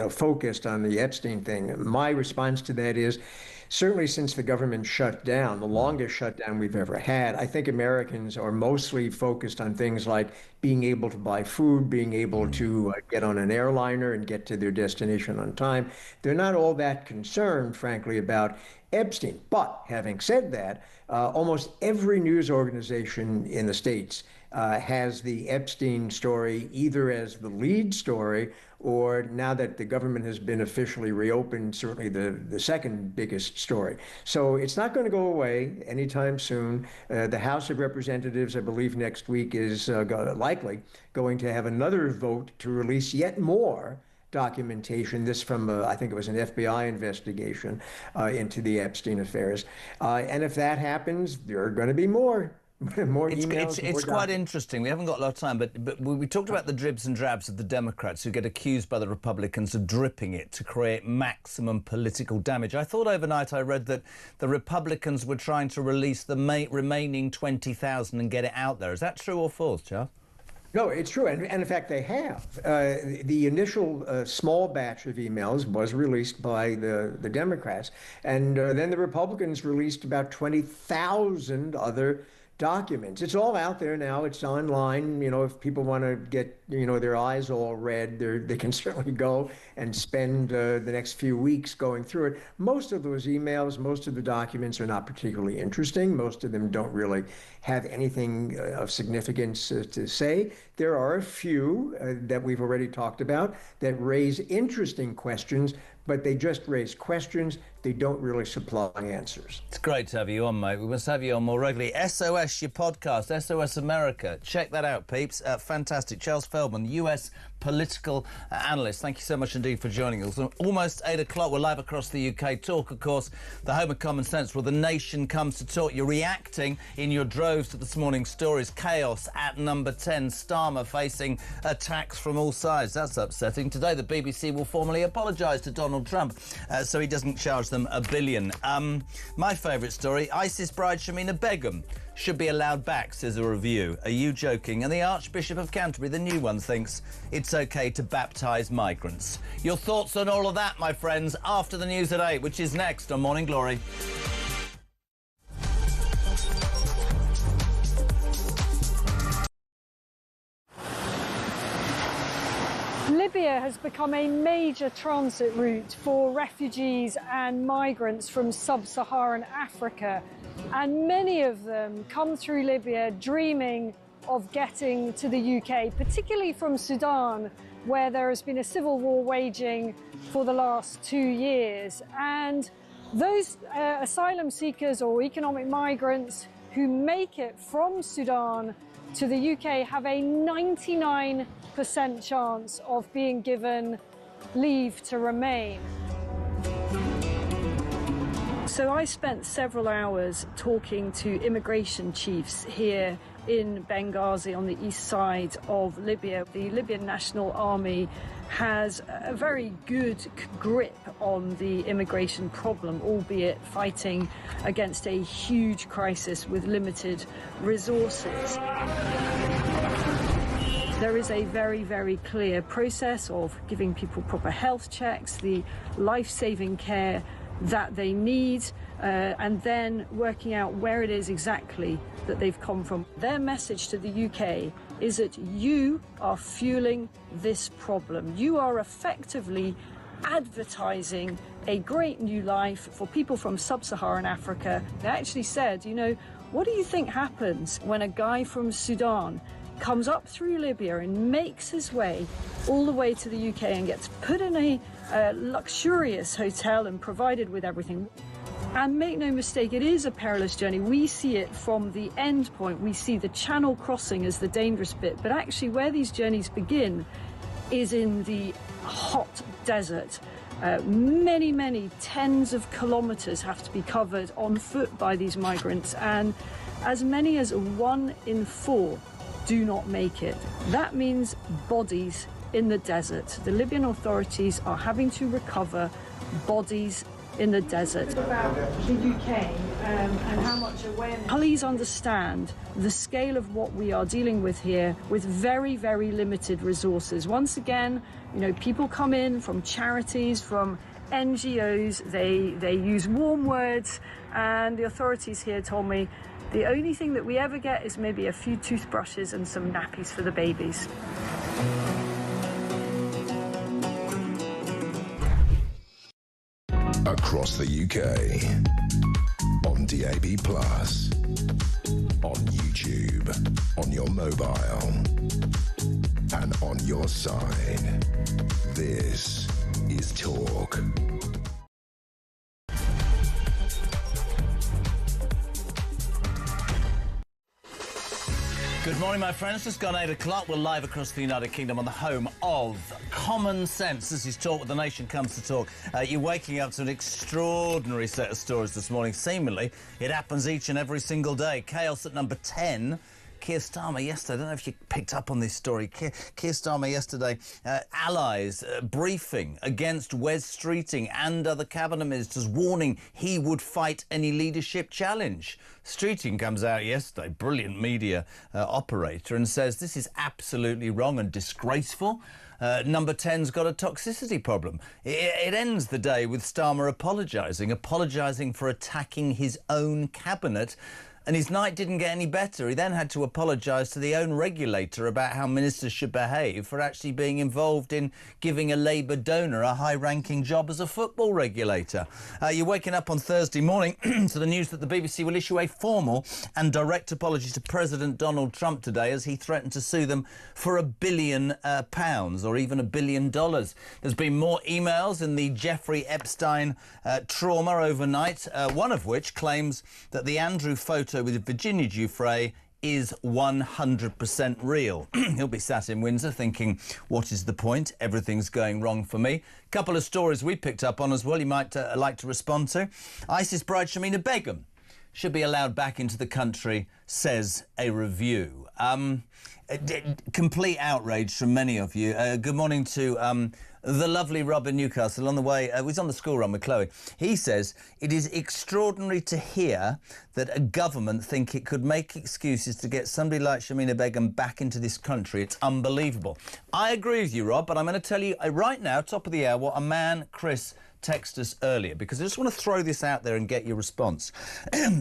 Speaker 19: focused on the Epstein thing, my response to that is, certainly since the government shut down, the longest shutdown we've ever had, I think Americans are mostly focused on things like being able to buy food, being able to get on an airliner and get to their destination on time. They're not all that concerned, frankly, about Epstein. But having said that, almost every news organization in the States has the Epstein story either as the lead story or, now that the government has been officially reopened, certainly the second biggest story. So it's not going to go away anytime soon. The House of Representatives, I believe next week, is likely going to have another vote to release yet more documentation. This from, I think it was an FBI investigation into the Epstein affairs. And if that happens, there are going to be more emails.
Speaker 3: It's quite interesting. We haven't got a lot of time, but we talked about the dribs and drabs of the Democrats who get accused by the Republicans of dripping it to create maximum political damage. I thought overnight I read that the Republicans were trying to release the remaining 20,000 and get it out there. Is that true or false, Charles?
Speaker 19: No, it's true. And in fact, they have. The initial small batch of emails was released by the Democrats. And then the Republicans released about 20,000 other documents. It's all out there now. It's online. You know, if people want to get, their eyes all red, they can certainly go and spend the next few weeks going through it. Most of those emails, most of the documents are not particularly interesting. Most of them don't really have anything of significance to say. There are a few that we've already talked about that raise interesting questions, but they just raise questions. They don't really supply answers.
Speaker 3: It's great to have you on, mate. We must have you on more regularly. SOS, your podcast, SOS America. Check that out, peeps. Fantastic. Charles Feldman, US political analyst. Thank you so much indeed for joining us. Almost 8 o'clock, we're live across the UK. Talk, of course, the home of common sense, where the nation comes to talk. You're reacting in your droves to this morning's stories. Chaos at number 10, Starmer facing attacks from all sides. That's upsetting. Today, the BBC will formally apologise to Donald Trump so he doesn't charge them $1 billion. My favourite story, ISIS bride Shamina Begum should be allowed back, says a review. Are you joking? And the Archbishop of Canterbury, the new one, thinks it's OK to baptise migrants. Your thoughts on all of that, my friends, after the news at 8, which is next on Morning Glory.
Speaker 1: Libya has become a major transit route for refugees and migrants from sub-Saharan Africa. And many of them come through Libya dreaming of getting to the UK, particularly from Sudan, where there has been a civil war waging for the last 2 years. And those asylum seekers or economic migrants who make it from Sudan to the UK have a 99% chance of being given leave to remain. So I spent several hours talking to immigration chiefs here in Benghazi on the east side of Libya. The Libyan National Army has a very good grip on the immigration problem, albeit fighting against a huge crisis with limited resources. There is a very, very clear process of giving people proper health checks, the life-saving care that they need, and then working out where it is exactly that they've come from. Their message to the UK is that you are fueling this problem. You are effectively advertising a great new life for people from sub-Saharan Africa. They actually said, you know, what do you think happens when a guy from Sudan comes up through Libya and makes his way all the way to the UK and gets put in a luxurious hotel and provided with everything? And make no mistake, it is a perilous journey. We see it from the end point. We see the Channel crossing as the dangerous bit. But actually where these journeys begin is in the hot desert. Many tens of kilometres have to be covered on foot by these migrants. And as many as 1 in 4 do not make it. That means bodies in the desert. The Libyan authorities are having to recover bodies in the desert. About the UK and how much awareness. Please understand the scale of what we are dealing with here with very, very limited resources. Once again, you know, people come in from charities, from NGOs, they use warm words, and the authorities here told me the only thing that we ever get is maybe a few toothbrushes and some nappies for the babies.
Speaker 2: Across the UK, on DAB+, on YouTube, on your mobile, and on your side. This is Talk.
Speaker 3: Good morning, my friends. Just gone 8 o'clock. We're live across the United Kingdom on the home of common sense. This is Talk, where the nation comes to talk. You're waking up to an extraordinary set of stories this morning. Seemingly, it happens each and every single day. Chaos at number 10. Keir Starmer yesterday, I don't know if you picked up on this story, Keir Starmer yesterday, allies briefing against Wes Streeting and other cabinet ministers, warning he would fight any leadership challenge. Streeting comes out yesterday, brilliant media operator, and says this is absolutely wrong and disgraceful. Number 10's got a toxicity problem. It ends the day with Starmer apologising for attacking his own cabinet. And his night didn't get any better. He then had to apologise to the own regulator about how ministers should behave for actually being involved in giving a Labour donor a high-ranking job as a football regulator. You're waking up on Thursday morning to the news that the BBC will issue a formal and direct apology to President Donald Trump today as he threatened to sue them for £1 billion or even $1 billion. There's been more emails in the Jeffrey Epstein trauma overnight, one of which claims that the Andrew photo with Virginia Giuffre is 100% real. He'll be sat in Windsor thinking, what is the point? Everything's going wrong for me. Couple of stories we picked up on as well you might like to respond to. ISIS bride Shamina Begum should be allowed back into the country, says a review. Complete outrage from many of you. Good morning to the lovely Rob in Newcastle. On the way, he's on the school run with Chloe. He says, it is extraordinary to hear that a government think it could make excuses to get somebody like Shamina Begum back into this country. It's unbelievable. I agree with you, Rob, but I'm going to tell you right now, top of the hour, what a man, Chris, texted us earlier, because I just want to throw this out there and get your response.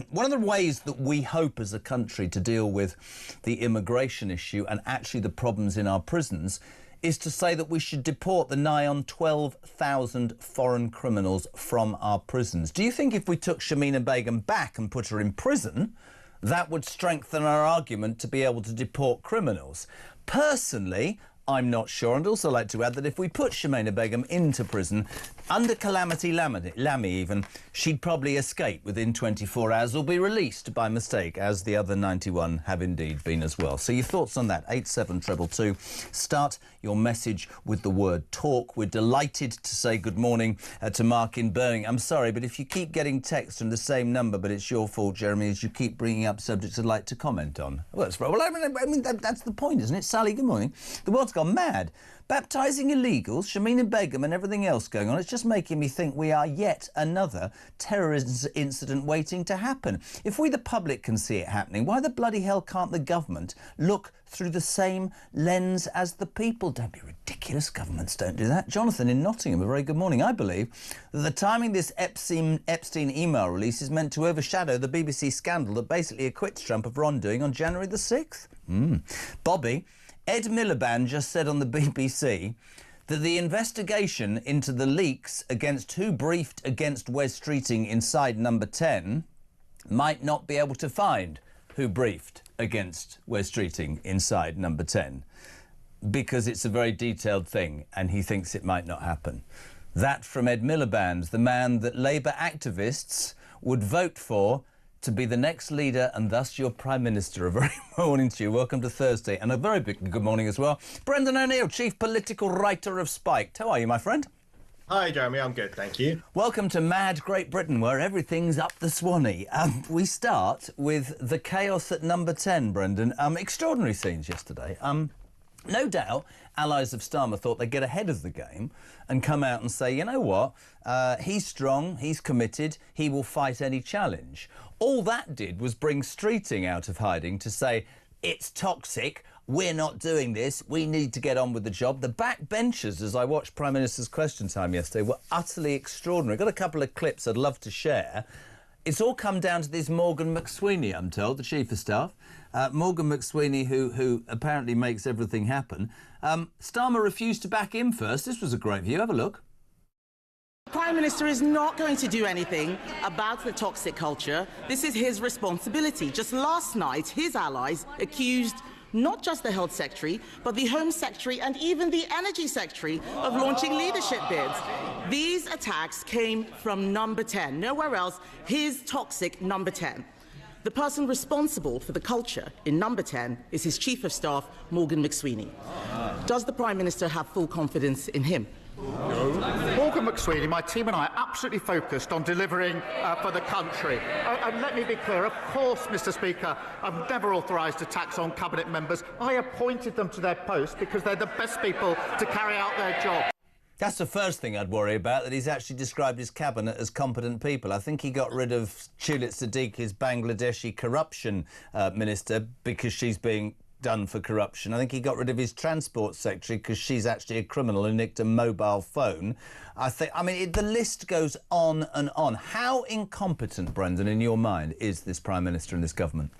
Speaker 3: One of the ways that we hope as a country to deal with the immigration issue and actually the problems in our prisons is to say that we should deport the nigh on 12,000 foreign criminals from our prisons. Do you think if we took Shamina Begum back and put her in prison, that would strengthen our argument to be able to deport criminals? Personally, I'm not sure. I'd also like to add that if we put Shamina Begum into prison, under Calamity Lammy even, she'd probably escape within 24 hours or be released by mistake, as the other 91 have indeed been as well. So your thoughts on that, 87222. Start your message with the word talk. We're delighted to say good morning to Mark in Birmingham. I'm sorry, but if you keep getting texts from the same number, but it's your fault, Jeremy, as you keep bringing up subjects I'd like to comment on. Well, that's right. Well, I mean that's the point, isn't it? Sally, good morning. The world's gone mad. Baptising illegals, Shamina Begum and everything else going on, it's just making me think we are yet another terrorism incident waiting to happen. If we, the public, can see it happening, why the bloody hell can't the government look through the same lens as the people? Don't be ridiculous, governments don't do that. Jonathan in Nottingham, a very good morning. I believe that the timing of this Epstein email release is meant to overshadow the BBC scandal that basically acquits Trump of wrongdoing on January the 6th. Bobby, Ed Miliband just said on the BBC that the investigation into the leaks against who briefed against Wes Streeting inside number 10 might not be able to find who briefed against Wes Streeting inside number 10 because it's a very detailed thing and he thinks it might not happen. That from Ed Miliband, the man that Labour activists would vote for to be the next leader and thus your Prime Minister. A very morning to you. Welcome to Thursday. And a very big good morning as well. Brendan O'Neill, Chief Political Writer of Spiked. How are you, my friend?
Speaker 20: Hi, Jeremy. I'm good, thank you.
Speaker 3: Welcome to Mad Great Britain, where everything's up the Swanee. We start with the chaos at number 10, Brendan. Extraordinary scenes yesterday. No doubt, allies of Starmer thought they'd get ahead of the game and come out and say, you know what, he's strong, he's committed, he will fight any challenge. All that did was bring Streeting out of hiding to say, it's toxic, we're not doing this, we need to get on with the job. The backbenchers, as I watched Prime Minister's Question Time yesterday, were utterly extraordinary. I've got a couple of clips I'd love to share. It's all come down to this Morgan McSweeney, I'm told, the Chief of Staff. Morgan McSweeney, who apparently makes everything happen. Starmer refused to back him first. This was a great view. Have a look.
Speaker 5: The Prime Minister is not going to do anything about the toxic culture. This is his responsibility. Just last night, his allies accused not just the Health Secretary, but the Home Secretary and even the Energy Secretary of launching leadership bids. These attacks came from number 10, nowhere else, his toxic number 10. The person responsible for the culture in number 10 is his Chief of Staff, Morgan McSweeney. Does the Prime Minister have full confidence in him?
Speaker 6: Morgan McSweeney, my team and I are absolutely focused on delivering for the country. And let me be clear, of course, Mr Speaker, I've never authorised attacks on Cabinet members. I appointed them to their post because they're the best people to carry out their job.
Speaker 3: That's the first thing I'd worry about, that he's actually described his cabinet as competent people. I think he got rid of Chulit Siddiq, his Bangladeshi corruption minister, because she's being done for corruption. I think he got rid of his transport secretary because she's actually a criminal who nicked a mobile phone. The list goes on and on. How incompetent, Brendan, in your mind, is this Prime Minister and this government?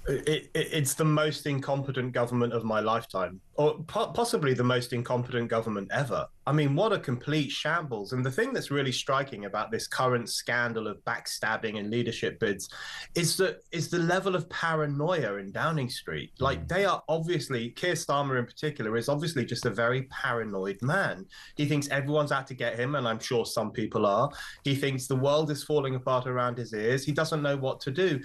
Speaker 20: It's the most incompetent government of my lifetime. or possibly the most incompetent government ever. I mean, what a complete shambles. And the thing that's really striking about this current scandal of backstabbing and leadership bids is the level of paranoia in Downing Street. Like, they are obviously, Keir Starmer in particular, is obviously just a very paranoid man. He thinks everyone's out to get him, and I'm sure some people are. He thinks the world is falling apart around his ears. He doesn't know what to do.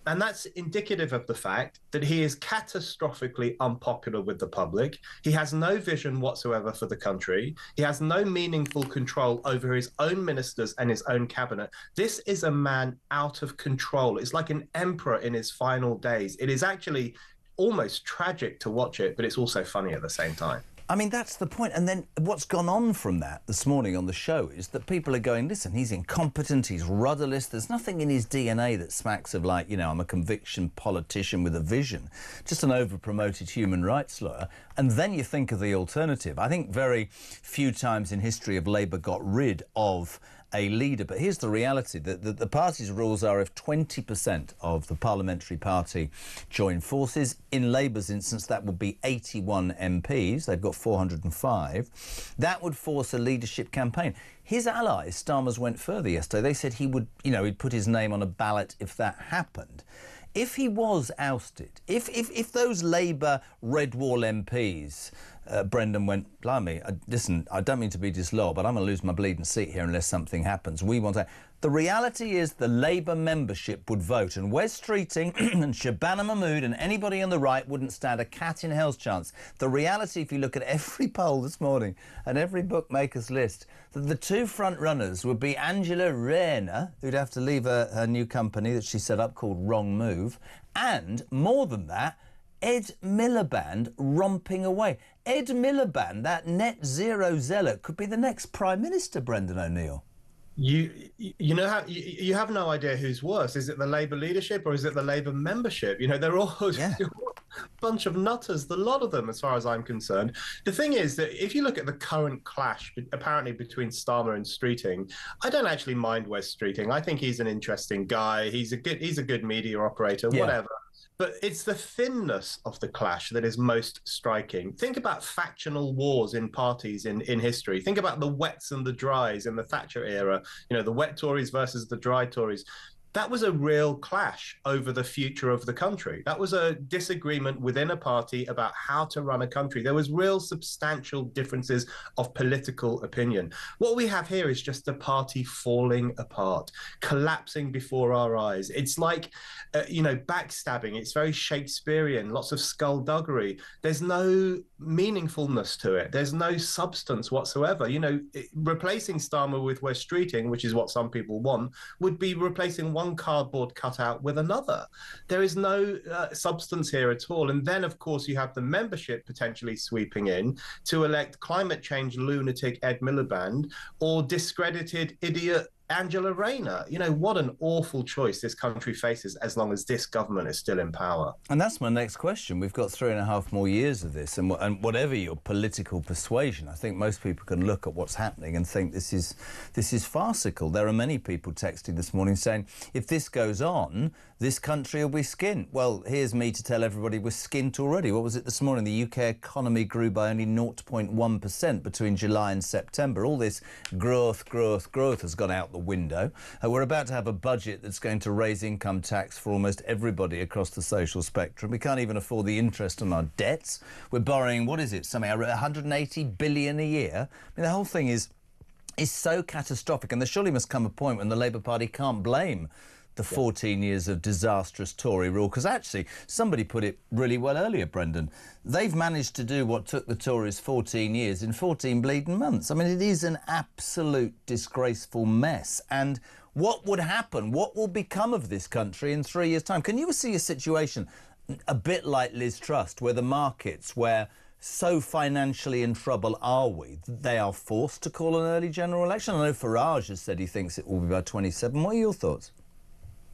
Speaker 20: And that's indicative of the fact that he is catastrophically unpopular with the public. He has no vision whatsoever for the country. He has no meaningful control over his own ministers and his own cabinet. This is a man out of control. It's like an emperor in his final days. It is actually almost tragic to watch it, but it's also funny at the same time.
Speaker 3: I mean, that's the point. And then what's gone on from that this morning on the show is that people are going, listen, he's incompetent, he's rudderless, there's nothing in his DNA that smacks of like, you know, I'm a conviction politician with a vision, just an over-promoted human rights lawyer. And then you think of the alternative. I think very few times in history have Labour got rid of a leader. But here's the reality. The party's rules are if 20% of the parliamentary party join forces, in Labour's instance, that would be 81 MPs. They've got 405. That would force a leadership campaign. His allies, Starmer's, went further yesterday. They said he would, you know, he'd put his name on a ballot if that happened. If he was ousted, if those Labour Red Wall MPs, Brendan went, blimey, listen, I don't mean to be disloyal, but I'm going to lose my bleeding seat here unless something happens. We want to... The reality is the Labour membership would vote, and Wes Streeting and Shabana Mahmood and anybody on the right wouldn't stand a cat in hell's chance. The reality, if you look at every poll this morning and every bookmaker's list, that the two front runners would be Angela Rayner, who'd have to leave her new company that she set up called Wrong Move, and, more than that, Ed Miliband romping away. Ed Miliband, that net zero zealot, could be the next Prime Minister, Brendan O'Neill.
Speaker 20: You know how you have no idea who's worse. Is it the Labour leadership or is it the Labour membership? You know, they're all a bunch of nutters, the lot of them, as far as I'm concerned. The thing is that if you look at the current clash, apparently between Starmer and Streeting, I don't actually mind Wes Streeting. I think he's an interesting guy. He's a good media operator, whatever. But it's the thinness of the clash that is most striking. Think about factional wars in parties in history. Think about the wets and the dries in the Thatcher era. You know, the wet Tories versus the dry Tories. That was a real clash over the future of the country. That was a disagreement within a party about how to run a country. There was real substantial differences of political opinion. What we have here is just a party falling apart, collapsing before our eyes. It's like, you know, backstabbing. It's very Shakespearean, lots of skullduggery. There's no meaningfulness to it. There's no substance whatsoever. You know, replacing Starmer with Wes Streeting, which is what some people want, would be replacing one cardboard cutout with another. There is no substance here at all. And then, of course, you have the membership potentially sweeping in to elect climate change lunatic Ed Miliband or discredited idiot Angela Rayner. You know, what an awful choice this country faces as long as this government is still in power.
Speaker 3: And that's my next question. We've got 3.5 more years of this, and whatever your political persuasion, I think most people can look at what's happening and think this is farcical. There are many people texting this morning saying, if this goes on, this country will be skint. Well, here's me to tell everybody we're skint already. What was it this morning? The UK economy grew by only 0.1% between July and September. All this growth has gone out the window. We're about to have a budget that's going to raise income tax for almost everybody across the social spectrum. We can't even afford the interest on our debts. We're borrowing, what is it, something 180 billion a year? I mean, the whole thing is so catastrophic, and there surely must come a point when the Labour Party can't blame the 14 years of disastrous Tory rule, because actually somebody put it really well earlier, Brendan. They've managed to do what took the Tories 14 years in 14 bleeding months. I mean, it is an absolute disgraceful mess. And what would happen? What will become of this country in 3 years' time? Can you see a situation a bit like Liz Truss, where the markets, where so financially in trouble are we, they are forced to call an early general election? I know Farage has said he thinks it will be by 27. What are your thoughts?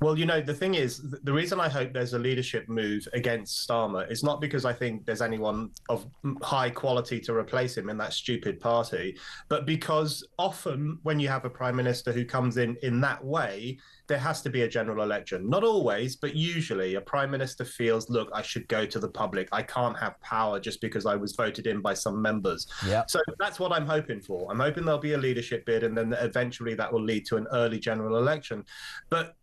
Speaker 20: Well, you know, the thing is, the reason I hope there's a leadership move against Starmer is not because I think there's anyone of high quality to replace him in that stupid party, but because often when you have a prime minister who comes in that way, there has to be a general election. Not always, but usually a prime minister feels, look, I should go to the public. I can't have power just because I was voted in by some members.
Speaker 3: Yeah.
Speaker 20: So that's what I'm hoping for. I'm hoping there'll be a leadership bid, and then eventually that will lead to an early general election. But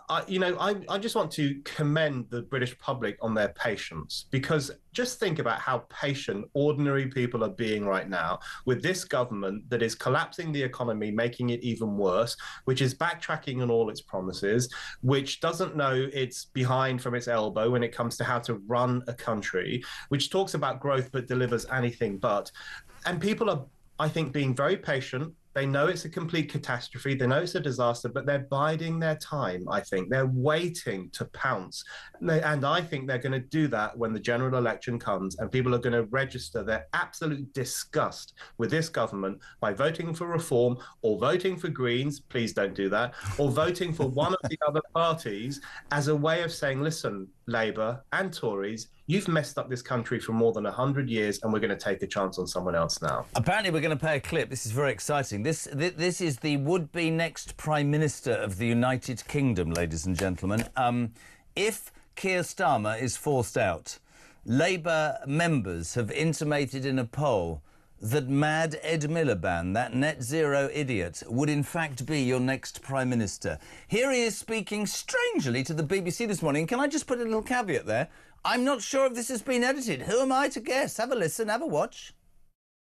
Speaker 20: I just want to commend the British public on their patience, because just think about how patient ordinary people are being right now with this government that is collapsing the economy, making it even worse, which is backtracking on all its promises, which doesn't know it's behind from its elbow when it comes to how to run a country, which talks about growth but delivers anything but. And people are, I think, being very patient. They know it's a complete catastrophe. They know it's a disaster, but they're biding their time, I think. They're waiting to pounce. And I think they're going to do that when the general election comes, and people are going to register their absolute disgust with this government by voting for reform or voting for Greens, please don't do that, or voting for one of the other parties as a way of saying, listen, Labour and Tories, you've messed up this country for more than 100 years, and we're going to take a chance on someone else now.
Speaker 3: Apparently, we're going to play a clip. This is very exciting. This is the would-be next Prime Minister of the United Kingdom, ladies and gentlemen. If Keir Starmer is forced out, Labour members have intimated in a poll that Mad Ed Miliband, that net zero idiot, would in fact be your next Prime Minister. Here he is speaking strangely to the BBC this morning. Can I just put a little caveat there? I'm not sure if this has been edited. Who am I to guess? Have a listen, have a watch.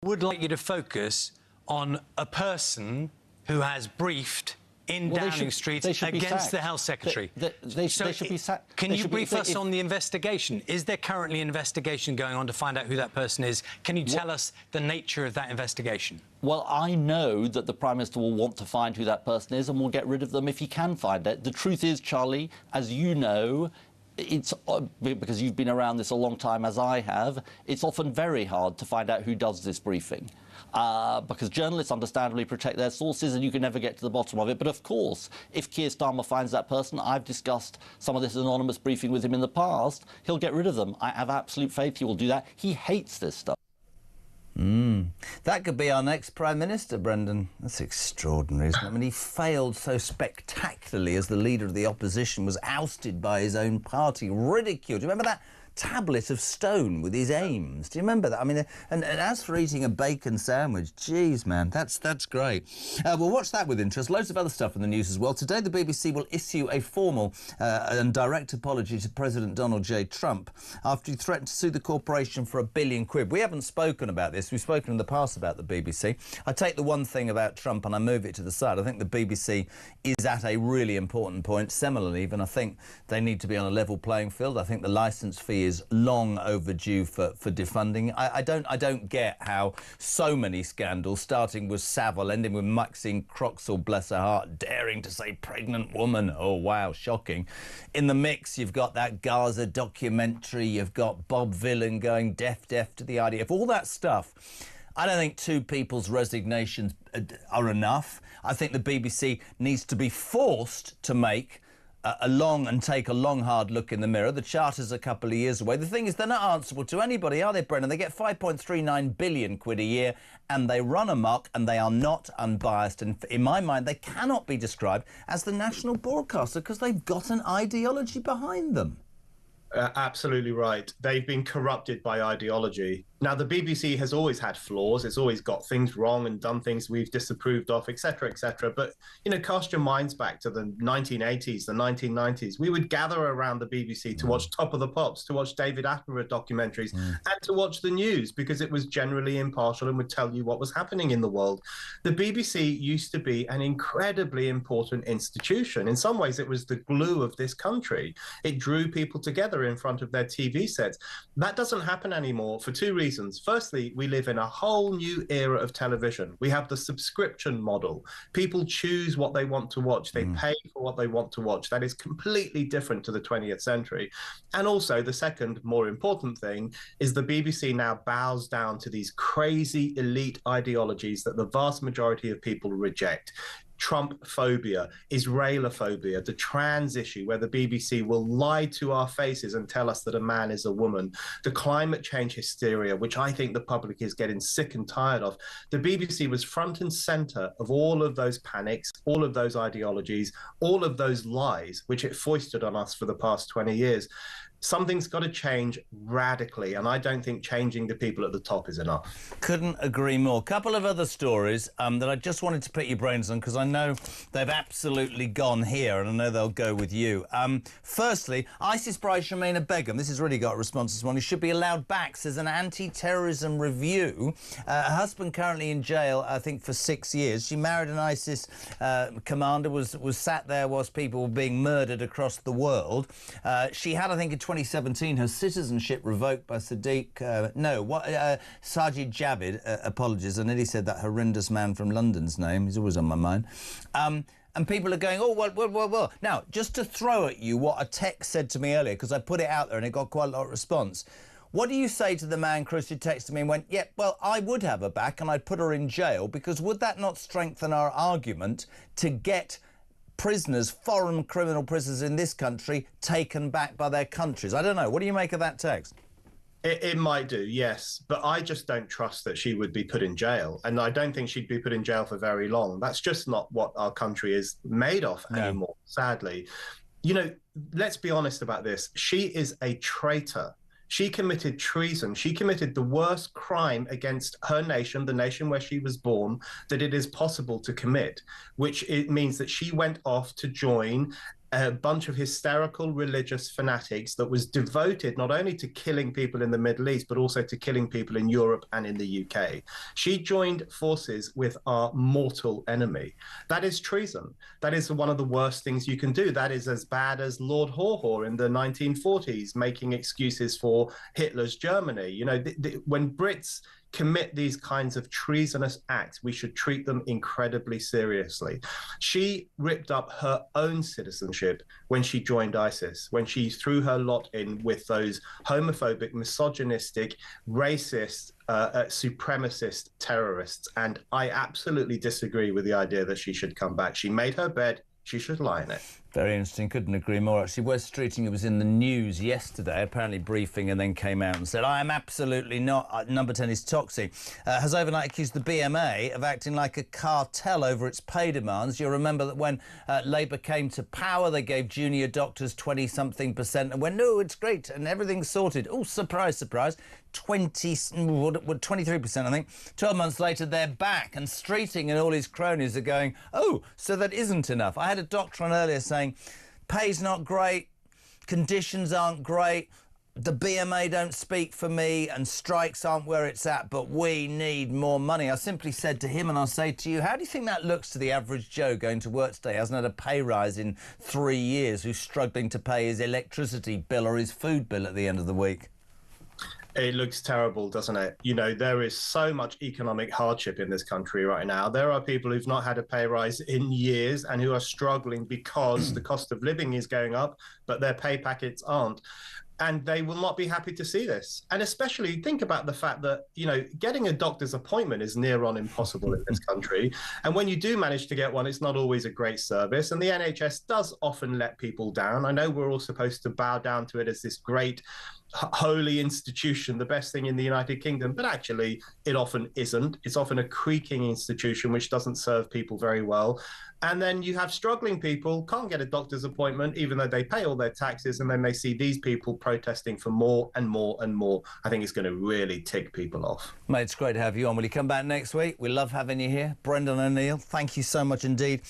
Speaker 21: Would like you to focus on a person who has briefed in Downing Street against the Health Secretary.
Speaker 22: They should be sacked.
Speaker 21: Can you brief us on the investigation? Is there currently an investigation going on to find out who that person is? Can you tell us the nature of that investigation?
Speaker 22: Well, I know that the Prime Minister will want to find who that person is and will get rid of them if he can find it. The truth is, Charlie, as you know, it's because you've been around this a long time, as I have, it's often very hard to find out who does this briefing. Because journalists understandably protect their sources and you can never get to the bottom of it. But of course, if Keir Starmer finds that person, I've discussed some of this anonymous briefing with him in the past, he'll get rid of them. I have absolute faith he will do that. He hates this stuff.
Speaker 3: That could be our next Prime Minister, Brendan. That's extraordinary, isn't it? I mean, he failed so spectacularly as the leader of the opposition, was ousted by his own party, ridiculed. Do you remember that tablet of stone with his aims? Do you remember that? I mean, and as for eating a bacon sandwich, geez, man, that's great. We'll watch that with interest. Loads of other stuff in the news as well. Today, the BBC will issue a formal and direct apology to President Donald J. Trump after he threatened to sue the corporation for £1 billion. We haven't spoken about this. We've spoken in the past about the BBC. I take the one thing about Trump and I move it to the side. I think the BBC is at a really important point, similarly, even I think they need to be on a level playing field. I think the licence fee is long overdue for defunding. I don't get how so many scandals, starting with Savile, ending with Maxine Croxall, bless her heart, daring to say pregnant woman. Oh, wow, shocking. In the mix, you've got that Gaza documentary, you've got Bob Villan going deaf to the IDF, all that stuff. I don't think two people's resignations are enough. I think the BBC needs to be forced to make a long hard look in the mirror. The Charter's a couple of years away. The thing is, they're not answerable to anybody, are they, Brendan? They get 5.39 billion quid a year and they run amok and they are not unbiased. And in my mind, they cannot be described as the national broadcaster because they've got an ideology behind them.
Speaker 20: Absolutely right. They've been corrupted by ideology. Now, the BBC has always had flaws. It's always got things wrong and done things we've disapproved of, etc., etc. But, you know, cast your minds back to the 1980s, the 1990s. We would gather around the BBC to watch Top of the Pops, to watch David Attenborough documentaries, and to watch the news because it was generally impartial and would tell you what was happening in the world. The BBC used to be an incredibly important institution. In some ways, it was the glue of this country. It drew people together in front of their TV sets. That doesn't happen anymore for two reasons. Firstly, we live in a whole new era of television. We have the subscription model. People choose what they want to watch. They pay for what they want to watch. That is completely different to the 20th century. And also, the second, more important thing is the BBC now bows down to these crazy elite ideologies that the vast majority of people reject. Trump phobia, Israelophobia, the trans issue, where the BBC will lie to our faces and tell us that a man is a woman, the climate change hysteria, which I think the public is getting sick and tired of. The BBC was front and center of all of those panics, all of those ideologies, all of those lies, which it foisted on us for the past 20 years. Something's got to change radically, and I don't think changing the people at the top is enough.
Speaker 3: Couldn't agree more. Couple of other stories that I just wanted to pick your brains on, because I know they've absolutely gone here, and I know they'll go with you. Firstly, ISIS bride Shamina Begum, this has really got a response this morning, should be allowed back, says an anti-terrorism review. Her husband currently in jail, I think, for 6 years. She married an ISIS commander, was sat there whilst people were being murdered across the world. She had, I think, in 2017, her citizenship revoked by Sajid Javid, apologies, I nearly said that horrendous man from London's name, he's always on my mind. And people are going, oh, well. Now, just to throw at you what a text said to me earlier, because I put it out there and it got quite a lot of response. What do you say to the man, Chris, who texted me and went, yeah, well, I would have her back and I'd put her in jail, because would that not strengthen our argument to get prisoners, foreign criminal prisoners in this country, taken back by their countries? I don't know. What do you make of that text?
Speaker 20: It might do, yes, but I just don't trust that she would be put in jail, and I don't think she'd be put in jail for very long. That's just not what our country is made of anymore, sadly. You know, let's be honest about this. She is a traitor. She committed treason. She committed the worst crime against her nation, the nation where she was born, that it is possible to commit, which it means that she went off to join a bunch of hysterical religious fanatics that was devoted not only to killing people in the Middle East, but also to killing people in Europe and in the UK. She joined forces with our mortal enemy. That is treason. That is one of the worst things you can do. That is as bad as Lord Haw in the 1940s, making excuses for Hitler's Germany. You know, when Brits commit these kinds of treasonous acts, we should treat them incredibly seriously. She ripped up her own citizenship when she joined ISIS, when she threw her lot in with those homophobic, misogynistic, racist, supremacist terrorists. And I absolutely disagree with the idea that she should come back. She made her bed, she should lie in it.
Speaker 3: Very interesting. Couldn't agree more. Actually, Wes Streeting, who was in the news yesterday, apparently briefing, and then came out and said, I am absolutely not. Number 10 is toxic. Has overnight accused the BMA of acting like a cartel over its pay demands. You'll remember that when Labour came to power, they gave junior doctors 20-something% and went, no, it's great, and everything's sorted. Oh, surprise, surprise. 23%, I think. 12 months later, they're back, and Streeting and all his cronies are going, oh, so that isn't enough. I had a doctor on earlier saying, pay's not great, conditions aren't great, the BMA don't speak for me, and strikes aren't where it's at, but we need more money. I simply said to him, and I'll say to you, how do you think that looks to the average Joe going to work today, hasn't had a pay rise in 3 years, who's struggling to pay his electricity bill or his food bill at the end of the week?
Speaker 20: It looks terrible, doesn't it? You know, there is so much economic hardship in this country right now. There are people who've not had a pay rise in years and who are struggling because the cost of living is going up, but their pay packets aren't. And they will not be happy to see this. And especially think about the fact that, you know, getting a doctor's appointment is near on impossible in this country. And when you do manage to get one, it's not always a great service. And the NHS does often let people down. I know we're all supposed to bow down to it as this great holy institution, the best thing in the United Kingdom, but actually it often isn't. It's often a creaking institution which doesn't serve people very well. And then you have struggling people, can't get a doctor's appointment, even though they pay all their taxes, and then they see these people protesting for more and more and more. I think it's going to really tick people off.
Speaker 3: Mate, it's great to have you on. Will you come back next week? We love having you here. Brendan O'Neill, thank you so much indeed.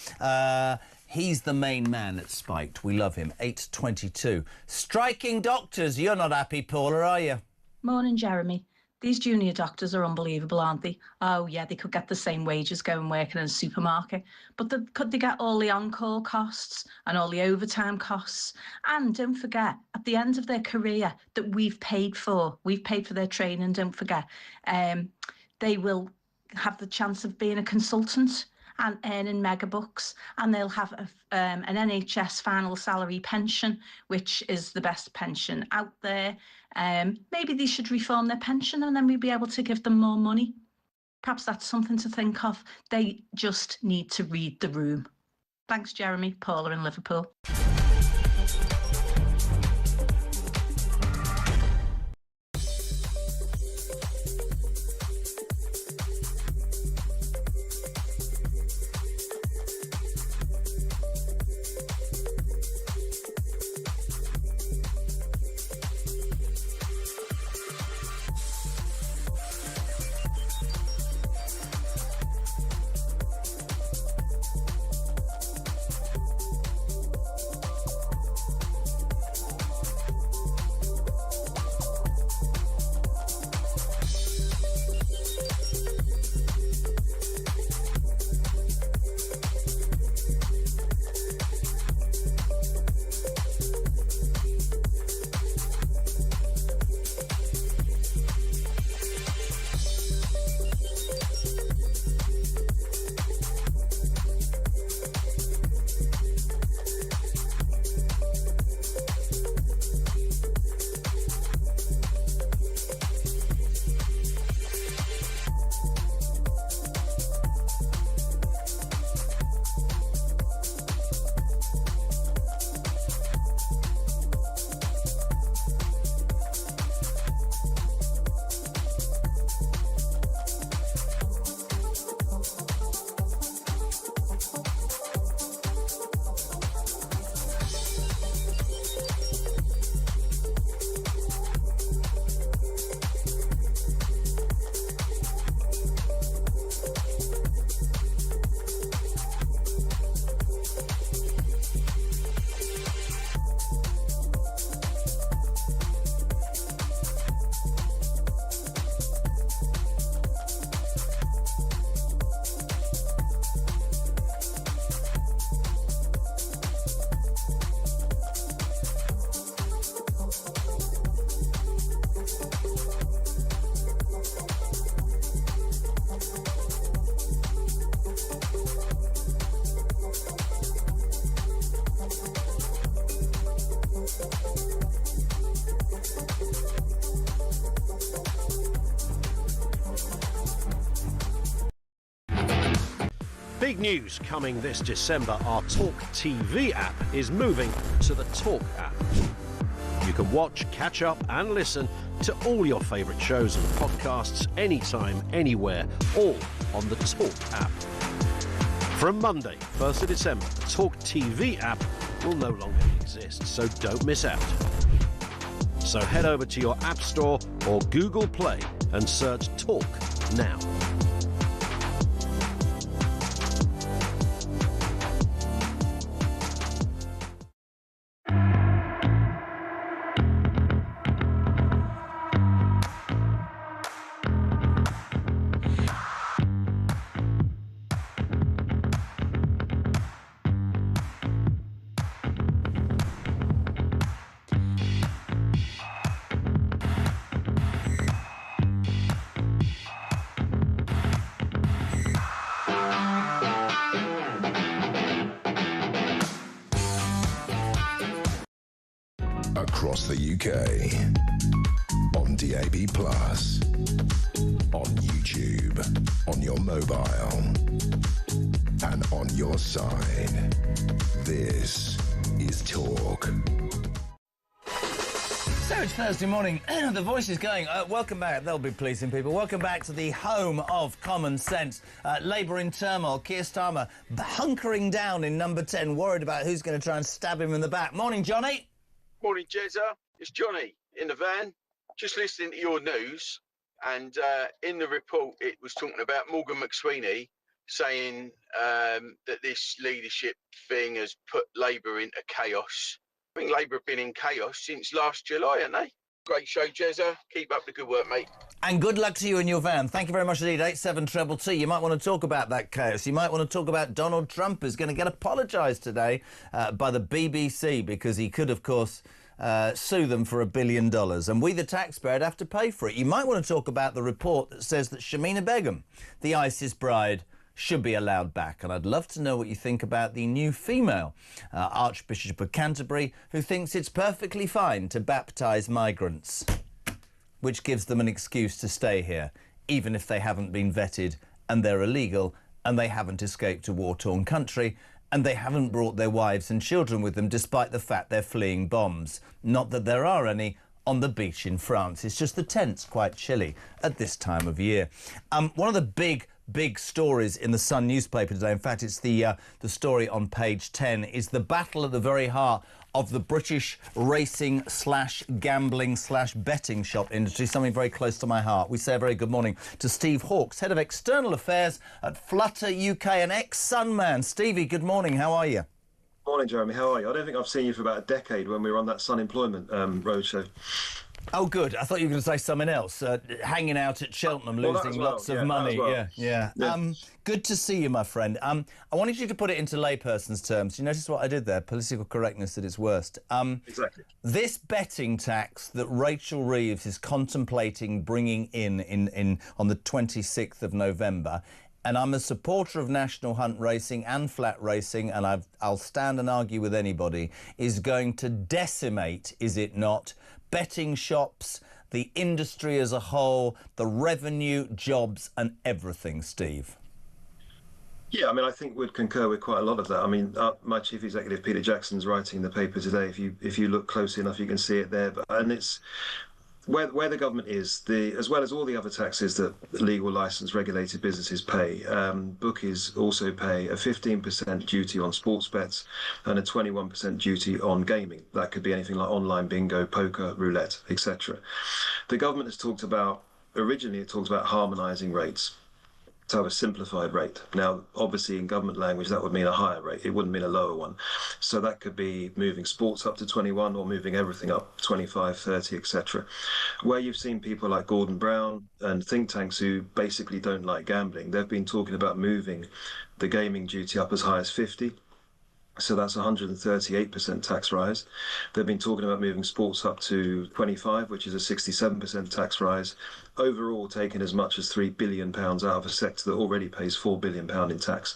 Speaker 3: He's the main man at Spiked. We love him. 8:22. Striking doctors. You're not happy, Paula, are you?
Speaker 7: Morning, Jeremy. These junior doctors are unbelievable, aren't they? Oh, yeah, they could get the same wages going working in a supermarket. But could they get all the on-call costs and all the overtime costs? And don't forget, at the end of their career that we've paid for their training, don't forget, they will have the chance of being a consultant and earning mega bucks, and they'll have an NHS final salary pension, which is the best pension out there. Maybe they should reform their pension, and then we'd be able to give them more money. Perhaps that's something to think of. They just need to read the room. Thanks, Jeremy. Paula in Liverpool.
Speaker 8: Big news coming this December. Our talkTV app is moving to the Talk app. You can watch, catch up and listen to all your favourite shows and podcasts anytime, anywhere, all on the Talk app. From Monday, 1st of December, the talkTV app will no longer exist, so don't miss out. So head over to your App Store or Google Play and search Talk now.
Speaker 2: Across the UK, on DAB+, on YouTube, on your mobile, and on your side. This is Talk.
Speaker 3: So it's Thursday morning. The voice is going. Welcome back. They'll be pleasing people. Welcome back to the home of common sense. Labour in turmoil. Keir Starmer hunkering down in number 10, worried about who's going to try and stab him in the back. Morning, Johnny.
Speaker 9: Morning, Jezza. It's Johnny in the van, just listening to your news. And in the report, it was talking about Morgan McSweeney saying that this leadership thing has put Labour into chaos. I think Labour have been in chaos since last July, haven't they? Great show, Jezza. Keep up the good work, mate.
Speaker 3: And good luck to you in your van. Thank you very much indeed. 87222. You might want to talk about that chaos. You might want to talk about Donald Trump, who's going to get apologised today by the BBC because he could, of course, sue them for $1 billion. And we, the taxpayer, would have to pay for it. You might want to talk about the report that says that Shamina Begum, the ISIS bride, should be allowed back. And I'd love to know what you think about the new female Archbishop of Canterbury, who thinks it's perfectly fine to baptise migrants, which gives them an excuse to stay here. even if they haven't been vetted and they're illegal and they haven't escaped a war-torn country and they haven't brought their wives and children with them, despite the fact they're fleeing bombs. Not that there are any on the beach in France. It's just the tent's quite chilly at this time of year. One of the big stories in the Sun newspaper today, in fact it's the story on page 10, is the battle at the very heart of the British racing / gambling / betting shop industry, something very close to my heart. We say a very good morning to Steve Hawkes, Head of External Affairs at Flutter UK, an ex-Sun man. Stevie, good morning, how are you?
Speaker 10: Morning, Jeremy, how are you? I don't think I've seen you for about a decade when we were on that Sun Employment roadshow.
Speaker 3: Oh, good. I thought you were going to say something else. Hanging out at Cheltenham, losing lots of money. Yeah. Good to see you, my friend. I wanted you to put it into layperson's terms. You notice what I did there? Political correctness at its worst.
Speaker 10: Exactly.
Speaker 3: This betting tax that Rachel Reeves is contemplating bringing in on the 26th of November, and I'm a supporter of national hunt racing and flat racing, and I'll stand and argue with anybody, is going to decimate, is it not, betting shops, the industry as a whole, the revenue, jobs and everything, Steve?
Speaker 10: Yeah, I mean, I think we'd concur with quite a lot of that. I mean, my chief executive, Peter Jackson's writing in the paper today. If you look closely enough, you can see it there. And it's where the government is, as well as all the other taxes that legal licensed regulated businesses pay, bookies also pay a 15% duty on sports bets and a 21% duty on gaming. That could be anything like online bingo, poker, roulette, etc. The government has talked about, originally it talked about harmonising rates, to have a simplified rate. Now, obviously, in government language, that would mean a higher rate. It wouldn't mean a lower one. So that could be moving sports up to 21 or moving everything up 25, 30, etc. Where you've seen people like Gordon Brown and think tanks who basically don't like gambling, they've been talking about moving the gaming duty up as high as 50. So that's 138% tax rise. They've been talking about moving sports up to 25, which is a 67% tax rise. Overall, taking as much as £3 billion out of a sector that already pays £4 billion in tax.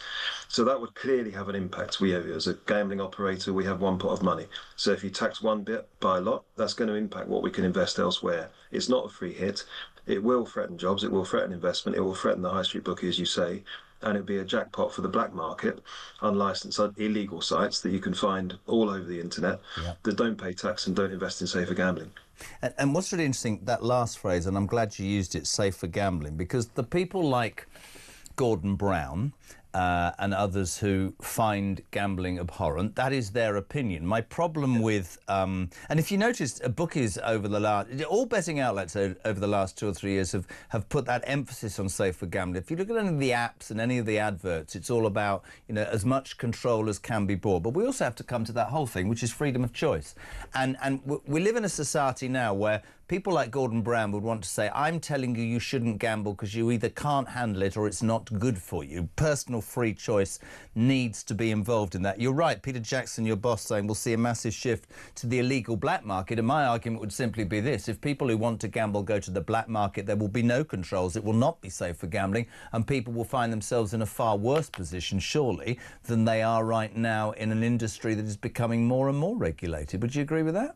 Speaker 10: So that would clearly have an impact. We, as a gambling operator, we have one pot of money. So if you tax one bit by a lot, that's going to impact what we can invest elsewhere. It's not a free hit. It will threaten jobs. It will threaten investment. It will threaten the high street bookie, as you say. And it'd be a jackpot for the black market, unlicensed, illegal sites that you can find all over the internet that don't pay tax and don't invest in safer gambling.
Speaker 3: And what's really interesting, that last phrase, and I'm glad you used it, safe for gambling, because the people like Gordon Brown and others who find gambling abhorrent, that is their opinion. My problem with, and if you noticed, bookies over the last, all betting outlets over the last 2 or 3 years have put that emphasis on safer gambling. If you look at any of the apps and any of the adverts, it's all about, as much control as can be brought. But we also have to come to that whole thing, which is freedom of choice. And we live in a society now where people like Gordon Brown would want to say, I'm telling you you shouldn't gamble because you either can't handle it or it's not good for you. Personal free choice needs to be involved in that. You're right, Peter Jackson, your boss, saying we'll see a massive shift to the illegal black market. And my argument would simply be this. If people who want to gamble go to the black market, there will be no controls. It will not be safe for gambling. And people will find themselves in a far worse position, surely, than they are right now in an industry that is becoming more and more regulated. Would you agree with that?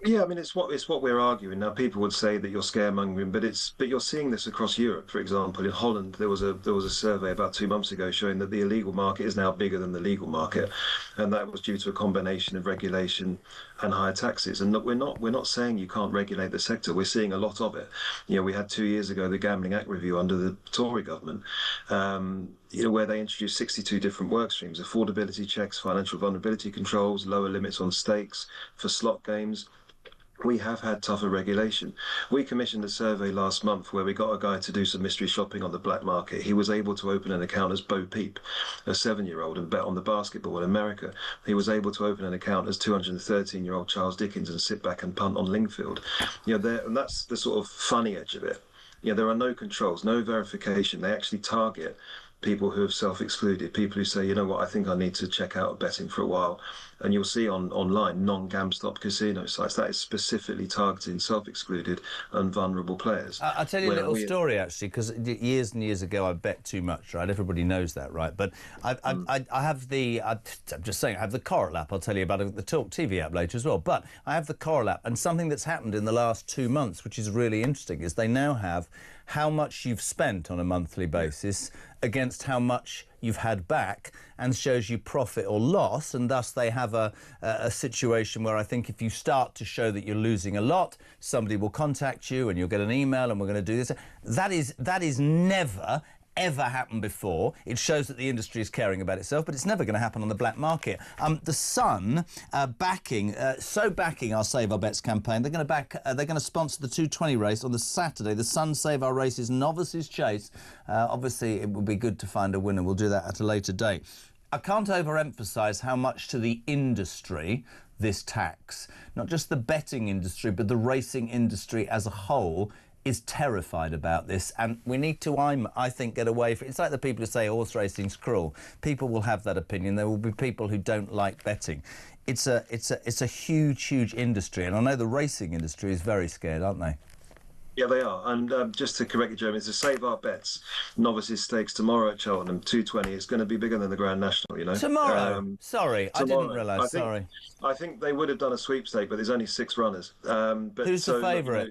Speaker 10: Yeah, I mean, it's what we're arguing now. People would say that you're scaremongering, but you're seeing this across Europe. For example, in Holland, there was a survey about 2 months ago showing that the illegal market is now bigger than the legal market, and that was due to a combination of regulation and higher taxes. And look, we're not saying you can't regulate the sector. We're seeing a lot of it. We had 2 years ago the Gambling Act review under the Tory government. Where they introduced 62 different work streams: affordability checks, financial vulnerability controls, lower limits on stakes for slot games. We have had tougher regulation. We commissioned a survey last month where we got a guy to do some mystery shopping on the black market. He was able to open an account as Bo Peep, a 7-year-old, and bet on the basketball in America. He was able to open an account as 213-year-old Charles Dickens and sit back and punt on Lingfield. And that's the sort of funny edge of it. There are no controls, no verification. They actually target people who have self-excluded, people who say, you know what, I think I need to check out betting for a while. And you'll see online non-GamStop casino sites, that is specifically targeting self-excluded and vulnerable players.
Speaker 3: I'll tell you a little story, actually, because years and years ago I bet too much, right? Everybody knows that, right? But I have I'm just saying, I have the Coral app. I'll tell you about the talkTV app later as well. But I have the Coral app, and something that's happened in the last 2 months, which is really interesting, is they now have how much you've spent on a monthly basis against how much you've had back, and shows you profit or loss, and thus they have a situation where I think if you start to show that you're losing a lot, somebody will contact you and you'll get an email and we're going to do this. That is never ever happened before. It shows that the industry is caring about itself, but it's never going to happen on the black market. The Sun backing our Save Our Bets campaign. They're going to sponsor the 220 race on the Saturday. The Sun Save Our Races Novices Chase. Obviously, it would be good to find a winner. We'll do that at a later date. I can't overemphasise how much to the industry this tax, not just the betting industry, but the racing industry as a whole, is terrified about this, and we need to, I think, get away from it. It's like the people who say horse racing's cruel. People will have that opinion. There will be people who don't like betting. It's a huge industry, and I know the racing industry is very scared, aren't they?
Speaker 10: Yeah, they are. And just to correct you, Jeremy, it's a Save Our Bets Novices Stakes tomorrow at Cheltenham, 220. It's going to be bigger than the Grand National, you know.
Speaker 3: Tomorrow? Sorry,
Speaker 10: tomorrow.
Speaker 3: I didn't realise, sorry.
Speaker 10: I think they would have done a sweepstake, but there's only 6 runners.
Speaker 3: Who's the favourite?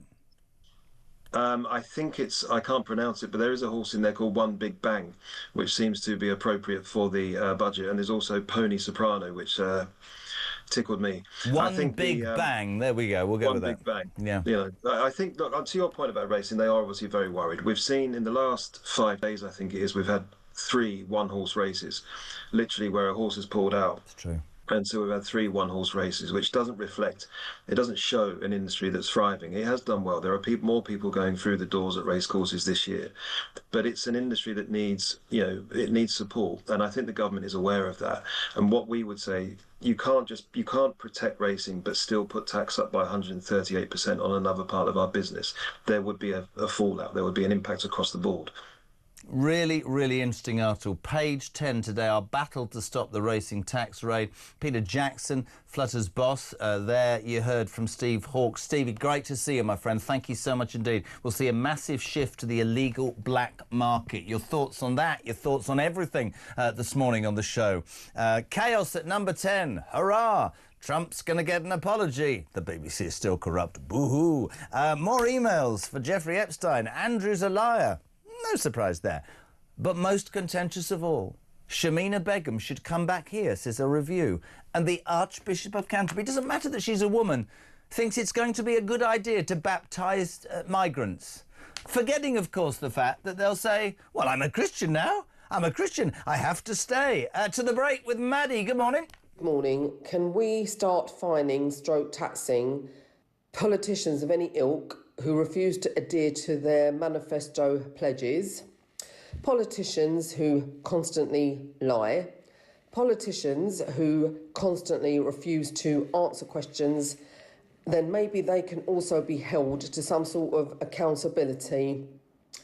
Speaker 10: I think I can't pronounce it, but there is a horse in there called One Big Bang, which seems to be appropriate for the budget. And there's also Pony Soprano, which tickled me.
Speaker 3: One Big Bang. There we go. We'll go with that.
Speaker 10: One Big Bang.
Speaker 3: Yeah.
Speaker 10: You know, I think, look, to your point about racing, they are obviously very worried. We've seen in the last 5 days, I think it is, we've had 3 one-horse races, literally where a horse has pulled out.
Speaker 3: That's true.
Speaker 10: And so we've had 3 one-horse races, which doesn't show an industry that's thriving. It has done well. There are more people going through the doors at racecourses this year, but it's an industry that needs, it needs support. And I think the government is aware of that. And what we would say, you can't protect racing, but still put tax up by 138% on another part of our business. There would be a fallout. There would be an impact across the board.
Speaker 3: Really interesting article. Page 10 today, our battle to stop the racing tax raid. Peter Jackson, Flutter's boss. There you heard from Steve Hawke. Stevie, great to see you, my friend. Thank you so much indeed. We'll see a massive shift to the illegal black market. Your thoughts on that? Your thoughts on everything this morning on the show? Chaos at number 10. Hurrah! Trump's going to get an apology. The BBC is still corrupt. Boo-hoo. More emails for Jeffrey Epstein. Andrew's a liar. No surprise there. But most contentious of all, Shamina Begum should come back here, says a review. And the Archbishop of Canterbury, doesn't matter that she's a woman, thinks it's going to be a good idea to baptise migrants. Forgetting, of course, the fact that they'll say, well, I'm a Christian now. I'm a Christian. I have to stay. To the break with Maddie. Good morning.
Speaker 11: Good morning. Can we start fining / taxing politicians of any ilk who refuse to adhere to their manifesto pledges, politicians who constantly lie, politicians who constantly refuse to answer questions? Then maybe they can also be held to some sort of accountability,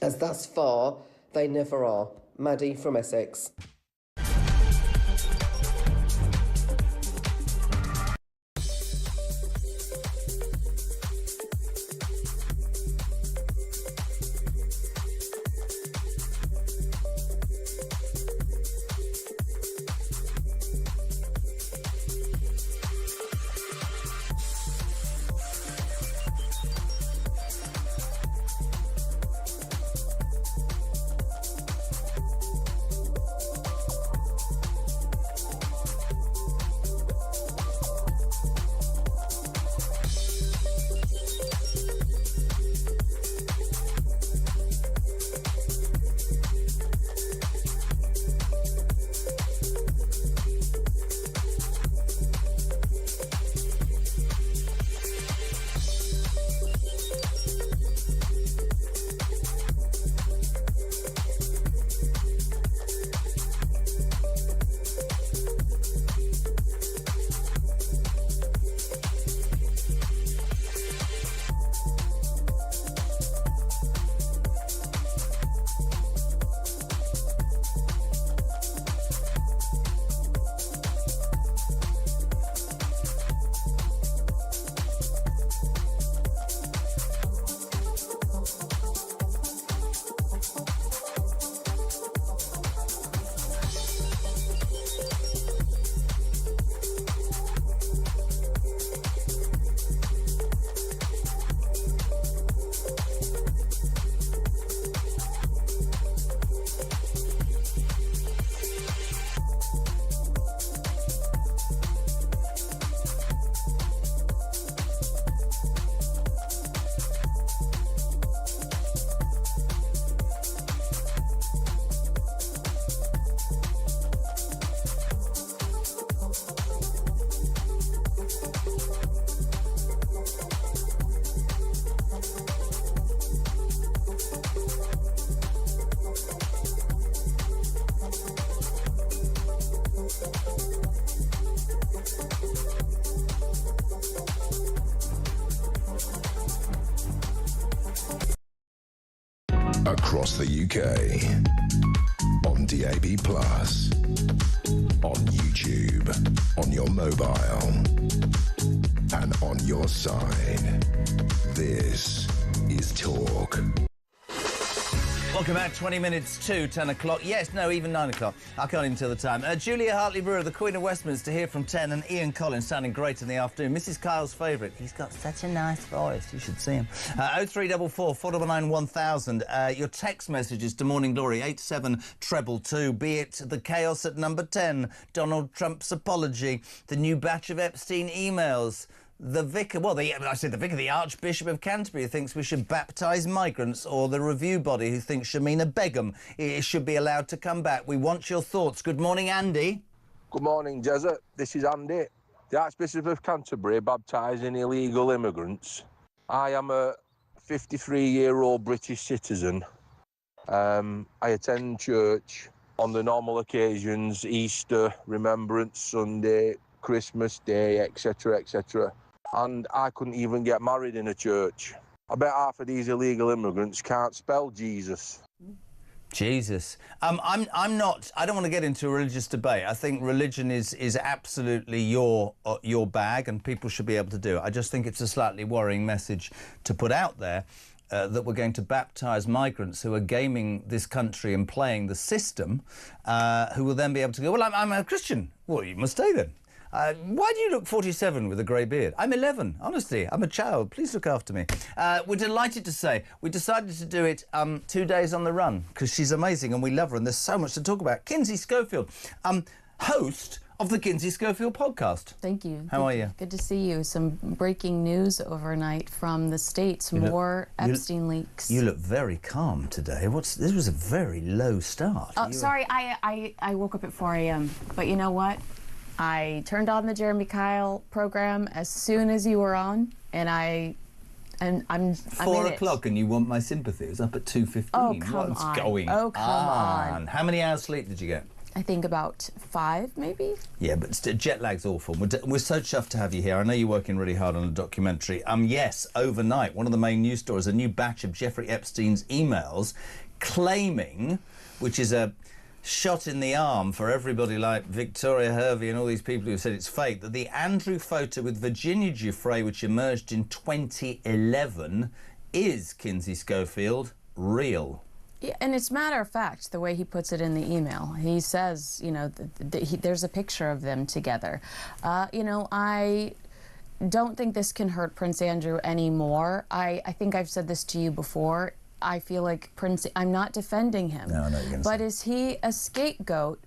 Speaker 11: as thus far they never are. Maddie from Essex.
Speaker 2: across the UK. On DAB+, on YouTube, on your mobile, and on your side. This is Talk.
Speaker 3: Welcome back, 20 minutes to 10 o'clock. Yes, no, even 9 o'clock. I can't even tell the time. Julia Hartley-Brewer, the Queen of Westminster, here from 10, and Ian Collins sounding great in the afternoon. Mrs. Kyle's favourite. He's got such a nice voice. You should see him. 0344 499 1000. Your text messages to Morning Glory, 87222. Be it the chaos at number 10, Donald Trump's apology, the new batch of Epstein emails, the vicar, the Archbishop of Canterbury, who thinks we should baptise migrants, or the review body who thinks Shamina Begum should be allowed to come back. We want your thoughts. Good morning, Andy.
Speaker 4: Good morning, Jezza. This is Andy. The Archbishop of Canterbury baptising illegal immigrants. I am a 53-year-old British citizen. I attend church on the normal occasions, Easter, Remembrance Sunday, Christmas Day, etc., etc. And I couldn't even get married in a church. I bet half of these illegal immigrants can't spell Jesus.
Speaker 3: Jesus. I'm not. I don't want to get into a religious debate. I think religion is absolutely your bag, and people should be able to do it. I just think it's a slightly worrying message to put out there, that we're going to baptise migrants who are gaming this country and playing the system, who will then be able to go, well, I'm a Christian. Well, you must stay then. Why do you look 47 with a grey beard? I'm 11. Honestly, I'm a child. Please look after me. We're delighted to say we decided to do it 2 days on the run because she's amazing and we love her and there's so much to talk about. Kinsey Schofield, host of the Kinsey Schofield podcast.
Speaker 12: Thank you.
Speaker 3: How are you?
Speaker 12: Good to see you. Some breaking news overnight from the States. More Epstein leaks.
Speaker 3: You look very calm today. This was a very low start.
Speaker 12: Oh, sorry. I woke up at 4 a.m. But you know what? I turned on the Jeremy Kyle program as soon as you were on, and I'm
Speaker 3: 4 o'clock, and you want my sympathy. It was up at 2:15.
Speaker 12: Oh, come
Speaker 3: What's
Speaker 12: on.
Speaker 3: going
Speaker 12: Oh, come on.
Speaker 3: How many hours sleep did you get?
Speaker 12: I think about 5, maybe.
Speaker 3: Yeah, but jet lag's awful. We're so chuffed to have you here. I know you're working really hard on a documentary. Yes, overnight, one of the main news stories, a new batch of Jeffrey Epstein's emails claiming, which is a shot in the arm for everybody like Victoria Hervey and all these people who said it's fake, that the Andrew photo with Virginia Giuffre, which emerged in 2011, is, Kinsey Schofield, real.
Speaker 12: Yeah, and it's matter of fact, the way he puts it in the email. He says, you know, there's a picture of them together. You know, I don't think this can hurt Prince Andrew anymore. I think I've said this to you before. I feel like I'm not defending him.
Speaker 3: No, I know what you're going to
Speaker 12: but
Speaker 3: say.
Speaker 12: Is he a scapegoat?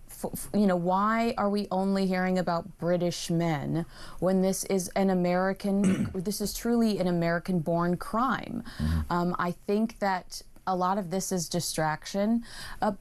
Speaker 12: You know, why are we only hearing about British men when this is an American, this is truly an American-born crime? I think that a lot of this is distraction,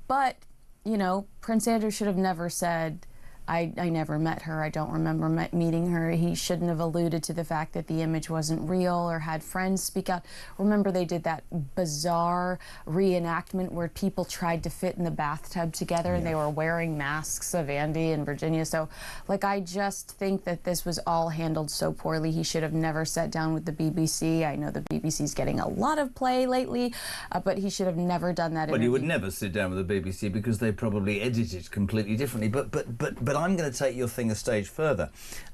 Speaker 12: but, you know, Prince Andrew should have never said, I never met her, I don't remember meeting her. He shouldn't have alluded to the fact that the image wasn't real or had friends speak out. Remember they did that bizarre reenactment where people tried to fit in the bathtub together and they were wearing masks of Andy and Virginia. So, like, I just think that this was all handled so poorly. He should have never sat down with the BBC. I know the BBC's getting a lot of play lately, but he should have never done that.
Speaker 3: Well, you would never sit down with the BBC because they probably edit it completely differently. But I'm going to take your thing a stage further.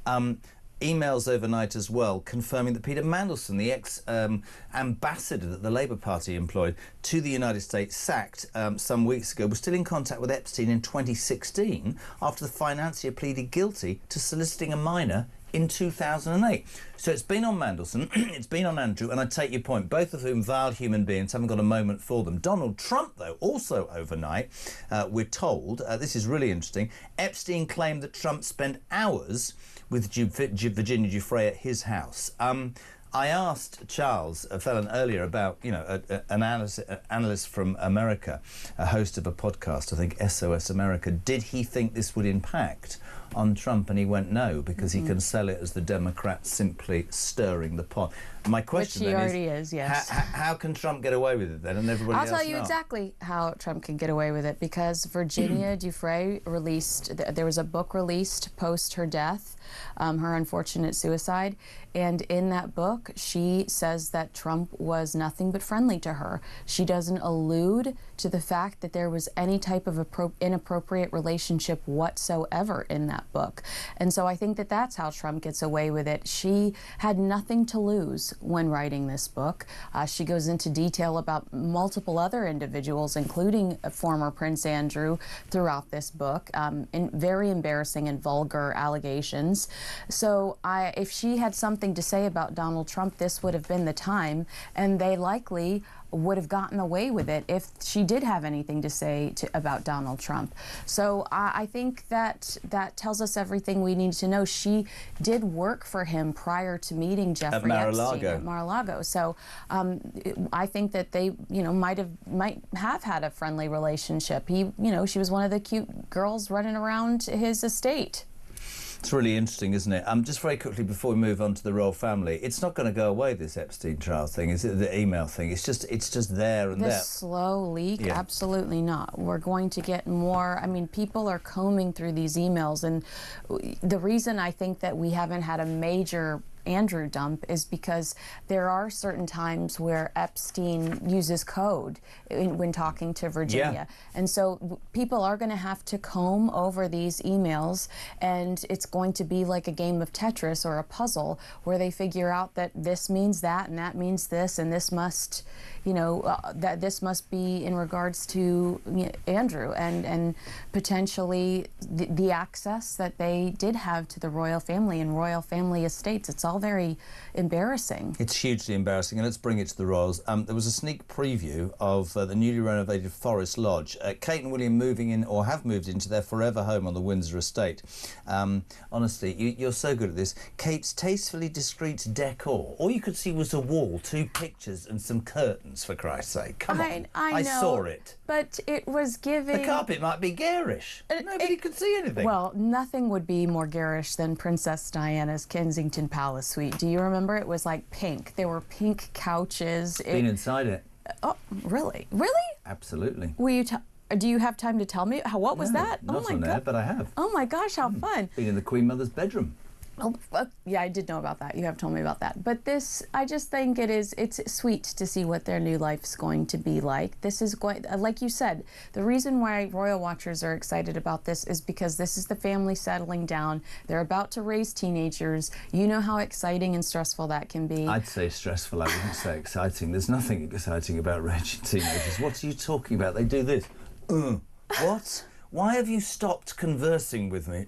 Speaker 3: Emails overnight as well confirming that Peter Mandelson, the ex-ambassador that the Labour Party employed to the United States, sacked some weeks ago, was still in contact with Epstein in 2016 after the financier pleaded guilty to soliciting a minor in 2008. So it's been on Mandelson, it's been on Andrew, and I take your point, both of whom vile human beings, haven't got a moment for them. Donald Trump, though, also overnight, we're told, this is really interesting, Epstein claimed that Trump spent hours with Virginia Giuffre at his house. I asked Charles Fellon earlier about, you know, an analyst from America, a host of a podcast, I think SOS America, did he think this would impact on Trump? And he went no, because he can sell it as the Democrats simply stirring the pot. My question
Speaker 12: Which he
Speaker 3: then
Speaker 12: already is, yes.
Speaker 3: How can Trump get away with it then, and everybody
Speaker 12: I'll
Speaker 3: else
Speaker 12: tell you
Speaker 3: not?
Speaker 12: exactly how Trump can get away with it, because Virginia Giuffre released, there was a book released post her death, her unfortunate suicide, and in that book she says that Trump was nothing but friendly to her. She doesn't allude to the fact that there was any type of inappropriate relationship whatsoever in that book. And so I think that that's how Trump gets away with it. She had nothing to lose when writing this book. She goes into detail about multiple other individuals, including former Prince Andrew, throughout this book, in very embarrassing and vulgar allegations. So if she had something to say about Donald Trump, this would have been the time, and they likely would have gotten away with it if she did have anything to say about Donald Trump. So I think that tells us everything we need to know. She did work for him prior to meeting Jeffrey Epstein at Mar-a-Lago. So I think that they, might have had a friendly relationship. She was one of the cute girls running around his estate.
Speaker 3: It's really interesting, isn't it? Just very quickly before we move on to the royal family, it's not going to go away, this Epstein trial thing, is it? The email thing. It's just there and there.
Speaker 12: This slow leak, absolutely not. We're going to get more. I mean, people are combing through these emails, and the reason I think that we haven't had a major Andrew dump is because there are certain times where Epstein uses code when talking to Virginia. And so people are going to have to comb over these emails, and it's going to be like a game of Tetris or a puzzle where they figure out that this means that and that means this, and this must, that this must be in regards to Andrew and potentially the access that they did have to the royal family and royal family estates. It's all very embarrassing.
Speaker 3: It's hugely embarrassing, and let's bring it to the royals. There was a sneak preview of the newly renovated Forest Lodge. Kate and William moving in, or have moved into their forever home on the Windsor estate. Honestly, you're so good at this. Kate's tastefully discreet decor. All you could see was a wall, 2 pictures and some curtains, for Christ's sake. Come on.
Speaker 12: I know,
Speaker 3: saw it.
Speaker 12: But it was giving...
Speaker 3: The carpet might be garish. Nobody could see anything.
Speaker 12: Well, nothing would be more garish than Princess Diana's Kensington Palace suite. Do you remember? It was like pink. There were pink couches.
Speaker 3: Been inside it.
Speaker 12: Oh, really? Really?
Speaker 3: Absolutely.
Speaker 12: Will you do you have time to tell me? What was that?
Speaker 3: Not on there, but I have.
Speaker 12: Oh my gosh, how fun.
Speaker 3: Been in the Queen Mother's bedroom.
Speaker 12: Oh, yeah, I did know about that. You have told me about that. But this, I just think it's sweet to see what their new life's going to be like. This is going, like you said, the reason why royal watchers are excited about this is because this is the family settling down. They're about to raise teenagers. You know how exciting and stressful that can be.
Speaker 3: I'd say stressful. I wouldn't say exciting. There's nothing exciting about raising teenagers. What are you talking about? They do this. What? Why have you stopped conversing with me?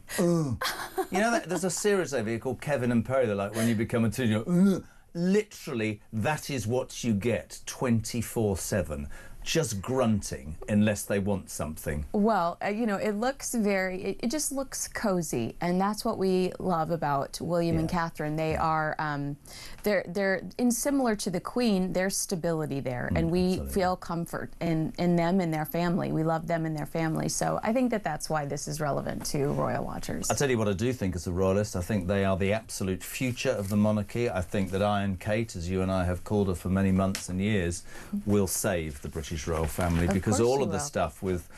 Speaker 3: There's a series over here called Kevin and Perry. They're like, when you become a teenager, literally, that is what you get 24/7. Just grunting unless they want something.
Speaker 12: Well, it looks it just looks cozy, and that's what we love about William and Catherine. They are, they're similar to the Queen. There's stability there, and we feel comfort in them and their family. We love them and their family. So I think that that's why this is relevant to royal watchers.
Speaker 3: I'll tell you what I do think as a royalist. I think they are the absolute future of the monarchy. I think that Iron Kate, as you and I have called her for many months and years, will save the British royal family, because all of the stuff with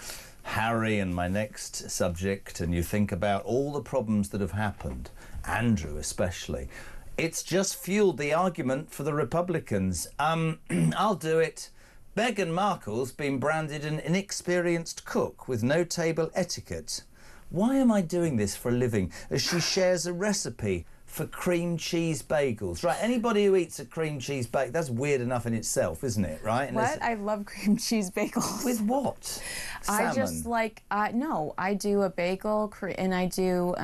Speaker 3: Harry and my next subject, and you think about all the problems that have happened, Andrew especially, it's just fueled the argument for the Republicans. I'll do it. Meghan Markle's been branded an inexperienced cook with no table etiquette. Why am I doing this for a living? As she shares a recipe for cream cheese bagels. Right, anybody who eats a cream cheese bagel, that's weird enough in itself, isn't it, right?
Speaker 12: What? I love cream cheese bagels.
Speaker 3: With what?
Speaker 12: I just like, no, I do a bagel and I do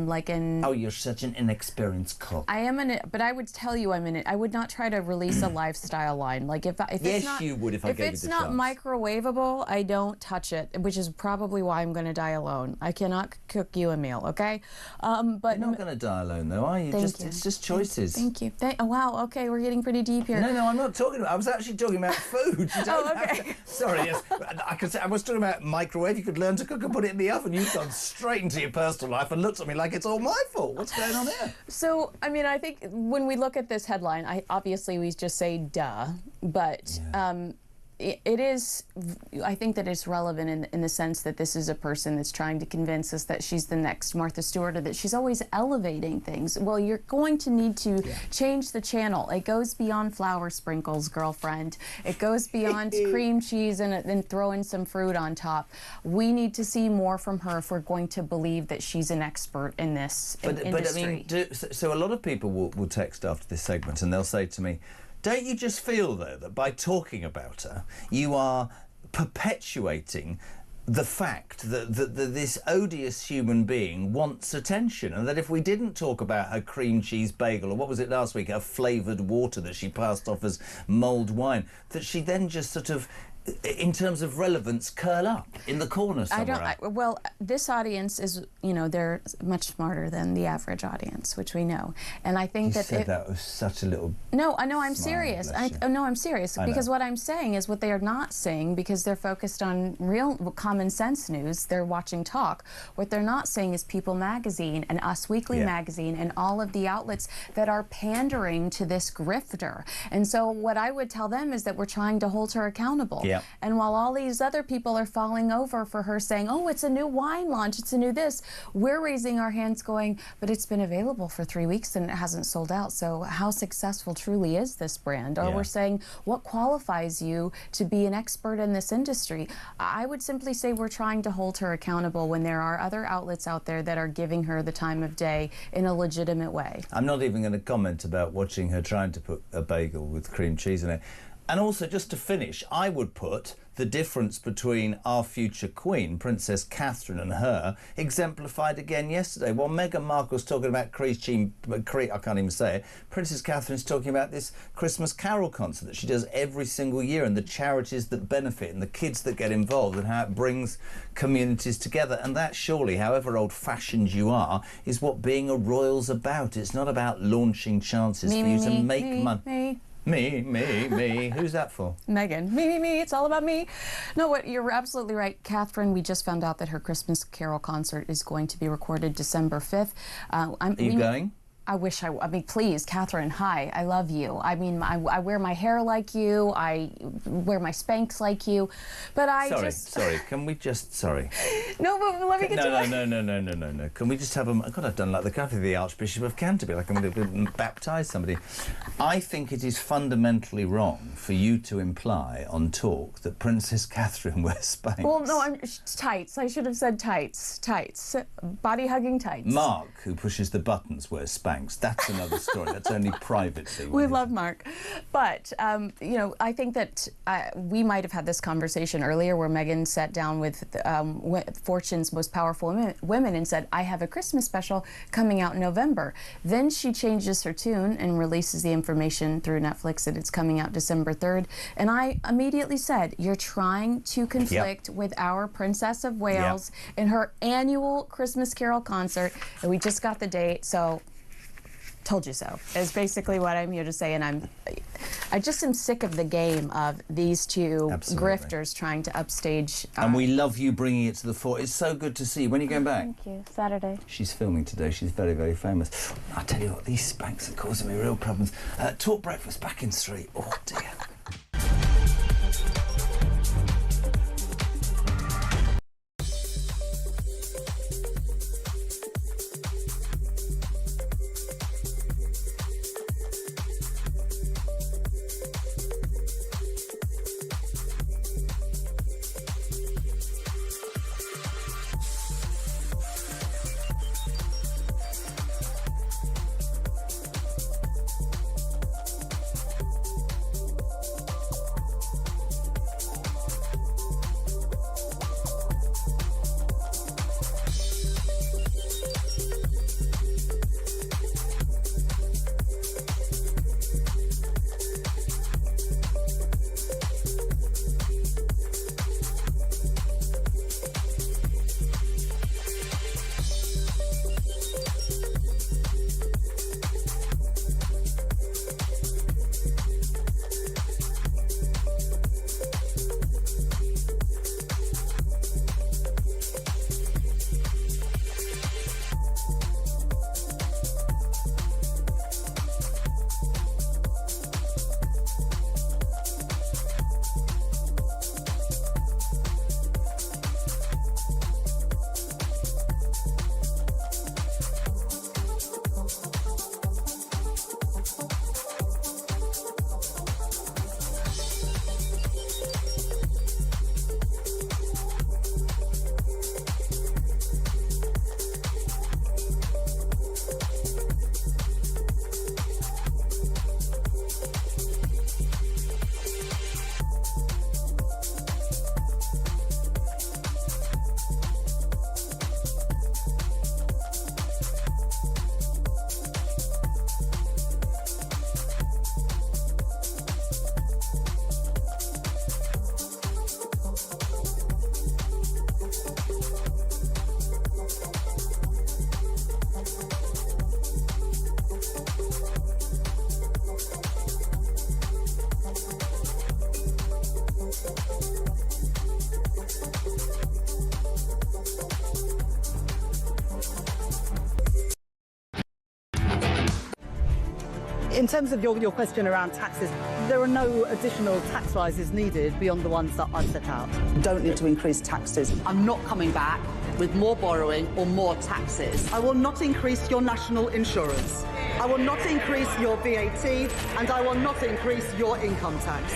Speaker 12: like an...
Speaker 3: Oh, you're such an inexperienced cook.
Speaker 12: I am but I would tell you I'm in it. I would not try to release a lifestyle line. Like if
Speaker 3: yes,
Speaker 12: it's not,
Speaker 3: you would if I gave you the chance.
Speaker 12: If it's not microwavable, I don't touch it, which is probably why I'm going to die alone. I cannot cook you a meal, okay?
Speaker 3: But you're not going to die alone, though, are you? It's just choices.
Speaker 12: Thank you. Oh, wow. Okay, we're getting pretty deep here.
Speaker 3: No, I'm not talking about. I was actually talking about food. You don't
Speaker 12: okay.
Speaker 3: have to, sorry, yes. I could say I was talking about microwave. You could learn to cook and put it in the oven. You've gone straight into your personal life and looked at me like it's all my fault. What's going on here?
Speaker 12: So, I mean, I think when we look at this headline, obviously we just say duh, but. Yeah. It is, I think that it's relevant in the sense that this is a person that's trying to convince us that she's the next Martha Stewart, or that she's always elevating things. Well, you're going to need to change the channel. It goes beyond flour sprinkles, girlfriend. It goes beyond cream cheese and then throw in some fruit on top. We need to see more from her if we're going to believe that she's an expert in this industry.
Speaker 3: But I mean, so a lot of people will text after this segment and they'll say to me, don't you just feel, though, that by talking about her, you are perpetuating the fact that this odious human being wants attention, and that if we didn't talk about her cream cheese bagel, or what was it last week, her flavoured water that she passed off as mulled wine, that she then just sort of, in terms of relevance, curl up in the corner somewhere?
Speaker 12: Well, this audience is, they're much smarter than the average audience, which we know. And I think
Speaker 3: that was such a little...
Speaker 12: No, I'm serious. I'm serious. Because what I'm saying is what they are not saying, because they're focused on real common sense news. They're watching talk. What they're not saying is People Magazine and Us Weekly Magazine and all of the outlets that are pandering to this grifter. And so what I would tell them is that we're trying to hold her accountable. Yeah. And while all these other people are falling over for her saying, oh, it's a new wine launch, it's a new this, we're raising our hands going, but it's been available for 3 weeks and it hasn't sold out. So how successful truly is this brand? Or we're saying, what qualifies you to be an expert in this industry? I would simply say we're trying to hold her accountable when there are other outlets out there that are giving her the time of day in a legitimate way.
Speaker 3: I'm not even going to comment about watching her trying to put a bagel with cream cheese in it. And also, just to finish, I would put the difference between our future Queen, Princess Catherine, and her exemplified again yesterday. While Meghan Markle's talking about I can't even say it, Princess Catherine's talking about this Christmas Carol concert that she does every single year, and the charities that benefit and the kids that get involved and how it brings communities together. And that surely, however old-fashioned you are, is what being a royal's about. It's not about launching chances for you to make money. Me. Who's that for?
Speaker 12: Meghan. Me. It's all about me. No, you're absolutely right, Catherine. We just found out that her Christmas Carol concert is going to be recorded December 5th.
Speaker 3: Are you going?
Speaker 12: I wish I mean, please, Catherine, hi, I love you. I mean, I wear my hair like you, I wear my Spanx like you, but
Speaker 3: Sorry, can we just, sorry.
Speaker 12: No, but let me get to
Speaker 3: No. Can we just have God, I've done like the cover of the Archbishop of Canterbury, like I'm going to baptise somebody. I think it is fundamentally wrong for you to imply on talk that Princess Catherine wears Spanx.
Speaker 12: Well, no, tights. I should have said tights. Body-hugging tights.
Speaker 3: Mark, who pushes the buttons, wears Spanx. That's another story. That's only privately.
Speaker 12: We love Mark. But, I think that we might have had this conversation earlier where Meghan sat down with Fortune's most powerful women and said, I have a Christmas special coming out in November. Then she changes her tune and releases the information through Netflix that it's coming out December 3rd. And I immediately said, you're trying to conflict with our Princess of Wales in her annual Christmas Carol concert. And we just got the date, so... Told you so is basically what I'm here to say, and I just am sick of the game of these two grifters trying to upstage.
Speaker 3: And we love you bringing it to the fore. It's so good to see you. When are you going back?
Speaker 12: Thank you. Saturday.
Speaker 3: She's filming today. She's very, very famous. I tell you what, these Spanx are causing me real problems. Talk Breakfast back in 3. Oh dear.
Speaker 13: In terms of your question around taxes, there are no additional tax rises needed beyond the ones that I've set out.
Speaker 14: Don't need to increase taxes. I'm not coming back with more borrowing or more taxes.
Speaker 13: I will not increase your national insurance. I will not increase your VAT, and I will not increase your income tax.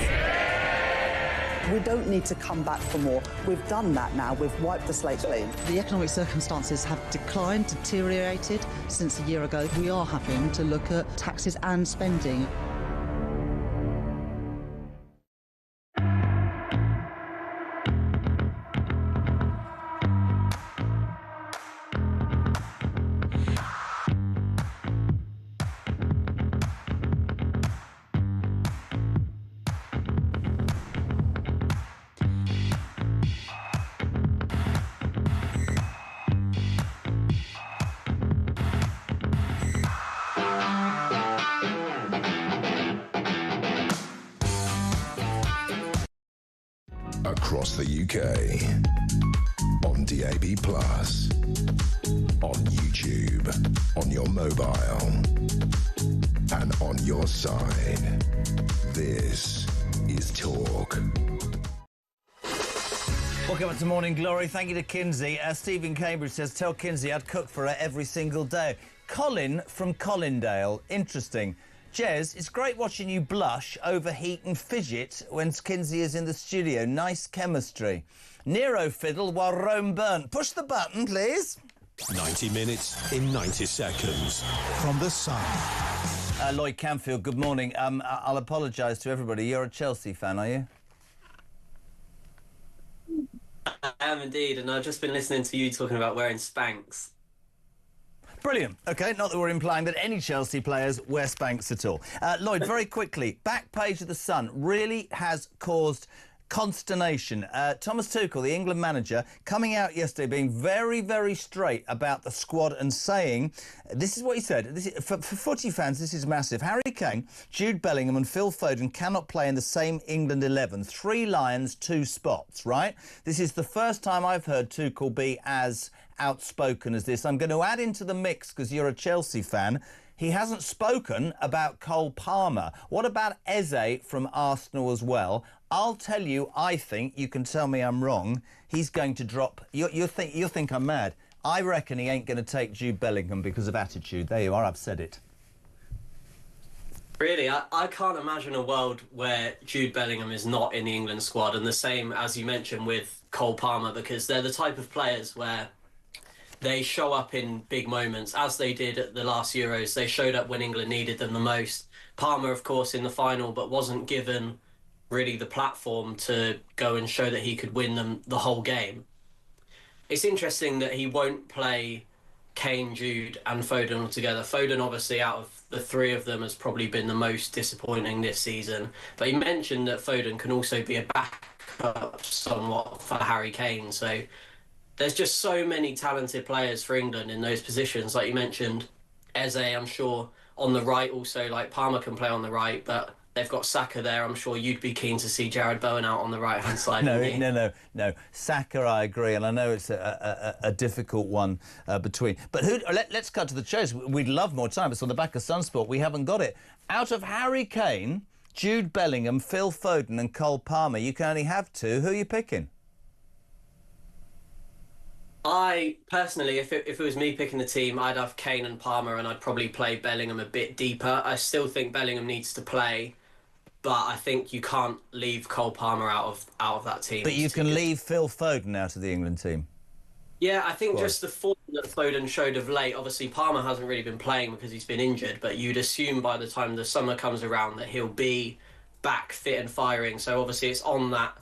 Speaker 14: We don't need to come back for more. We've done that now. We've wiped the slate clean.
Speaker 13: The economic circumstances have declined, deteriorated since a year ago. We are having to look at taxes and spending.
Speaker 2: Across the UK, on DAB+, on YouTube, on your mobile, and on your side. This is Talk.
Speaker 3: Welcome back to Morning Glory. Thank you to Kinsey. Stephen Cambridge says, tell Kinsey I'd cook for her every single day. Colin from Colindale. Interesting. Jez, it's great watching you blush, overheat and fidget when Kinsey is in the studio. Nice chemistry. Nero fiddle while Rome burnt. Push the button, please.
Speaker 8: 90 minutes in 90 seconds. From the Sun.
Speaker 3: Lloyd Camfield, good morning. I'll apologise to everybody. You're a Chelsea fan, are you?
Speaker 23: I am indeed, and I've just been listening to you talking about wearing Spanx.
Speaker 3: Brilliant. OK, not that we're implying that any Chelsea players wear Spanx at all. Lloyd, very quickly, back page of The Sun really has caused consternation. Thomas Tuchel, the England manager, coming out yesterday being very, very straight about the squad and saying, this is what he said, for footy fans, this is massive. Harry Kane, Jude Bellingham and Phil Foden cannot play in the same England 11. 3 Lions, 2 spots, right? This is the first time I've heard Tuchel be as outspoken as this. I'm going to add into the mix, because you're a Chelsea fan, he hasn't spoken about Cole Palmer. What about Eze from Arsenal as well? I'll tell you, I think, you can tell me I'm wrong, he's going to drop... You'll think I'm mad. I reckon he ain't going to take Jude Bellingham because of attitude. There you are, I've said it.
Speaker 23: Really, I can't imagine a world where Jude Bellingham is not in the England squad, and the same, as you mentioned, with Cole Palmer, because they're the type of players where they show up in big moments, as they did at the last Euros. They showed up when England needed them the most. Palmer, of course, in the final, but wasn't given really the platform to go and show that he could win them the whole game. It's interesting that he won't play Kane, Jude and Foden all together. Foden, obviously, out of the 3 of them, has probably been the most disappointing this season. But he mentioned that Foden can also be a backup somewhat for Harry Kane. So there's just so many talented players for England in those positions. Like you mentioned, Eze, I'm sure, on the right also. Like Palmer can play on the right, but they've got Saka there. I'm sure you'd be keen to see Jared Bowen out on the right-hand side.
Speaker 3: No. Saka, I agree, and I know it's a difficult one between. But let's cut to the chase. We'd love more time. It's on the back of Sunsport. We haven't got it. Out of Harry Kane, Jude Bellingham, Phil Foden and Cole Palmer, you can only have 2. Who are you picking?
Speaker 23: I, personally, if it was me picking the team, I'd have Kane and Palmer, and I'd probably play Bellingham a bit deeper. I still think Bellingham needs to play, but I think you can't leave Cole Palmer out of that team.
Speaker 3: But you can leave Phil Foden out of the England team.
Speaker 23: Yeah, I think just the form that Foden showed of late. Obviously, Palmer hasn't really been playing because he's been injured, but you'd assume by the time the summer comes around that he'll be back fit and firing. So obviously it's on that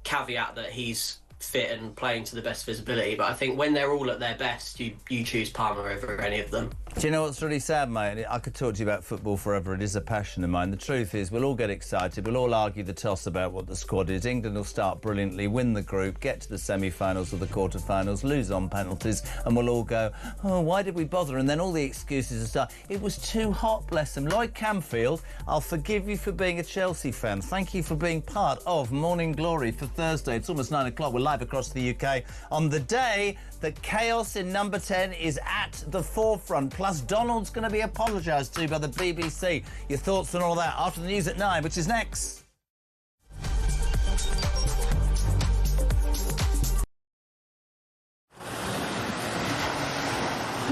Speaker 23: caveat that he's fit and playing to the best visibility. But I think when they're all at their best, you choose Palmer over any of them.
Speaker 3: Do you know what's really sad, mate? I could talk to you about football forever. It is a passion of mine. The truth is, we'll all get excited. We'll all argue the toss about what the squad is. England will start brilliantly, win the group, get to the semi-finals or the quarter-finals, lose on penalties, and we'll all go, oh, why did we bother? And then all the excuses will start. It was too hot, bless them. Lloyd Camfield, I'll forgive you for being a Chelsea fan. Thank you for being part of Morning Glory for Thursday. It's almost 9 o'clock. We're live live across the UK on the day that chaos in number 10 is at the forefront. Plus, Donald's going to be apologised to by the BBC. Your thoughts on all that after the news at 9, which is next.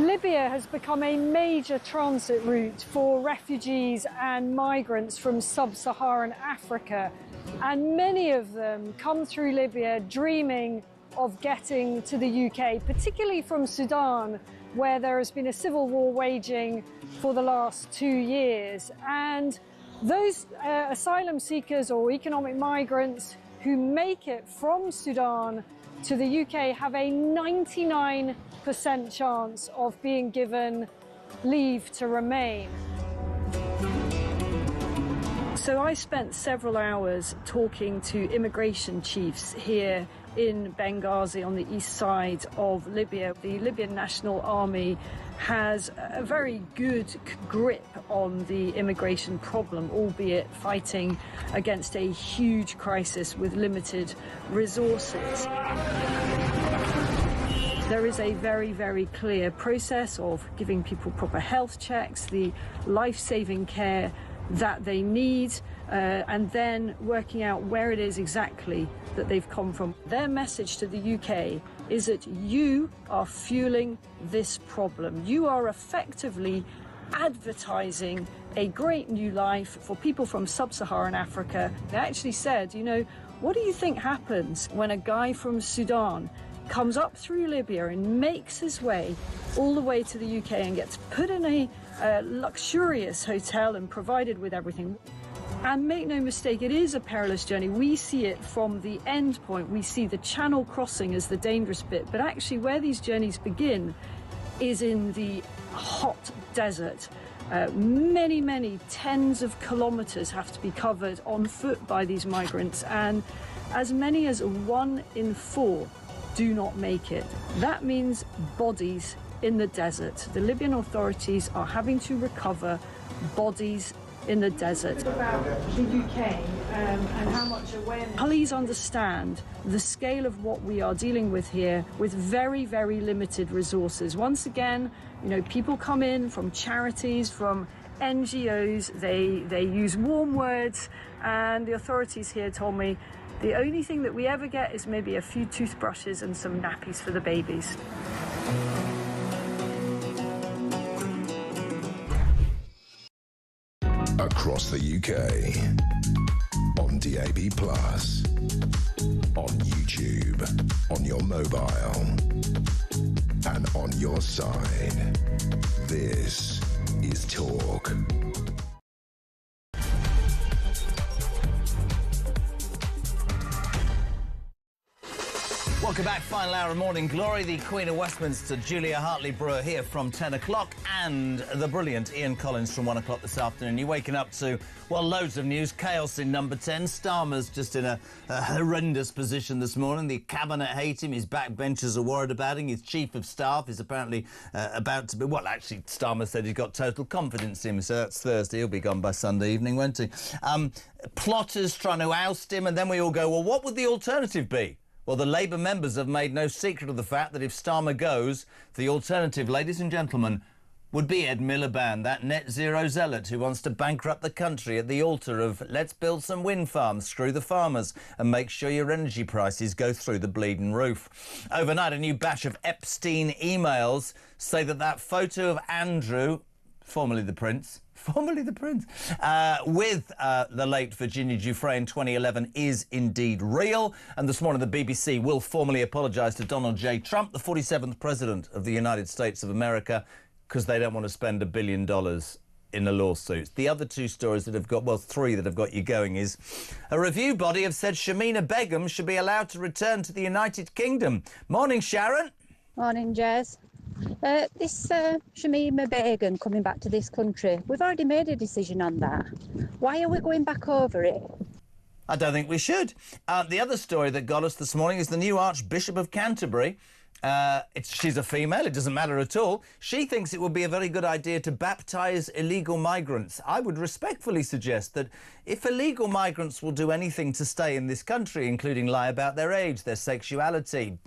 Speaker 1: Libya has become a major transit route for refugees and migrants from sub-Saharan Africa, and many of them come through Libya dreaming of getting to the UK, particularly from Sudan, where there has been a civil war waging for the last 2 years. And those asylum seekers or economic migrants who make it from Sudan to the UK have a 99% chance of being given leave to remain. So I spent several hours talking to immigration chiefs here in Benghazi on the east side of Libya. The Libyan National Army has a very good grip on the immigration problem, albeit fighting against a huge crisis with limited resources. There is a very, very clear process of giving people proper health checks, the life-saving care that they need, and then working out where it is exactly that they've come from. Their message to the UK is that you are fueling this problem. You are effectively advertising a great new life for people from sub-Saharan Africa. They actually said, you know, what do you think happens when a guy from Sudan comes up through Libya and makes his way all the way to the UK and gets put in a luxurious hotel and provided with everything? And make no mistake, it is a perilous journey. We see it from the end point. We see the channel crossing as the dangerous bit. But actually where these journeys begin is in the hot desert. Many, many tens of kilometres have to be covered on foot by these migrants. And as many as 1 in 4 do not make it. That means bodies in the desert. The Libyan authorities are having to recover bodies in the desert. About the UK and how much awareness. Please understand the scale of what we are dealing with here with very, very limited resources. Once again, you know, people come in from charities, from NGOs, they use warm words, and the authorities here told me the only thing that we ever get is maybe a few toothbrushes and some nappies for the babies.
Speaker 2: Across the UK, on DAB+, on YouTube, on your mobile, and on your side. This is Talk.
Speaker 3: Welcome back, final hour of Morning Glory. The Queen of Westminster, Julia Hartley-Brewer, here from 10 o'clock, and the brilliant Ian Collins from 1 o'clock this afternoon. You're waking up to, well, loads of news. Chaos in number 10. Starmer's just in a horrendous position this morning. The Cabinet hate him. His backbenchers are worried about him. His Chief of Staff is apparently about to be... Well, actually, Starmer said he's got total confidence in him, so that's Thursday. He'll be gone by Sunday evening, won't he? Plotters trying to oust him, and then we all go, well, what would the alternative be? Well, the Labour members have made no secret of the fact that if Starmer goes, the alternative, ladies and gentlemen, would be Ed Miliband, that net zero zealot who wants to bankrupt the country at the altar of let's build some wind farms, screw the farmers, and make sure your energy prices go through the bleeding roof. Overnight, a new batch of Epstein emails say that photo of Andrew, formerly the Prince, with the late Virginia Giuffre in 2011 is indeed real. And this morning, the BBC will formally apologise to Donald J. Trump, the 47th President of the United States of America, because they don't want to spend $1 billion in the lawsuits. The other two stories that have got, well, three that have got you going is a review body have said Shamina Begum should be allowed to return to the United Kingdom. Morning, Sharon.
Speaker 15: Morning, Jez. This Shamima Begum coming back to this country, we've already made a decision on that. Why are we going back over it?
Speaker 3: I don't think we should. The other story that got us this morning is the new Archbishop of Canterbury She's a female, it doesn't matter at all. She thinks it would be a very good idea to baptise illegal migrants. I would respectfully suggest that if illegal migrants will do anything to stay in this country, including lie about their age, their sexuality,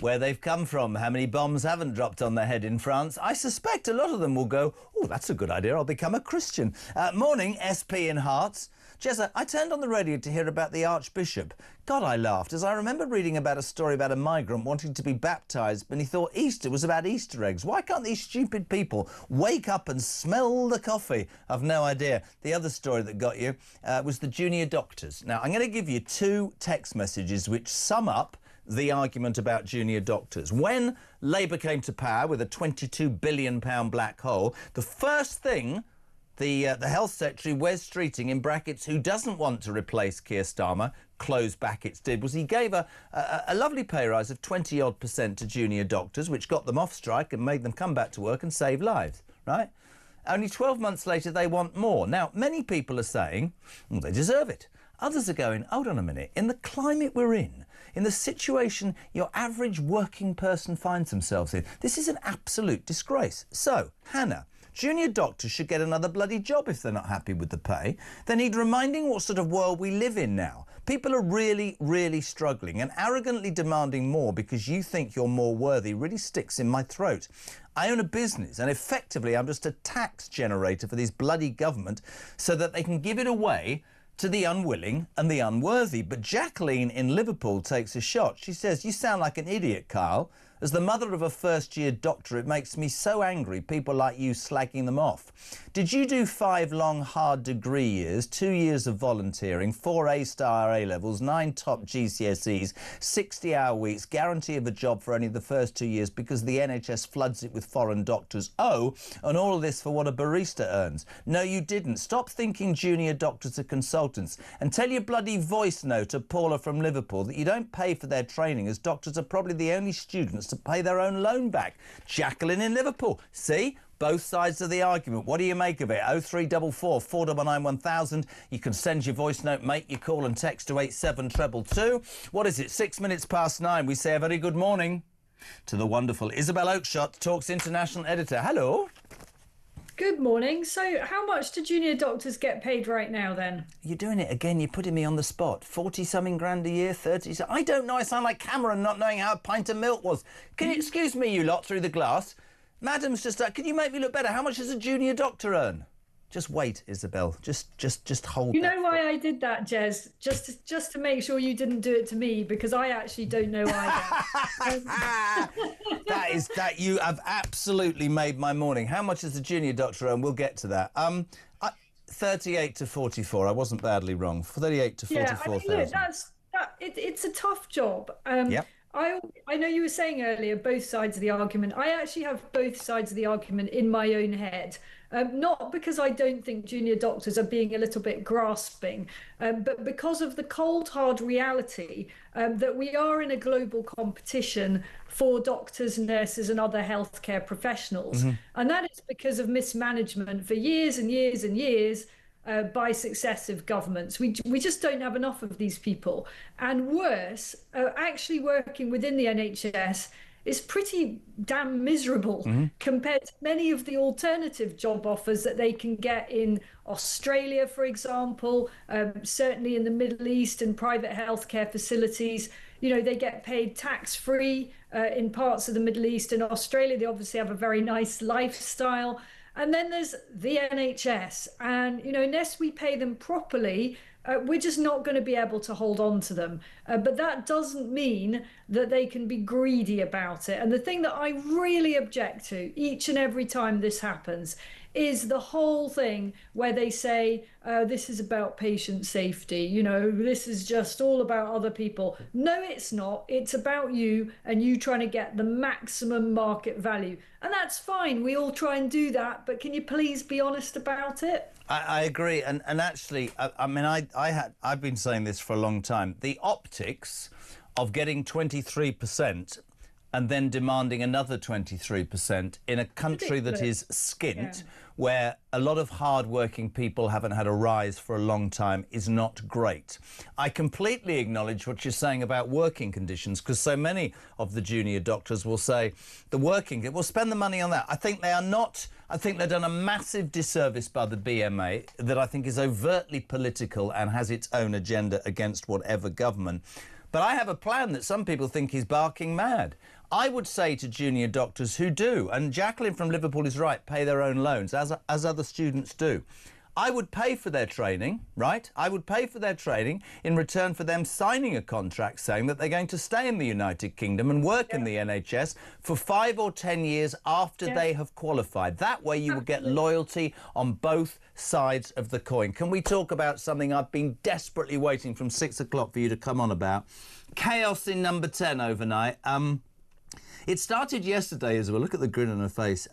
Speaker 3: where they've come from, how many bombs haven't dropped on their head in France, I suspect a lot of them will go, oh, that's a good idea, I'll become a Christian. Morning, SP in Hearts. Jezza, I turned on the radio to hear about the Archbishop. God, I laughed, as I remember reading about a story about a migrant wanting to be baptised, and he thought Easter was about Easter eggs. Why can't these stupid people wake up and smell the coffee? I've no idea. The other story that got you was the junior doctors. Now, I'm going to give you 2 text messages which sum up the argument about junior doctors. When Labour came to power with a £22 billion black hole, the first thing the Health Secretary, Wes Streeting, in brackets, who doesn't want to replace Keir Starmer, close brackets, did was he gave a lovely pay rise of 20-odd% to junior doctors, which got them off strike and made them come back to work and save lives, right? Only 12 months later, they want more. Now, many people are saying, well, they deserve it. Others are going, hold on a minute, in the climate we're in the situation your average working person finds themselves in, this is an absolute disgrace. So, Hannah, junior doctors should get another bloody job if they're not happy with the pay. They need reminding what sort of world we live in now. People are really, really struggling, and arrogantly demanding more because you think you're more worthy really sticks in my throat. I own a business, and effectively I'm just a tax generator for this bloody government so that they can give it away to the unwilling and the unworthy. But Jacqueline in Liverpool takes a shot. She says, you sound like an idiot, Kyle. As the mother of a first-year doctor, it makes me so angry, people like you slagging them off. Did you do 5 long, hard degree years, 2 years of volunteering, 4 A-star A-levels, 9 top GCSEs, 60-hour weeks, guarantee of a job for only the first 2 years because the NHS floods it with foreign doctors? Oh, and all of this for what a barista earns. No, you didn't. Stop thinking junior doctors are consultants and tell your bloody voice note to Paula from Liverpool that you don't pay for their training, as doctors are probably the only students to pay their own loan back. Jacqueline in Liverpool. See? Both sides of the argument. What do you make of it? 0344 499 1000. You can send your voice note, make your call and text to 87222. What is it? 6 minutes past 9. We say a very good morning to the wonderful Isabel Oakeshott, Talk's international editor. Hello.
Speaker 1: Good morning. So how much do junior doctors get paid right now then?
Speaker 3: You're doing it again. You're putting me on the spot. 40-something grand a year, 30. I don't know. I sound like Cameron not knowing how a pint of milk was. Can you excuse me, you lot, through the glass? Madam's just... can you make me look better? How much does a junior doctor earn? Just wait, Isabel. Just hold.
Speaker 1: You know why I did that, Jez? Just to make sure you didn't do it to me, because I actually don't know either.
Speaker 3: that you have absolutely made my morning. How much is a junior doctor earn? We'll get to that. 38 to 44. I wasn't badly wrong. 38 to 44,000.
Speaker 1: Yeah, I mean, look, it's a tough job.
Speaker 3: Yep.
Speaker 1: I know you were saying earlier both sides of the argument. I actually have both sides of the argument in my own head. Not because I don't think junior doctors are being a little bit grasping, but because of the cold, hard reality that we are in a global competition for doctors, nurses and other healthcare professionals. Mm-hmm. And that is because of mismanagement for years and years and years by successive governments. We just don't have enough of these people. And worse, actually working within the NHS is pretty damn miserable compared to many of the alternative job offers that they can get in Australia, for example, certainly in the Middle East and private healthcare facilities. You know, they get paid tax-free in parts of the Middle East and Australia. They obviously have a very nice lifestyle. And then there's the NHS. And, you know, unless we pay them properly, we're just not going to be able to hold on to them. But that doesn't mean that they can be greedy about it. And the thing that I really object to each and every time this happens is the whole thing where they say, this is about patient safety. You know, this is just all about other people. No, it's not. It's about you and you trying to get the maximum market value. And that's fine. We all try and do that. But can you please be honest about it?
Speaker 3: I agree. And actually, I mean, I've been saying this for a long time. The optics of getting 23% and then demanding another 23% in a country that is skint, where a lot of hard-working people haven't had a rise for a long time, is not great. I completely acknowledge what you're saying about working conditions, because so many of the junior doctors will say we'll spend the money on that. I think they are not. I think they've done a massive disservice by the BMA that I think is overtly political and has its own agenda against whatever government. But I have a plan that some people think is barking mad. I would say to junior doctors who do, and Jacqueline from Liverpool is right, pay their own loans, as other students do. I would pay for their training, right? I would pay for their training in return for them signing a contract saying that they're going to stay in the United Kingdom and work in the NHS for 5 or 10 years after they have qualified. That way you will get loyalty on both sides of the coin. Can we talk about something I've been desperately waiting from 6 o'clock for you to come on about? Chaos in number 10 overnight. It started yesterday as well. Look at the grin on her face.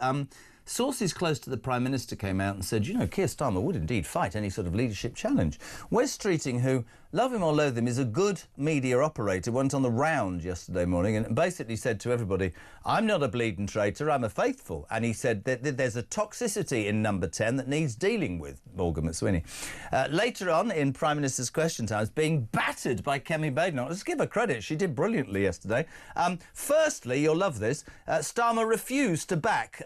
Speaker 3: Sources close to the Prime Minister came out and said, you know, Keir Starmer would indeed fight any sort of leadership challenge. Wes Streeting, who, love him or loathe him, is a good media operator, went on the round yesterday morning and basically said to everybody, I'm not a bleeding traitor, I'm a faithful. And he said that there's a toxicity in number 10 that needs dealing with, Morgan McSweeney. Later on, in Prime Minister's Question Time, being battered by Kemi Badenoch. Let's give her credit, she did brilliantly yesterday. Firstly, you'll love this, Starmer refused to back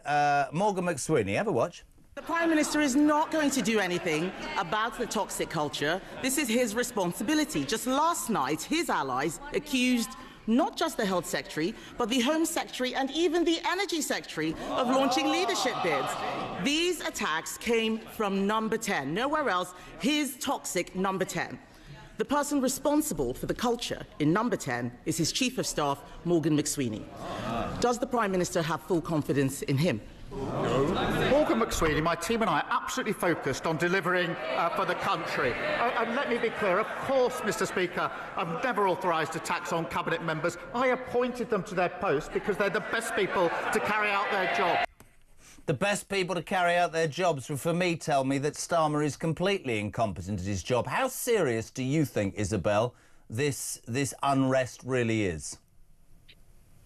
Speaker 3: Morgan McSweeney. Have a watch.
Speaker 5: The Prime Minister is not going to do anything about the toxic culture. This is his responsibility. Just last night, his allies accused not just the Health Secretary, but the Home Secretary and even the Energy Secretary of launching leadership bids. These attacks came from number 10, nowhere else, his toxic number 10. The person responsible for the culture in number 10 is his Chief of Staff, Morgan McSweeney. Does the Prime Minister have full confidence in him?
Speaker 6: Morgan McSweeney, my team and I are absolutely focused on delivering for the country. And let me be clear, of course, Mr. Speaker, I've never authorised attacks on cabinet members. I appointed them to their posts because they're the best people to carry out their job.
Speaker 3: The best people to carry out their jobs would, for me, tell me that Starmer is completely incompetent at his job. How serious do you think, Isabel, this unrest really is?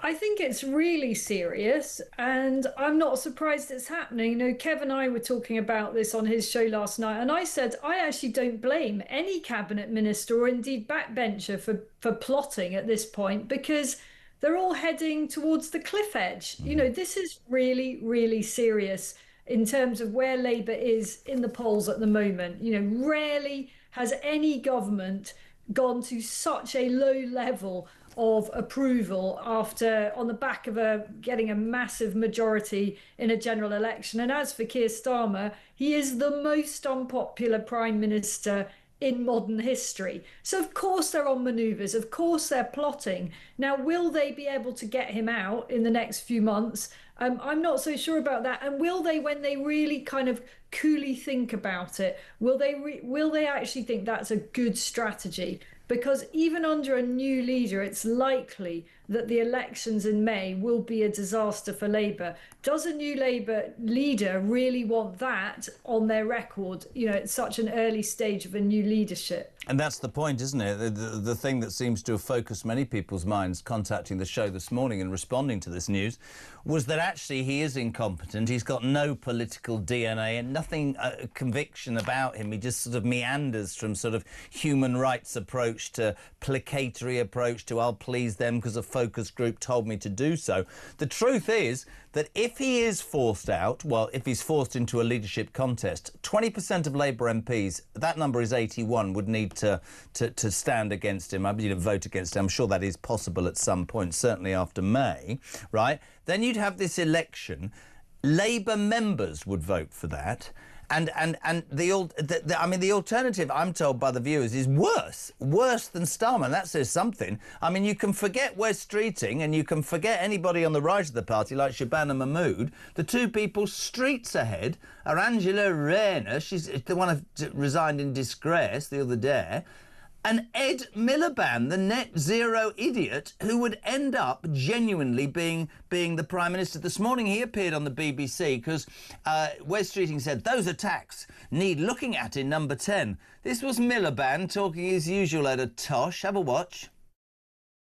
Speaker 1: I think it's really serious, and I'm not surprised it's happening. You know, Kev and I were talking about this on his show last night, and I said I actually don't blame any cabinet minister or indeed backbencher for plotting at this point, because they're all heading towards the cliff edge. You know, this is really, really serious in terms of where Labour is in the polls at the moment. You know, rarely has any government gone to such a low level of approval after on the back of getting a massive majority in a general election. And as for Keir Starmer, he is the most unpopular Prime Minister in modern history. So of course they're on manoeuvres, of course they're plotting. Now, will they be able to get him out in the next few months? I'm not so sure about that. And will they, when they really kind of coolly think about it, will they actually think that's a good strategy? Because even under a new leader, it's likely that the elections in May will be a disaster for Labour. Does a new Labour leader really want that on their record, you know, at such an early stage of a new leadership?
Speaker 3: And that's the point, isn't it? The thing that seems to have focused many people's minds contacting the show this morning and responding to this news was that actually he is incompetent. He's got no political DNA and nothing conviction about him. He just sort of meanders from sort of human rights approach to placatory approach to I'll please them because a focus group told me to do so. The truth is that if he is forced out, well, if he's forced into a leadership contest, 20% of Labour MPs, that number is 81, would need to stand against him, vote against him. I'm sure that is possible at some point, certainly after May, right? Then you'd have this election. Labour members would vote for that. And the alternative, I'm told by the viewers, is worse than Starmer. And that says something. I mean, you can forget Wes Streeting and you can forget anybody on the right of the party like Shabana Mahmood. The two people streets ahead are Angela Rayner, she's the one who resigned in disgrace the other day, and Ed Miliband, the net zero idiot who would end up genuinely being the Prime Minister. This morning he appeared on the BBC because Wes Streeting said those attacks need looking at in number 10. This was Miliband talking as usual at a tosh. Have a watch.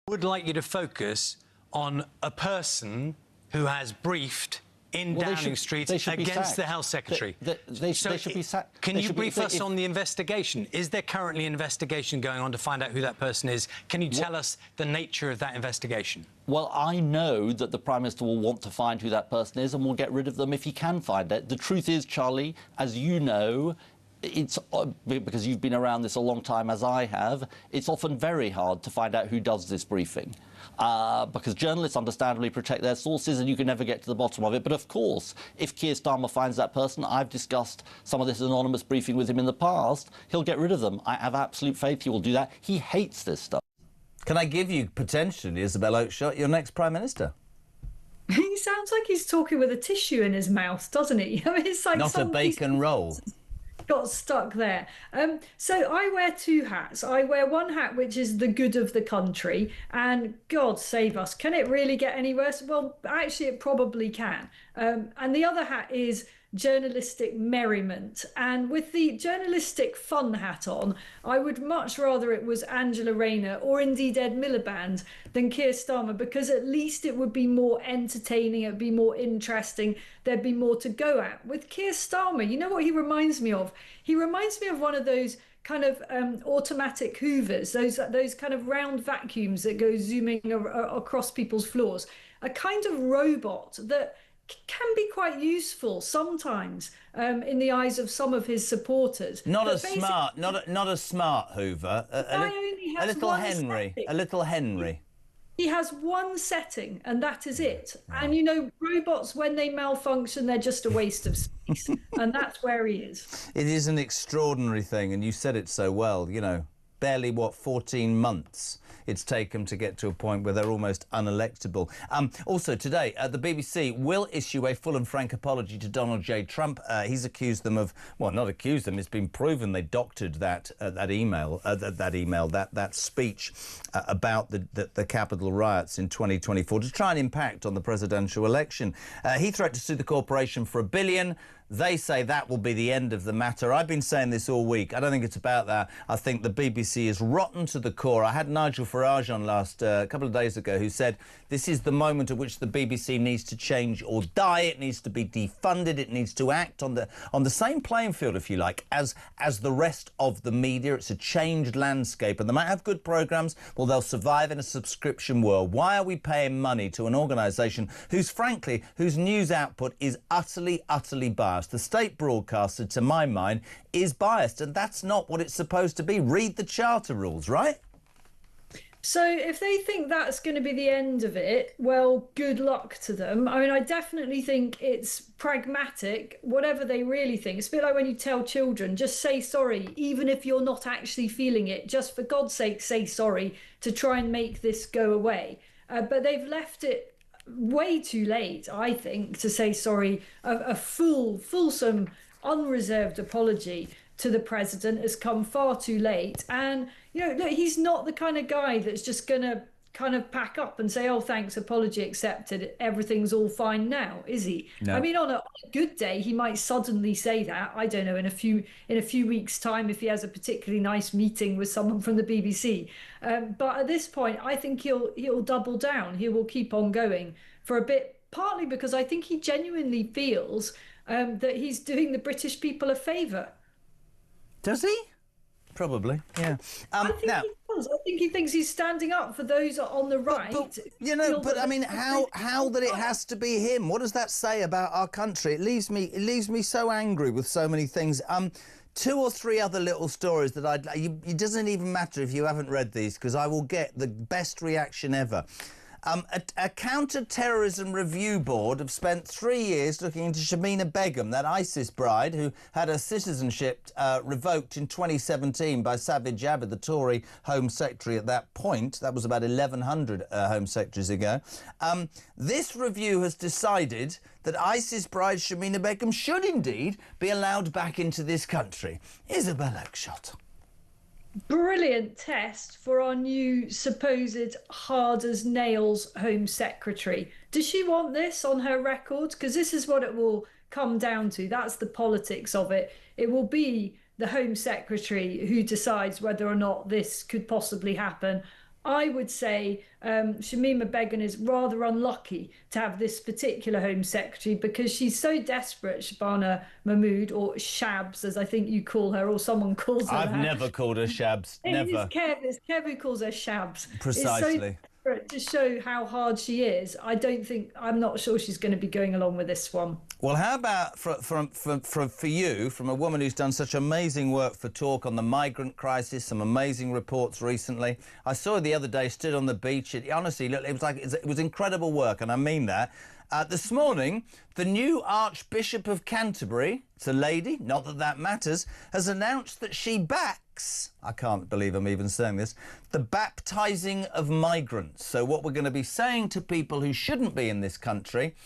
Speaker 21: I would like you to focus on a person who has briefed in Downing Street against the Health Secretary.
Speaker 22: They should be sacked.
Speaker 21: Can you brief us on the investigation? Is there currently an investigation going on to find out who that person is? Can you tell us the nature of that investigation?
Speaker 22: Well, I know that the Prime Minister will want to find who that person is and will get rid of them if he can find it. The truth is, Charlie, as you know, it's because you've been around this a long time as I have, it's often very hard to find out who does this briefing. Because journalists understandably protect their sources and you can never get to the bottom of it. But of course, if Keir Starmer finds that person, I've discussed some of this anonymous briefing with him in the past, he'll get rid of them. I have absolute faith he will do that. He hates this stuff.
Speaker 3: Can I give you, potentially, Isabel Oakeshott, your next Prime Minister?
Speaker 1: He sounds like he's talking with a tissue in his mouth, doesn't he? I mean, it's like
Speaker 3: not a bacon roll.
Speaker 1: Got stuck there. So I wear two hats. I wear one hat, which is the good of the country, and God save us, can it really get any worse? Well, actually, it probably can. And the other hat is journalistic merriment. And with the journalistic fun hat on, I would much rather it was Angela Rayner or indeed Ed Miliband than Keir Starmer, because at least it would be more entertaining, it'd be more interesting, there'd be more to go at. With Keir Starmer, you know what he reminds me of? He reminds me of one of those kind of automatic hoovers, those kind of round vacuums that go zooming across people's floors. A kind of robot that can be quite useful sometimes in the eyes of some of his supporters.
Speaker 3: Not a smart Hoover. A little Henry. A little Henry.
Speaker 1: He has one setting, and that is it. And, you know, robots, when they malfunction, they're just a waste of space. And that's where he is.
Speaker 3: It is an extraordinary thing, and you said it so well, you know, barely, 14 months it's taken to get to a point where they're almost unelectable. Also today, the BBC will issue a full and frank apology to Donald J. Trump. He's accused them of, well, not accused them, it's been proven they doctored that speech about the Capitol riots in 2024 to try and impact on the presidential election. He threatened to sue the corporation for $1 billion. They say that will be the end of the matter. I've been saying this all week. I don't think it's about that. I think the BBC is rotten to the core. I had Nigel Farage on a couple of days ago, who said this is the moment at which the BBC needs to change or die. It needs to be defunded. It needs to act on the same playing field, if you like, as the rest of the media. It's a changed landscape, and they might have good programmes. Well, they'll survive in a subscription world. Why are we paying money to an organisation whose news output is utterly biased? The state broadcaster, to my mind, is biased, and that's not what it's supposed to be. Read the charter rules, right?
Speaker 1: So if they think that's going to be the end of it, well, good luck to them. I mean, I definitely think it's pragmatic, whatever they really think. It's a bit like when you tell children, just say sorry, even if you're not actually feeling it. Just for God's sake, say sorry to try and make this go away. But they've left it way too late, I think, to say sorry. A fulsome, unreserved apology to the president has come far too late. And, you know, look, he's not the kind of guy that's just going to kind of pack up and say, oh, thanks, apology accepted, everything's all fine now, is he? No. I mean, on a good day, he might suddenly say that, I don't know, in a few weeks' time, if he has a particularly nice meeting with someone from the BBC. But at this point, I think he'll double down. He will keep on going for a bit, partly because I think he genuinely feels that he's doing the British people a favour.
Speaker 3: Does he? Probably, yeah.
Speaker 1: I think he does. I think he thinks he's standing up for those on the right.
Speaker 3: But I mean, how that it has to be him? What does that say about our country? It leaves me so angry with so many things. 2 or 3 other little stories that it doesn't even matter if you haven't read these, because I will get the best reaction ever. A counter-terrorism review board have spent 3 years looking into Shamina Begum, that ISIS bride who had her citizenship revoked in 2017 by Sajid Javid, the Tory Home Secretary at that point. That was about 1,100 Home Secretaries ago. This review has decided that ISIS bride Shamina Begum should indeed be allowed back into this country. Isabel Oakeshott.
Speaker 1: Brilliant test for our new supposed hard-as-nails Home Secretary. Does she want this on her record? Because this is what it will come down to. That's the politics of it. It will be the Home Secretary who decides whether or not this could possibly happen. I would say Shamima Begum is rather unlucky to have this particular Home Secretary because she's so desperate, Shabana Mahmood, or Shabs, as I think you call her, or someone calls her
Speaker 3: I've
Speaker 1: that.
Speaker 3: never called her Shabs, never.
Speaker 1: It's Kev who calls her Shabs.
Speaker 3: Precisely.
Speaker 1: It's so desperate to show how hard she is. I'm not sure she's going to be going along with this one.
Speaker 3: Well, how about for you, from a woman who's done such amazing work for Talk on the migrant crisis, some amazing reports recently. I saw her the other day, stood on the beach. Honestly, look, it was incredible work, and I mean that. This morning, the new Archbishop of Canterbury, it's a lady, not that that matters, has announced that she backs, I can't believe I'm even saying this, the baptising of migrants. So what we're going to be saying to people who shouldn't be in this country,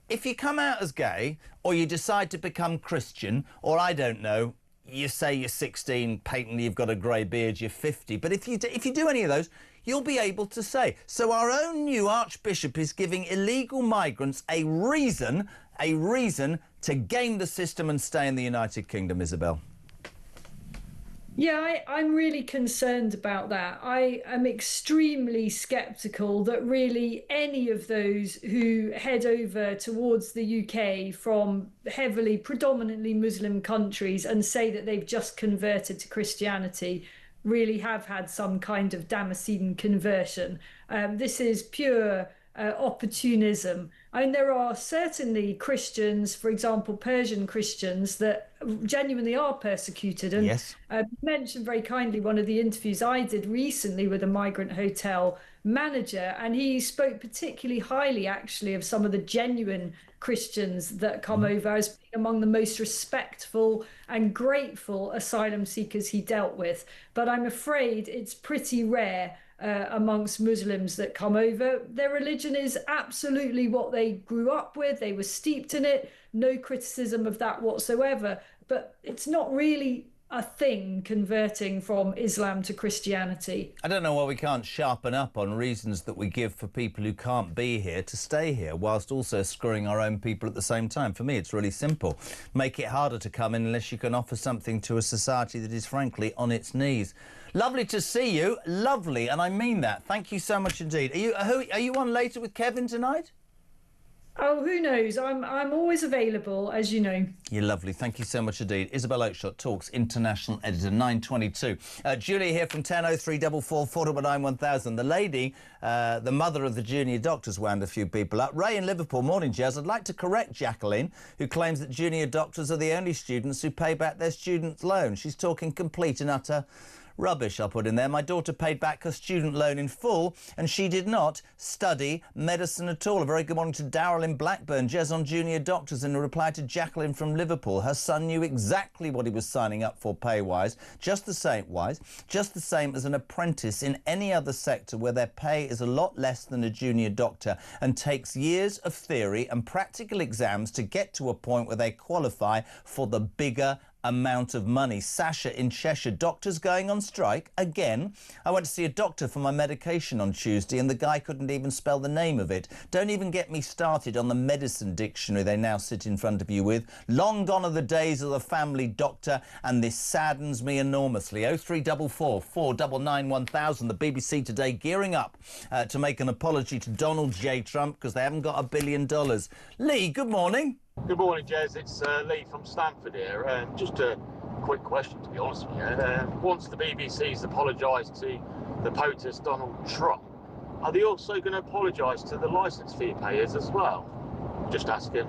Speaker 3: if you come out as gay, or you decide to become Christian, or I don't know, you say you're 16, patently you've got a grey beard, you're 50, but if you do any of those, you'll be able to say. So our own new Archbishop is giving illegal migrants a reason to game the system and stay in the United Kingdom, Isabel.
Speaker 1: Yeah, I'm really concerned about that. I am extremely sceptical that really any of those who head over towards the UK from predominantly Muslim countries and say that they've just converted to Christianity really have had some kind of Damascene conversion. This is pure opportunism. I mean, there are certainly Christians, for example, Persian Christians, that genuinely are persecuted. And
Speaker 3: yes.
Speaker 1: You mentioned very kindly one of the interviews I did recently with a migrant hotel manager, and he spoke particularly highly, actually, of some of the genuine Christians that come over as being among the most respectful and grateful asylum seekers he dealt with. But I'm afraid it's pretty rare amongst Muslims that come over. Their religion is absolutely what they grew up with. They were steeped in it. No criticism of that whatsoever. But it's not really a thing converting from Islam to Christianity.
Speaker 3: I don't know why we can't sharpen up on reasons that we give for people who can't be here to stay here, whilst also screwing our own people at the same time. For me, it's really simple. Make it harder to come in unless you can offer something to a society that is, frankly, on its knees. Lovely to see you. Lovely, and I mean that. Thank you so much indeed. Are you on later with Kevin tonight?
Speaker 1: Oh, who knows? I'm always available, as you know.
Speaker 3: You're lovely. Thank you so much indeed. Isabel Oakeshott, Talks international editor, 9:22. Julia here from 100344 499 1000. The lady, the mother of the junior doctors, wound a few people up. Ray in Liverpool. Morning, Jazz. I'd like to correct Jacqueline, who claims that junior doctors are the only students who pay back their student loan. She's talking complete and utter rubbish, I'll put in there. My daughter paid back her student loan in full, and she did not study medicine at all. A very good morning to Darryl in Blackburn. Jez on junior doctors in a reply to Jacqueline from Liverpool. Her son knew exactly what he was signing up for pay-wise, just the same as an apprentice in any other sector where their pay is a lot less than a junior doctor and takes years of theory and practical exams to get to a point where they qualify for the bigger amount of money. Sasha in Cheshire. Doctors going on strike again. I went to see a doctor for my medication on Tuesday and the guy couldn't even spell the name of it. Don't even get me started on the medicine dictionary they now sit in front of you with. Long gone are the days of the family doctor, and this saddens me enormously. 0344 499 1000. The BBC today gearing up to make an apology to Donald J. Trump because they haven't got $1 billion. Lee, good morning.
Speaker 16: Good morning, Jez. It's Lee from Stamford here. Just a quick question, to be honest with you. Once the BBC's apologised to the POTUS Donald Trump, are they also going to apologise to the licence fee payers as well? Just asking.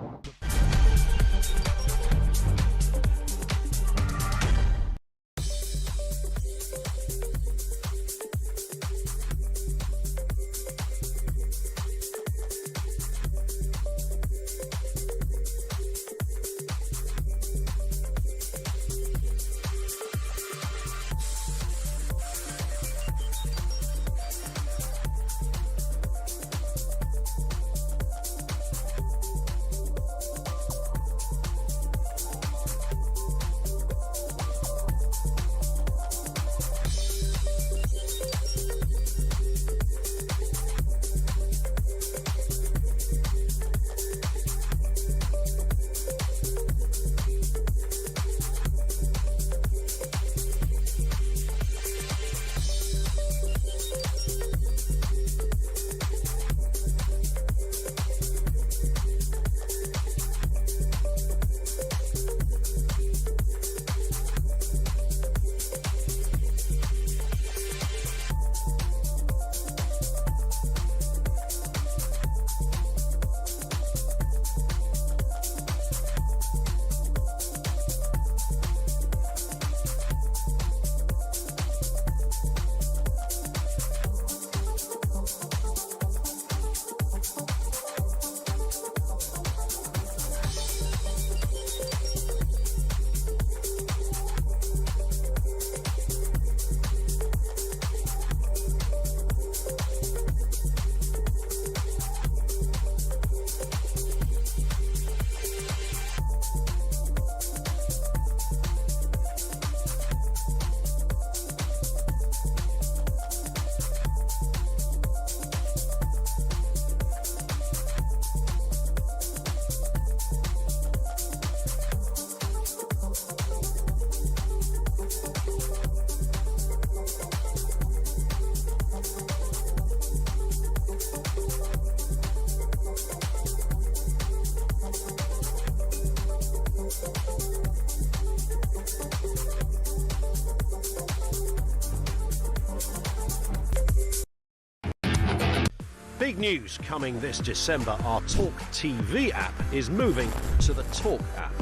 Speaker 8: Big news coming this December. Our talkTV app is moving to the Talk app.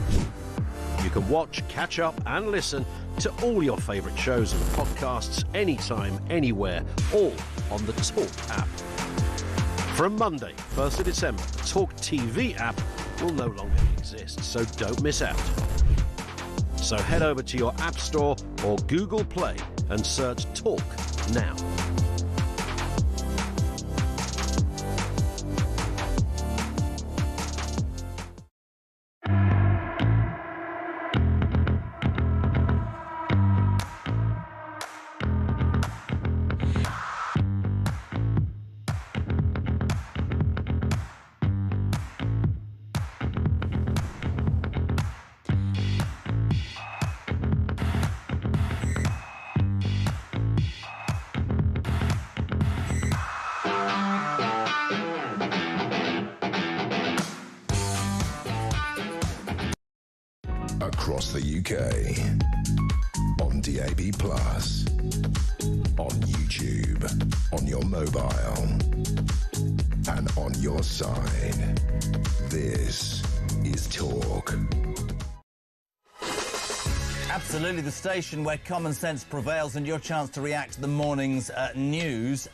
Speaker 8: You can watch, catch up and listen to all your favourite shows and podcasts anytime, anywhere, all on the Talk app. From Monday, 1st of December, the talkTV app will no longer exist, so don't miss out. So head over to your App Store or Google Play and search Talk now.
Speaker 2: Across the UK, on DAB+, on YouTube, on your mobile, and on your side. This is Talk.
Speaker 3: Absolutely, the station where common sense prevails and your chance to react to the morning's news.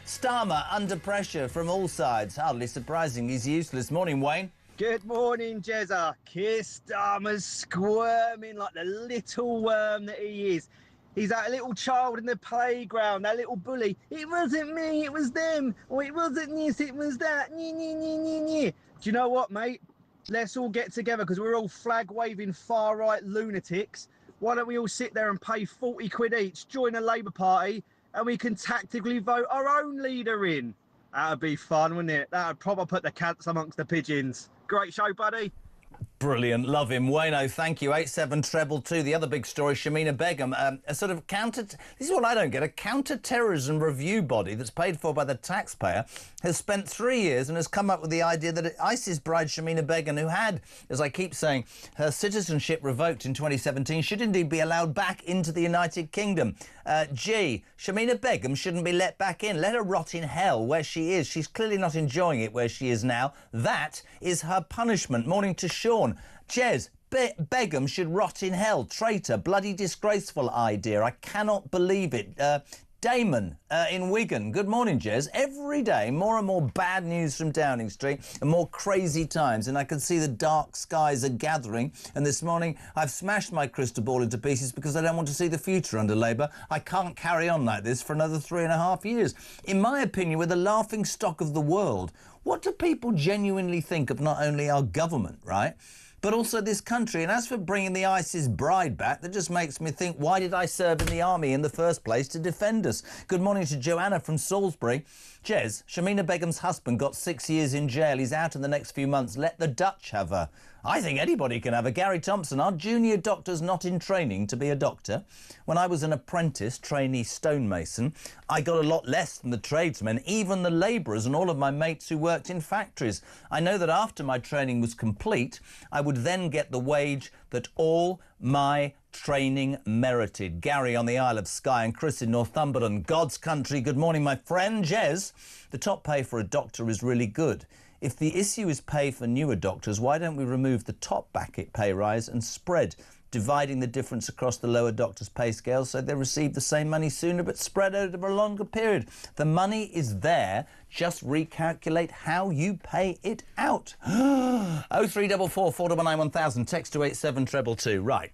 Speaker 3: Starmer under pressure from all sides. Hardly surprising, he's useless. Morning, Wayne.
Speaker 17: Good morning, Jezza. Keir Starmer's squirming like the little worm that he is. He's that little child in the playground, that little bully. It wasn't me, it was them. Or it wasn't this, it was that. Nye, nye, nye, nye, nye. Do you know what, mate? Let's all get together because we're all flag-waving far-right lunatics. Why don't we all sit there and pay 40 quid each, join a Labour Party, and we can tactically vote our own leader in? That'd be fun, wouldn't it? That'd probably put the cats amongst the pigeons. Great show, buddy.
Speaker 3: Brilliant, love him. Wayno, thank you. 8722. The other big story, Shamina Begum, a sort of this is what I don't get, a counter-terrorism review body that's paid for by the taxpayer has spent 3 years and has come up with the idea that ISIS bride Shamina Begum, who had, as I keep saying, her citizenship revoked in 2017, should indeed be allowed back into the United Kingdom. Shamina Begum shouldn't be let back in. Let her rot in hell where she is. She's clearly not enjoying it where she is now. That is her punishment. Morning to Sean. Jez, Begum should rot in hell. Traitor, bloody disgraceful idea. I cannot believe it. Damon in Wigan. Good morning, Jez. Every day, more and more bad news from Downing Street and more crazy times, and I can see the dark skies are gathering. And this morning, I've smashed my crystal ball into pieces because I don't want to see the future under Labour. I can't carry on like this for another 3.5 years. In my opinion, we're the laughing stock of the world. What do people genuinely think of not only our government, right, but also this country? And as for bringing the ISIS bride back, that just makes me think, why did I serve in the army in the first place to defend us? Good morning to Joanna from Salisbury. Jez, Shamina Begum's husband got 6 years in jail. He's out in the next few months. Let the Dutch have her. I think anybody can have her. Gary Thompson, are junior doctors not in training to be a doctor? When I was an apprentice, trainee stonemason, I got a lot less than the tradesmen, even the labourers and all of my mates who worked in factories. I know that after my training was complete, I would then get the wage that all my training merited. Gary on the Isle of Skye and Chris in Northumberland. God's country, good morning, my friend. Jez, the top pay for a doctor is really good. If the issue is pay for newer doctors, why don't we remove the top bracket pay rise and spread, dividing the difference across the lower doctors' pay scales so they receive the same money sooner but spread over a longer period? The money is there. Just recalculate how you pay it out. 0344 419 1000, text to 87222. Right.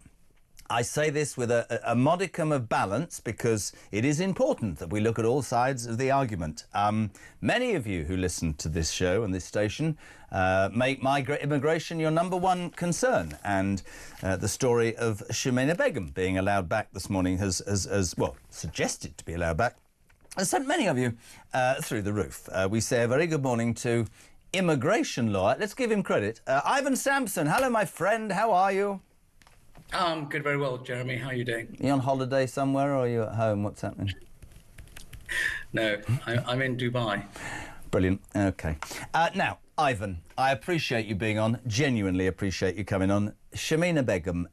Speaker 3: I say this with a modicum of balance because it is important that we look at all sides of the argument. Many of you who listen to this show and this station make migrant immigration your #1 concern, and the story of Shamina Begum being allowed back this morning has well, suggested to be allowed back, has sent many of you through the roof. We say a very good morning to immigration lawyer. Let's give him credit. Ivan Sampson, hello, my friend. How are you?
Speaker 18: I'm good, very well, Jeremy. How are you doing?
Speaker 3: Are you on holiday somewhere or are you at home? What's happening?
Speaker 18: No, I'm in Dubai.
Speaker 3: Brilliant. OK. Now, Ivan, I appreciate you being on. Genuinely appreciate you coming on. Shamina Begum,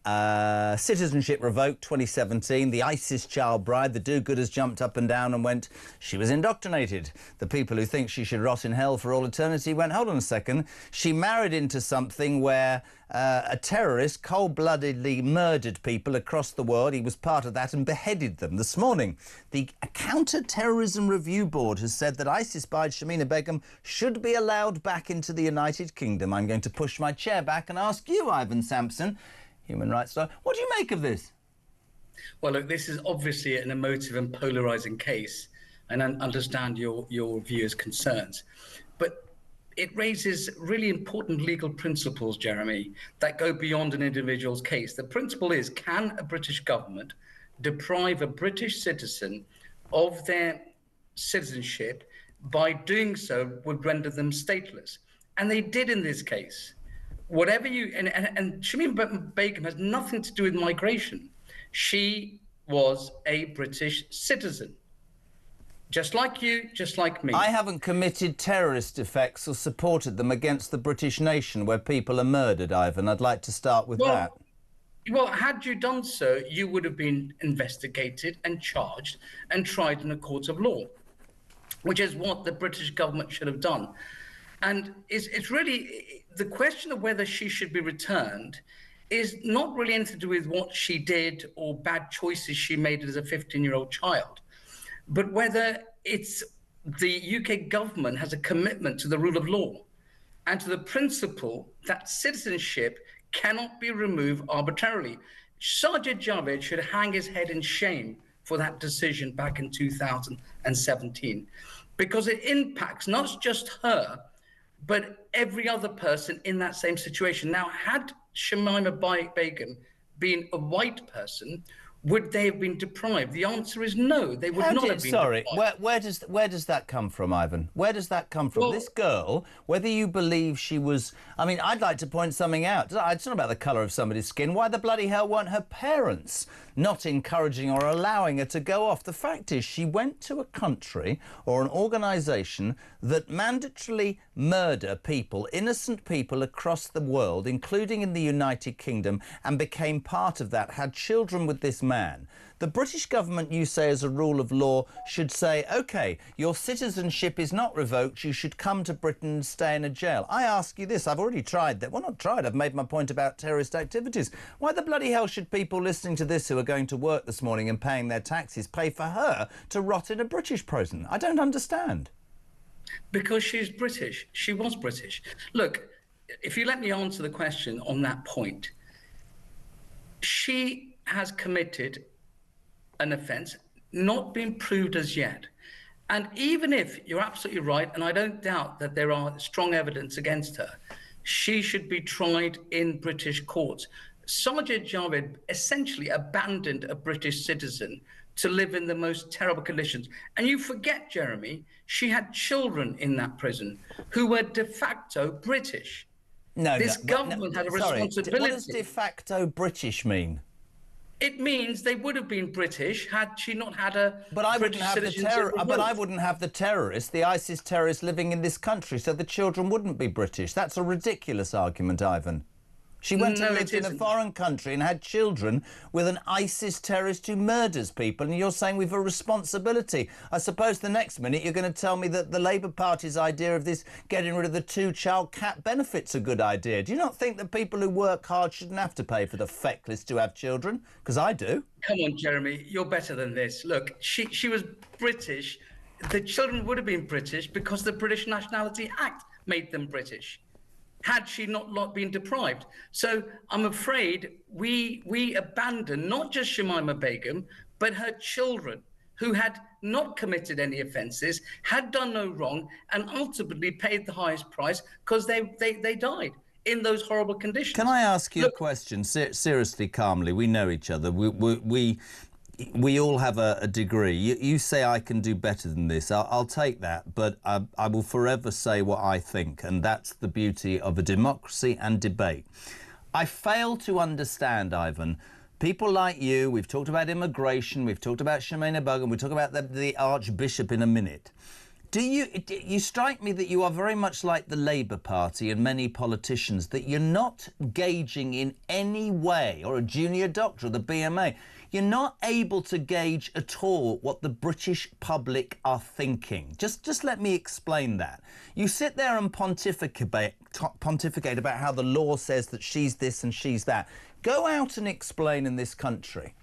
Speaker 3: citizenship revoked 2017. The ISIS child bride, the do-gooders jumped up and down and went, she was indoctrinated. The people who think she should rot in hell for all eternity went, hold on a second. She married into something where a terrorist cold-bloodedly murdered people across the world. He was part of that and beheaded them. This morning, the Counter-Terrorism Review Board has said that ISIS bride Shamina Begum should be allowed back into the United Kingdom. I'm going to push my chair back and ask you, Ivan Sampson, human rights lawyer, what do you make of this?
Speaker 18: Well, look, this is obviously an emotive and polarising case, and I understand your viewers' concerns. But it raises really important legal principles, Jeremy, that go beyond an individual's case. The principle is, can a British government deprive a British citizen of their citizenship by doing so would render them stateless? And they did in this case. Whatever you... And Shamima Begum has nothing to do with migration. She was a British citizen. Just like you, just like me.
Speaker 3: I haven't committed terrorist effects or supported them against the British nation where people are murdered, Ivan. I'd like to start with that.
Speaker 18: Well, had you done so, you would have been investigated and charged and tried in a court of law, which is what the British government should have done. And it's really the question of whether she should be returned is not really anything to do with what she did or bad choices she made as a 15-year-old child, but whether it's the UK government has a commitment to the rule of law and to the principle that citizenship cannot be removed arbitrarily. Sajid Javid should hang his head in shame for that decision back in 2017, because it impacts not just her, but every other person in that same situation. Now, had Shamima Begum been a white person, would they have been deprived? The answer is no, they would not have been deprived.
Speaker 3: Where does that come from, Ivan? Where does that come from? Well, this girl, whether you believe she was... I mean, I'd like to point something out. It's not about the colour of somebody's skin. Why the bloody hell weren't her parents not encouraging or allowing her to go off? The fact is, she went to a country or an organisation that mandatorily murder people, innocent people across the world, including in the United Kingdom, and became part of that, had children with this man. The British government, you say, as a rule of law, should say, OK, your citizenship is not revoked, you should come to Britain and stay in a jail. I ask you this, I've already tried that. Well, not tried, I've made my point about terrorist activities. Why the bloody hell should people listening to this who are going to work this morning and paying their taxes pay for her to rot in a British prison? I don't understand.
Speaker 18: Because she's British. She was British. Look, if you let me answer the question on that point, she has committed an offence, not been proved as yet. And even if you're absolutely right, and I don't doubt that there are strong evidence against her, she should be tried in British courts. Sajid Javid essentially abandoned a British citizen to live in the most terrible conditions. And you forget, Jeremy, she had children in that prison who were de facto British. This government had a responsibility.
Speaker 3: What does de facto British mean?
Speaker 18: It means they would have been British had she not had a
Speaker 3: But I wouldn't have the terrorists, the ISIS terrorists living in this country, so the children wouldn't be British. That's a ridiculous argument, Ivan. She went and lived in a foreign country and had children with an ISIS terrorist who murders people, and you're saying we've a responsibility. I suppose the next minute you're going to tell me that the Labour Party's idea of this getting rid of the two-child cap benefit's a good idea. Do you not think that people who work hard shouldn't have to pay for the feckless to have children? Because I do.
Speaker 18: Come on, Jeremy, you're better than this. Look, she was British. The children would have been British because the British Nationality Act made them British, had she not been deprived. So I'm afraid we abandon not just Shamima Begum, but her children who had not committed any offences, had done no wrong, and ultimately paid the highest price because they died in those horrible conditions.
Speaker 3: Can I ask you a question, seriously, calmly? We know each other. We all have a degree. You say I can do better than this. I'll take that, but I will forever say what I think, and that's the beauty of a democracy and debate. I fail to understand, Ivan, people like you, we've talked about immigration, we've talked about Shamina Begum, we'll talk about the Archbishop in a minute. You strike me that you are very much like the Labour Party and many politicians, that you're not gauging in any way, or a junior doctor or the BMA, you're not able to gauge at all what the British public are thinking. Just let me explain that. You sit there and pontificate about how the law says that she's this and she's that. Go out and explain in this country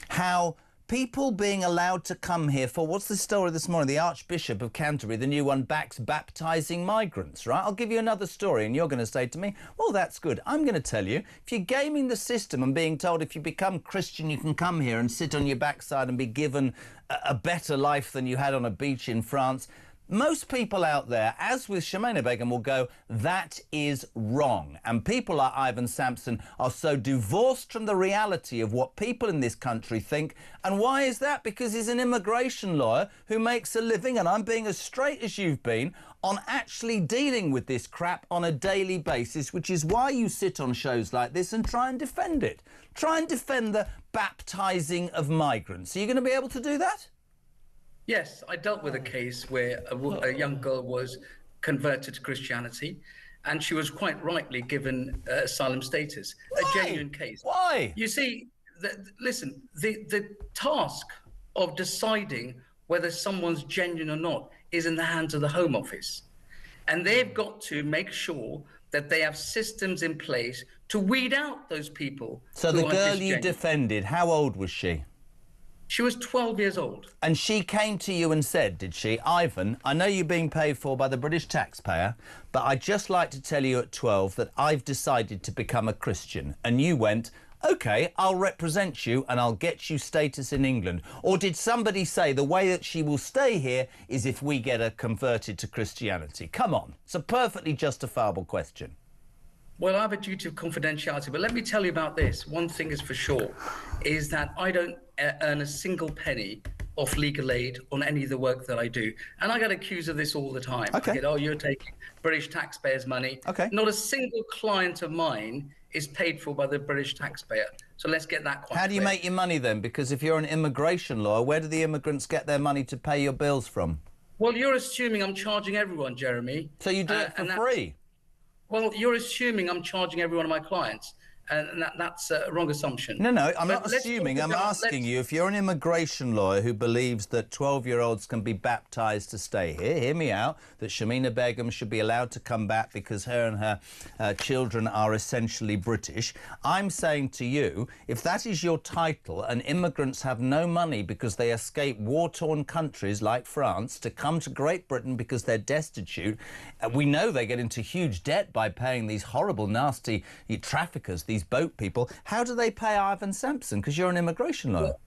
Speaker 3: how people being allowed to come here for, what's the story this morning? The Archbishop of Canterbury, the new one, backs baptising migrants, right? I'll give you another story and you're going to say to me, well, that's good. I'm going to tell you, if you're gaming the system and being told if you become Christian, you can come here and sit on your backside and be given a better life than you had on a beach in France, most people out there, as with Shamima Begum, will go, that is wrong. And people like Ivan Sampson are so divorced from the reality of what people in this country think. And why is that? Because he's an immigration lawyer who makes a living, and I'm being as straight as you've been, on actually dealing with this crap on a daily basis, which is why you sit on shows like this and try and defend it. Try and defend the baptising of migrants. Are you going to be able to do that?
Speaker 18: Yes, I dealt with a case where a young girl was converted to Christianity, and she was quite rightly given asylum status. Why? A genuine case.
Speaker 3: Why?
Speaker 18: You see, listen, the task of deciding whether someone's genuine or not is in the hands of the Home Office. And they've got to make sure that they have systems in place to weed out those people.
Speaker 3: So the girl you defended, how old was she?
Speaker 18: She was 12 years old.
Speaker 3: And she came to you and said, did she, Ivan, I know you're being paid for by the British taxpayer, but I'd just like to tell you at 12 that I've decided to become a Christian. And you went, OK, I'll represent you and I'll get you status in England. Or did somebody say the way that she will stay here is if we get her converted to Christianity? Come on, it's a perfectly justifiable question.
Speaker 18: Well, I have a duty of confidentiality, but let me tell you about this. One thing is for sure, is that I don't earn a single penny off legal aid on any of the work that I do. And I get accused of this all the time.
Speaker 3: Okay.
Speaker 18: I get, oh, you're taking British taxpayers' money.
Speaker 3: Okay.
Speaker 18: Not a single client of mine is paid for by the British taxpayer. So let's get that quite
Speaker 3: How do you
Speaker 18: clear.
Speaker 3: make your money then? Because if you're an immigration lawyer, where do the immigrants get their money to pay your bills from?
Speaker 18: Well, you're assuming I'm charging everyone, Jeremy.
Speaker 3: So you do it for free?
Speaker 18: Well, you're assuming I'm charging every one of my clients, and that's a wrong assumption.
Speaker 3: No, I'm not assuming. I'm asking you, if you're an immigration lawyer who believes that 12-year-olds can be baptised to stay here, hear me out, that Shamima Begum should be allowed to come back because her and her children are essentially British. I'm saying to you, if that is your title and immigrants have no money because they escape war-torn countries like France to come to Great Britain because they're destitute, we know they get into huge debt by paying these horrible, nasty traffickers, these boat people. How do they pay Ivan Sampson? Because you're an immigration lawyer.
Speaker 18: Well,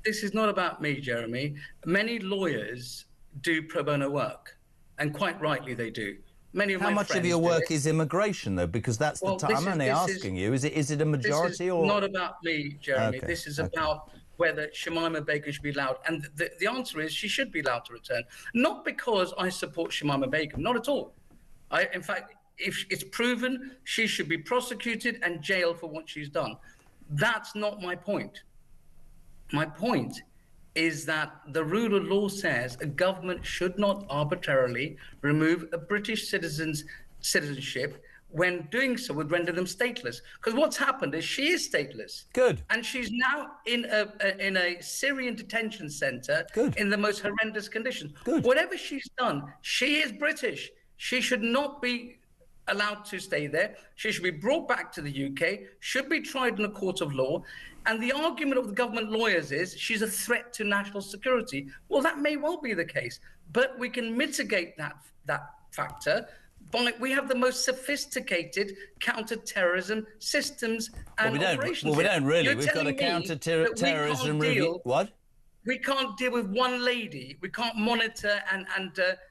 Speaker 18: this is not about me, Jeremy. Many lawyers do pro bono work, and quite rightly they do. Many of
Speaker 3: How
Speaker 18: my
Speaker 3: much of
Speaker 18: friends
Speaker 3: your
Speaker 18: do
Speaker 3: work
Speaker 18: it.
Speaker 3: is immigration, though? Because that's
Speaker 18: Well,
Speaker 3: the time. I'm only asking you. Is it a majority
Speaker 18: this is
Speaker 3: or
Speaker 18: not about me, Jeremy?
Speaker 3: Okay,
Speaker 18: This is
Speaker 3: okay.
Speaker 18: about whether Shamima Begum should be allowed, and the answer is she should be allowed to return. Not because I support Shamima Begum, not at all. In fact, if it's proven, she should be prosecuted and jailed for what she's done. That's not my point. My point is that the rule of law says a government should not arbitrarily remove a British citizen's citizenship. When doing so would render them stateless. Because what's happened is she is stateless.
Speaker 3: Good.
Speaker 18: And she's now in a Syrian detention center in the most horrendous conditions.
Speaker 3: Good.
Speaker 18: Whatever she's done, she is British. She should not be allowed to stay there. She should be brought back to the UK, should be tried in a court of law. And the argument of the government lawyers is she's a threat to national security. Well, that may well be the case, but we can mitigate that factor. We have the most sophisticated counter-terrorism systems and operations.
Speaker 3: Well, we don't really.
Speaker 18: You're
Speaker 3: We've got a
Speaker 18: telling me
Speaker 3: counter-terrorism review. What?
Speaker 18: We can't deal with one lady. We can't monitor and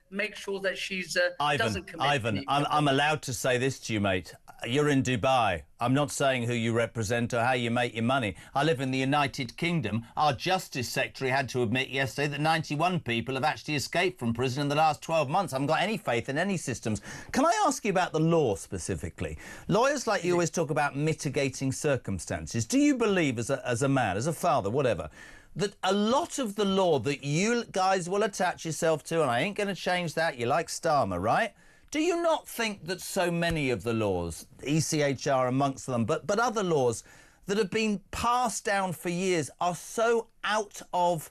Speaker 18: make sure that she's doesn't commit.
Speaker 3: Ivan, I'm allowed to say this to you, mate. You're in Dubai. I'm not saying who you represent or how you make your money. I live in the United Kingdom. Our Justice Secretary had to admit yesterday that 91 people have actually escaped from prison in the last 12 months. I haven't got any faith in any systems. Can I ask you about the law specifically? Lawyers like you always talk about mitigating circumstances. Do you believe as a man, as a father, whatever, that a lot of the law that you guys will attach yourself to, and I ain't going to change that, you like Starmer, right? Do you not think that so many of the laws, ECHR amongst them, but other laws that have been passed down for years are so out of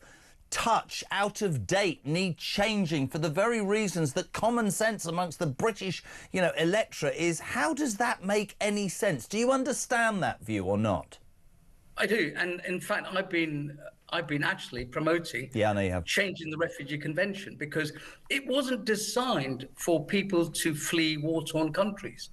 Speaker 3: touch, out of date, need changing for the very reasons that common sense amongst the British, electorate is? How does that make any sense? Do you understand that view or not?
Speaker 18: I do, and in fact, I've been actually promoting changing the Refugee Convention, because it wasn't designed for people to flee war-torn countries.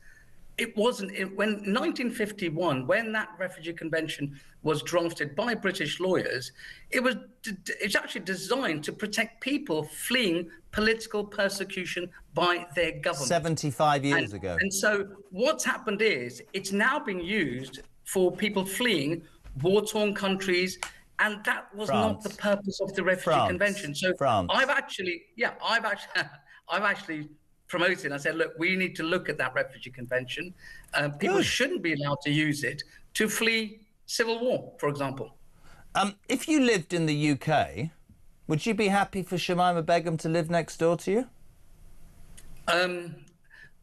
Speaker 18: It wasn't. When 1951, when that Refugee Convention was drafted by British lawyers, it's actually designed to protect people fleeing political persecution by their government.
Speaker 3: 75 years ago.
Speaker 18: And so what's happened is it's now being used for people fleeing war-torn countries, and that was not the purpose of the Refugee Convention. So I've actually promoted. I said, look, we need to look at that Refugee Convention. People shouldn't be allowed to use it to flee civil war, for example.
Speaker 3: If you lived in the UK, would you be happy for Shamima Begum to live next door to you?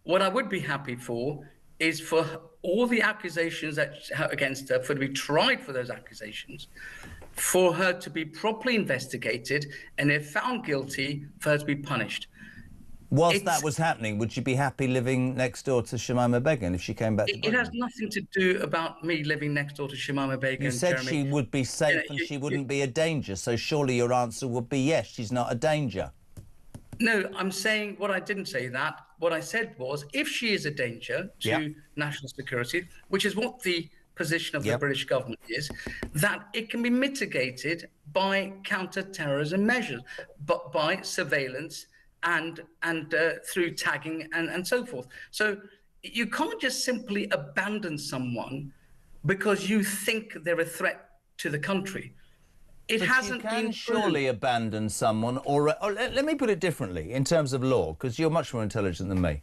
Speaker 18: What I would be happy for is for all the accusations against her, for to be tried for those accusations, for her to be properly investigated, and if found guilty, for her to be punished.
Speaker 3: Whilst that was happening, would you be happy living next door to Shamima Begum if she came back to Britain?
Speaker 18: It has nothing to do about me living next door to Shamima Begum.
Speaker 3: You said
Speaker 18: Jeremy.
Speaker 3: she would be safe and she wouldn't be a danger, so surely your answer would be yes, she's not a danger.
Speaker 18: No, I'm saying what I didn't say that. What I said was, if she is a danger to national security, which is what the position of the British government is, that it can be mitigated by counter-terrorism measures, but by surveillance and through tagging and so forth. So you can't just simply abandon someone because you think they're a threat to the country. It hasn't been
Speaker 3: you can surely abandon someone, or let me put it differently in terms of law, because you're much more intelligent than me.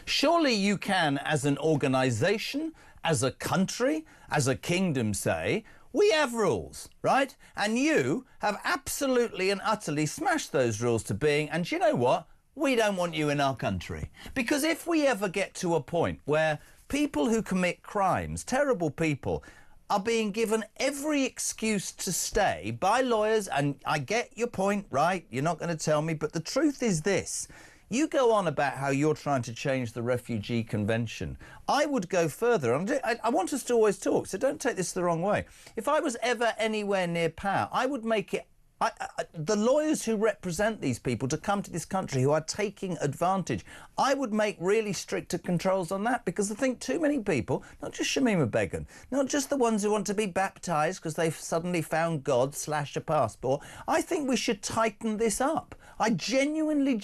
Speaker 3: Surely you can, as an organisation, as a country, as a kingdom, say, we have rules, right? And you have absolutely and utterly smashed those rules to being, and you know what? We don't want you in our country. Because if we ever get to a point where people who commit crimes, terrible people, are being given every excuse to stay by lawyers, and I get your point, right? You're not going to tell me, but the truth is this. You go on about how you're trying to change the Refugee Convention. I would go further. I want us to always talk, so don't take this the wrong way. If I was ever anywhere near power, I would make it the lawyers who represent these people to come to this country who are taking advantage, I would make really stricter controls on that, because I think too many people, not just Shamima Begum, not just the ones who want to be baptised because they've suddenly found God / a passport, I think we should tighten this up. I genuinely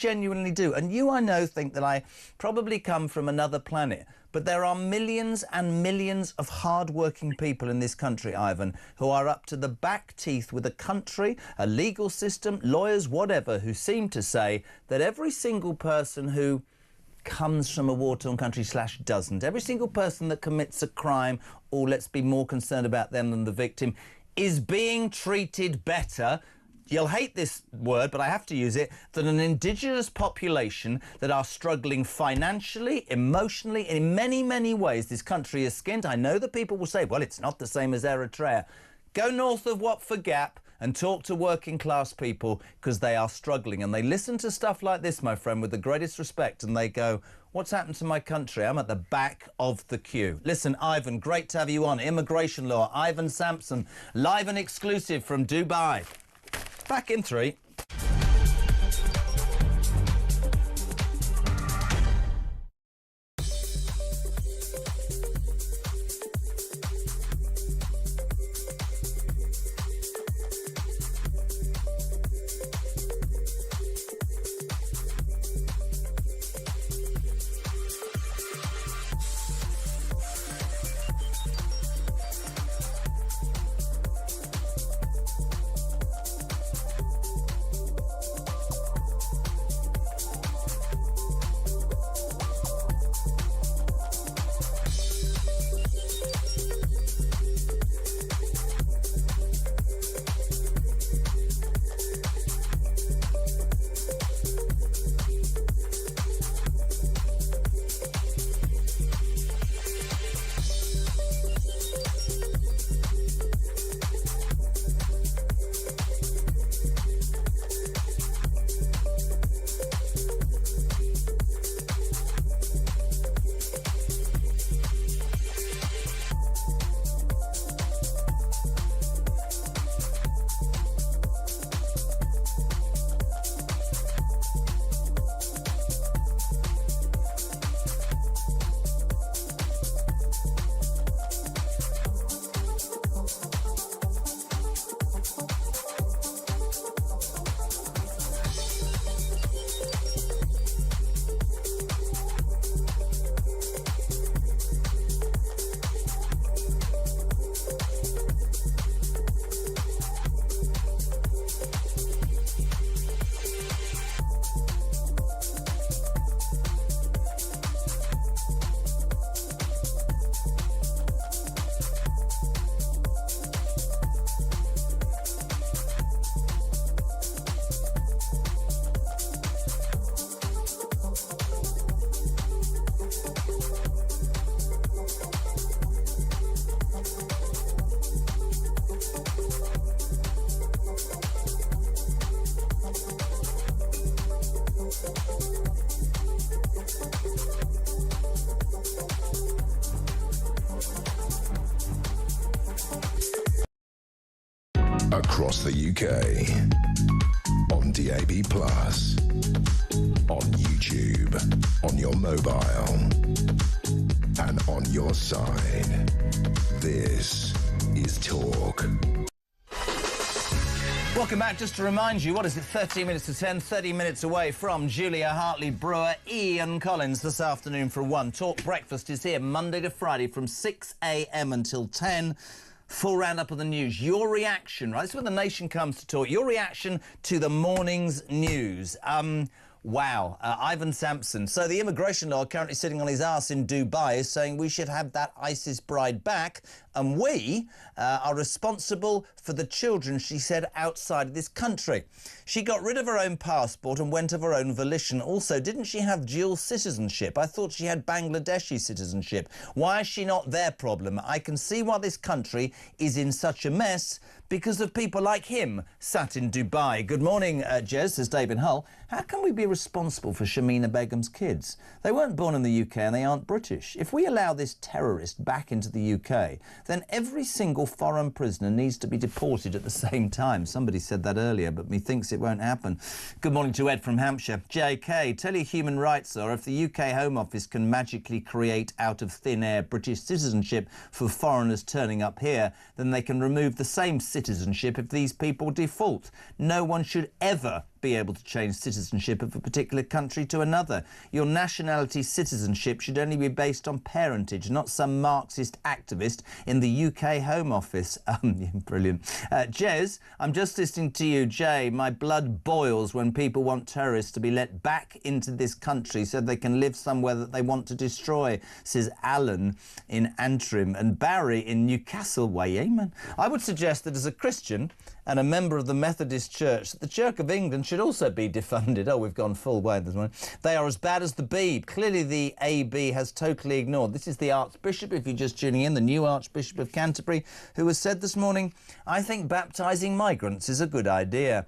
Speaker 3: do. And you, I know, think that I probably come from another planet. But there are millions and millions of hard-working people in this country, Ivan, who are up to the back teeth with a country, a legal system, lawyers, whatever, who seem to say that every single person who comes from a war-torn country / doesn't, every single person that commits a crime, or let's be more concerned about them than the victim, is being treated better, you'll hate this word, but I have to use it, than an indigenous population that are struggling financially, emotionally, in many, many ways. This country is skinned. I know that people will say, well, it's not the same as Eritrea. Go north of Watford Gap and talk to working class people, because they are struggling. And they listen to stuff like this, my friend, with the greatest respect, and they go, what's happened to my country? I'm at the back of the queue. Listen, Ivan, great to have you on. Immigration law, Ivan Sampson, live and exclusive from Dubai. Back in 3.
Speaker 2: across the UK. On DAB+, on YouTube, on your mobile, and on your side. This is Talk.
Speaker 3: Welcome back. Just to remind you, what is it, 13 minutes to 10, 30 minutes away from Julia Hartley-Brewer, Ian Collins this afternoon for 1. Talk Breakfast is here Monday to Friday from 6 a.m. until 10. Full roundup of the news. Your reaction, right? This is when the nation comes to talk. Your reaction to the morning's news. Wow. Ivan Sampson. So the immigration law currently sitting on his arse in Dubai is saying we should have that ISIS bride back, and we are responsible for the children, she said, outside of this country. She got rid of her own passport and went of her own volition. Also, didn't she have dual citizenship? I thought she had Bangladeshi citizenship. Why is she not their problem? I can see why this country is in such a mess because of people like him sat in Dubai. Good morning, Jez, says David Hull. How can we be responsible for Shamina Begum's kids? They weren't born in the UK and they aren't British. If we allow this terrorist back into the UK, then every single foreign prisoner needs to be deported at the same time. Somebody said that earlier, but methinks it won't happen. Good morning to Ed from Hampshire. JK, tell your human rights are if the UK Home Office can magically create out of thin air British citizenship for foreigners turning up here, then they can remove the same citizenship if these people default. No one should ever be able to change citizenship of a particular country to another. Your nationality citizenship should only be based on parentage, not some Marxist activist in the UK Home Office. Brilliant. Jez, I'm just listening to you. Jay, my blood boils when people want terrorists to be let back into this country so they can live somewhere that they want to destroy, says Alan in Antrim. And Barry in Newcastle Way. Amen. I would suggest that as a Christian and a member of the Methodist Church, that the Church of England should also be defunded. Oh, we've gone full way this morning. They are as bad as the Beeb. Clearly the AB has totally ignored. This is the Archbishop, if you're just tuning in, the new Archbishop of Canterbury, who has said this morning, I think baptising migrants is a good idea.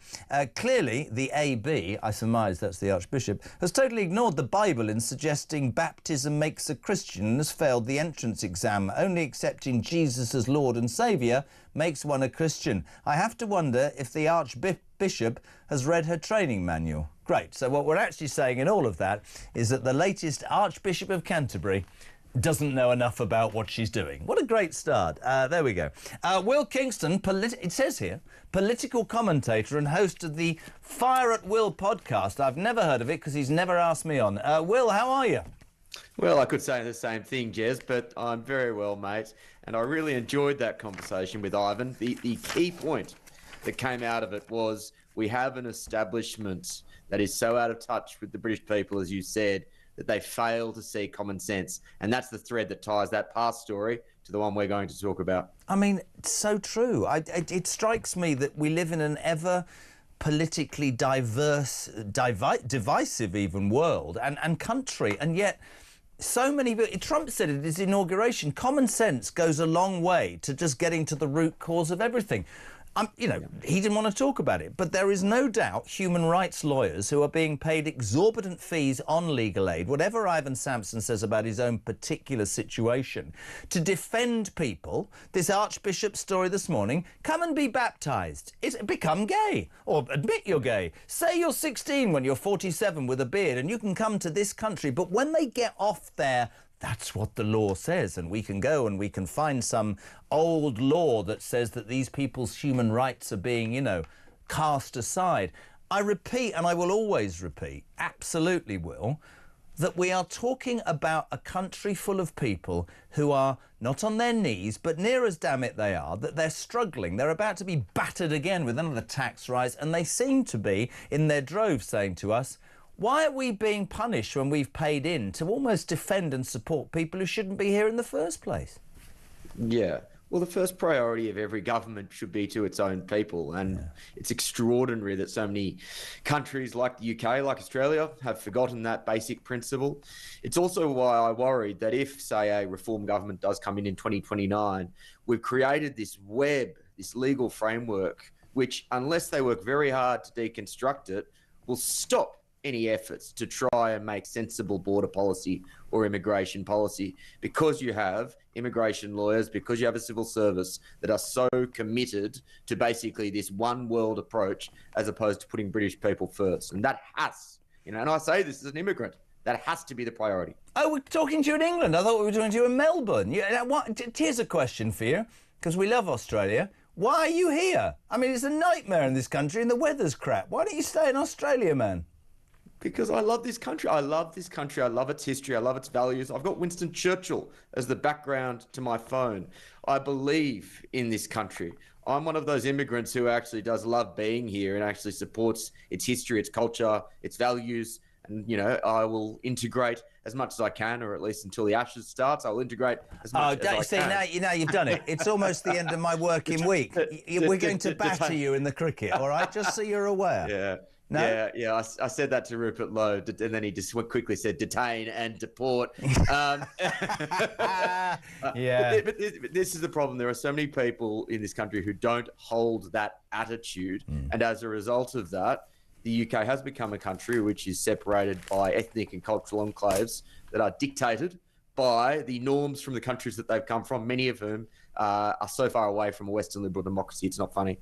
Speaker 3: Clearly the AB, I surmise that's the Archbishop, has totally ignored the Bible in suggesting baptism makes a Christian and has failed the entrance exam. Only accepting Jesus as Lord and Saviour makes one a Christian. I have to wonder if the Archbishop has read her training manual. Great. So what we're actually saying in all of that is that the latest Archbishop of Canterbury doesn't know enough about what she's doing. What a great start. There we go. Will Kingston, it says here, political commentator and host of the Fire at Will podcast. I've never heard of it because he's never asked me on. Will, how are you?
Speaker 7: Well, I could say the same thing, Jez, but I'm very well, mate. And I really enjoyed that conversation with Ivan. The key point that came out of it was we have an establishment that is so out of touch with the British people, as you said, that they fail to see common sense. And that's the thread that ties that past story to the one we're going to talk about. I mean, it's so true. It strikes me that we live in an ever politically diverse, divisive even world and country, and yet so many... Trump said at his inauguration, common sense goes a long way to just getting to the root cause of everything. He didn't want to talk about it, but there is no doubt human rights lawyers who are being paid exorbitant fees on legal aid, whatever Ivan Sampson says about his own particular situation, to defend people. This Archbishop story this morning, come and be baptised. Become gay, or admit you're gay. Say you're 16 when you're 47 with a beard and you can come to this country, but when they get off there, that's what the law says, and we can go and we can find some old law that says that these people's human rights are being, cast aside. I repeat, and I will always repeat, absolutely will, that we are talking about a country full of people who are not on their knees, but near as damn it they are, that they're struggling. They're about to be battered again with another tax rise, and they seem to be, in their droves, saying to us, why are we being punished when we've paid in to almost defend and support people who shouldn't be here in the first place? Yeah. Well, the first priority of every government should be to its own people. And it's extraordinary that so many countries like the UK, like Australia, have forgotten that basic principle. It's also why I worried that if, say, a reform government does come in 2029, we've created this web, this legal framework, which, unless they work very hard to deconstruct it, will stop any efforts to try and make sensible border policy or immigration policy, because you have immigration lawyers, because you have a civil service that are so committed to basically this one world approach as opposed to putting British people first. And that has, and I say this as an immigrant, that has to be the priority.
Speaker 3: Oh, we're talking to you in England. I thought we were talking to you in Melbourne. Here's a question for you, because we love Australia. Why are you here? I mean, it's a nightmare in this country and the weather's crap. Why don't you stay in Australia, man?
Speaker 7: Because I love this country. I love this country. I love its history. I love its values. I've got Winston Churchill as the background to my phone. I believe in this country. I'm one of those immigrants who actually does love being here and actually supports its history, its culture, its values. And, I will integrate as much as I can, or at least until the Ashes starts, I'll integrate as much as I can.
Speaker 3: Now you've done it. It's almost the end of my working week. We're going to batter you in the cricket, all right? Just so you're aware.
Speaker 7: Yeah.
Speaker 3: No?
Speaker 7: Yeah. I said that to Rupert Lowe, and then he just quickly said detain and deport.
Speaker 3: Yeah.
Speaker 7: But this is the problem. There are so many people in this country who don't hold that attitude, and as a result of that, the UK has become a country which is separated by ethnic and cultural enclaves that are dictated by the norms from the countries that they've come from, many of whom are so far away from a Western liberal democracy, it's not funny.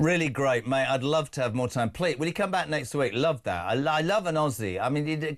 Speaker 3: Really great, mate. I'd love to have more time. Please, will you come back next week? Love that. I love an Aussie. I mean,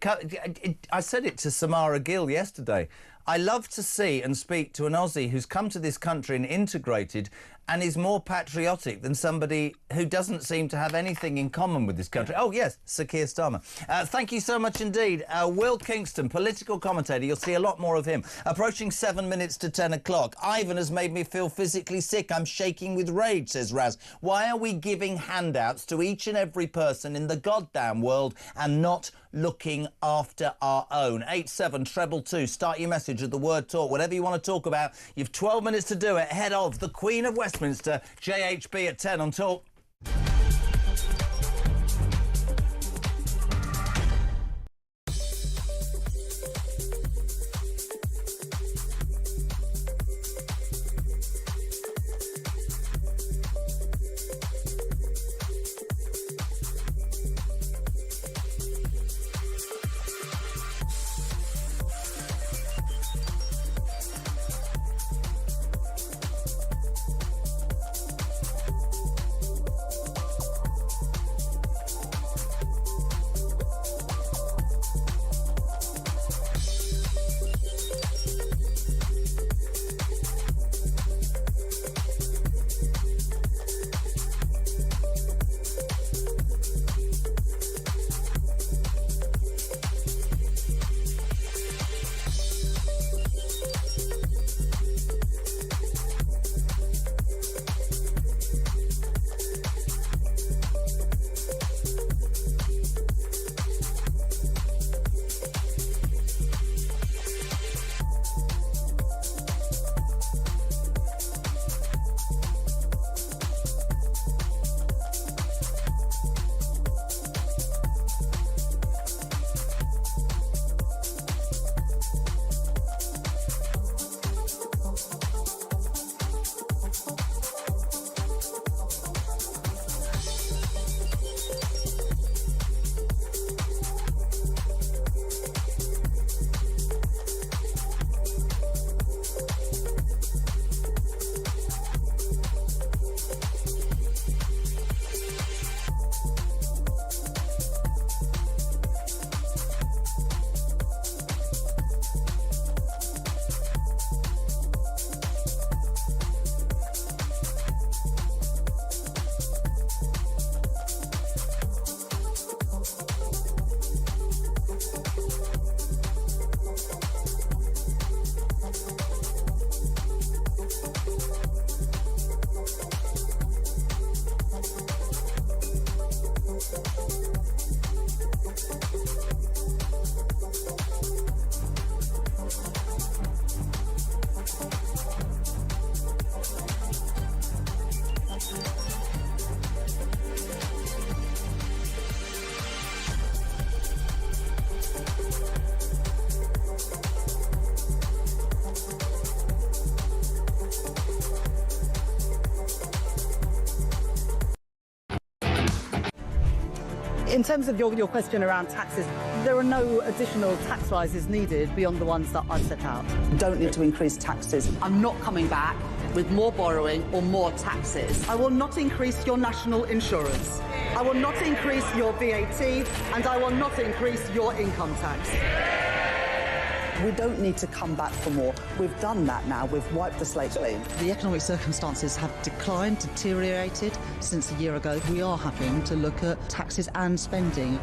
Speaker 3: I said it to Samara Gill yesterday. I love to see and speak to an Aussie who's come to this country and integrated and is more patriotic than somebody who doesn't seem to have anything in common with this country. Oh, yes, Sir Keir Starmer. Thank you so much indeed. Will Kingston, political commentator. You'll see a lot more of him. Approaching 7 minutes to 10 o'clock. Ivan has made me feel physically sick. I'm shaking with rage, says Raz. Why are we giving handouts to each and every person in the goddamn world and not looking after our own? 87222. Start your message with the word talk. Whatever you want to talk about, you've 12 minutes to do it ahead of the Queen of Westminster, JHB at 10 on Talk.
Speaker 14: In terms of your question around taxes, there are no additional tax rises needed beyond the ones that I've set out. Don't need to increase taxes.
Speaker 5: I'm not coming back with more borrowing or more taxes.
Speaker 14: I will not increase your national insurance. I will not increase your VAT, and I will not increase your income tax. We don't need to come back for more. We've done that now. We've wiped the slate clean.
Speaker 13: The economic circumstances have declined, deteriorated since a year ago. We are having to look at taxes and spending.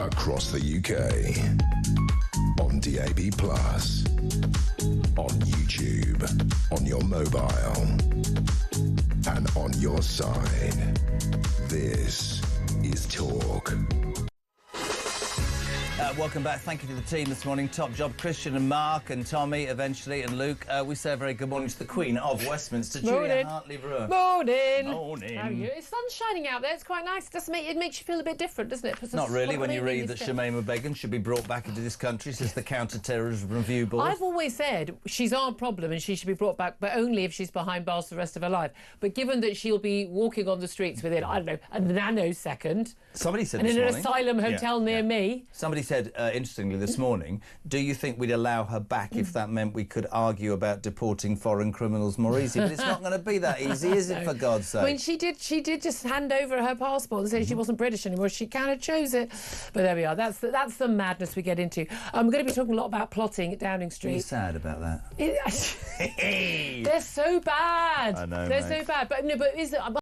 Speaker 2: Across the UK, on DAB+, on YouTube, on your mobile, and on your side. This is Talk.
Speaker 3: Welcome back. Thank you to the team this morning. Top job, Christian and Mark and Tommy, eventually, and Luke. We say a very good morning to the Queen of Westminster, Julia Hartley-Brewer.
Speaker 9: Morning.
Speaker 3: Morning.
Speaker 9: How are you? It's sun's shining out there. It's quite nice. It makes you feel a bit different, doesn't it?
Speaker 3: Not really, when you read that Shamima Begum should be brought back into this country, says the Counter-Terrorism Review Board.
Speaker 9: I've always said she's our problem and she should be brought back, but only if she's behind bars for the rest of her life. But given that she'll be walking on the streets within, I don't know, a nanosecond.
Speaker 3: Somebody said
Speaker 9: and
Speaker 3: this
Speaker 9: in
Speaker 3: morning.
Speaker 9: an asylum hotel near me.
Speaker 3: Somebody said, interestingly, this morning, do you think we'd allow her back if that meant we could argue about deporting foreign criminals more easy? But it's not going to be that easy, is it, for God's sake?
Speaker 9: I mean, she did just hand over her passport and say she wasn't British anymore. She kind of chose it. But there we are. That's the madness we get into. We're going to be talking a lot about plotting at Downing Street.
Speaker 3: Are you sad about that?
Speaker 9: They're so bad.
Speaker 3: I know,
Speaker 9: They're
Speaker 3: mate.
Speaker 9: so bad. But no, but is it?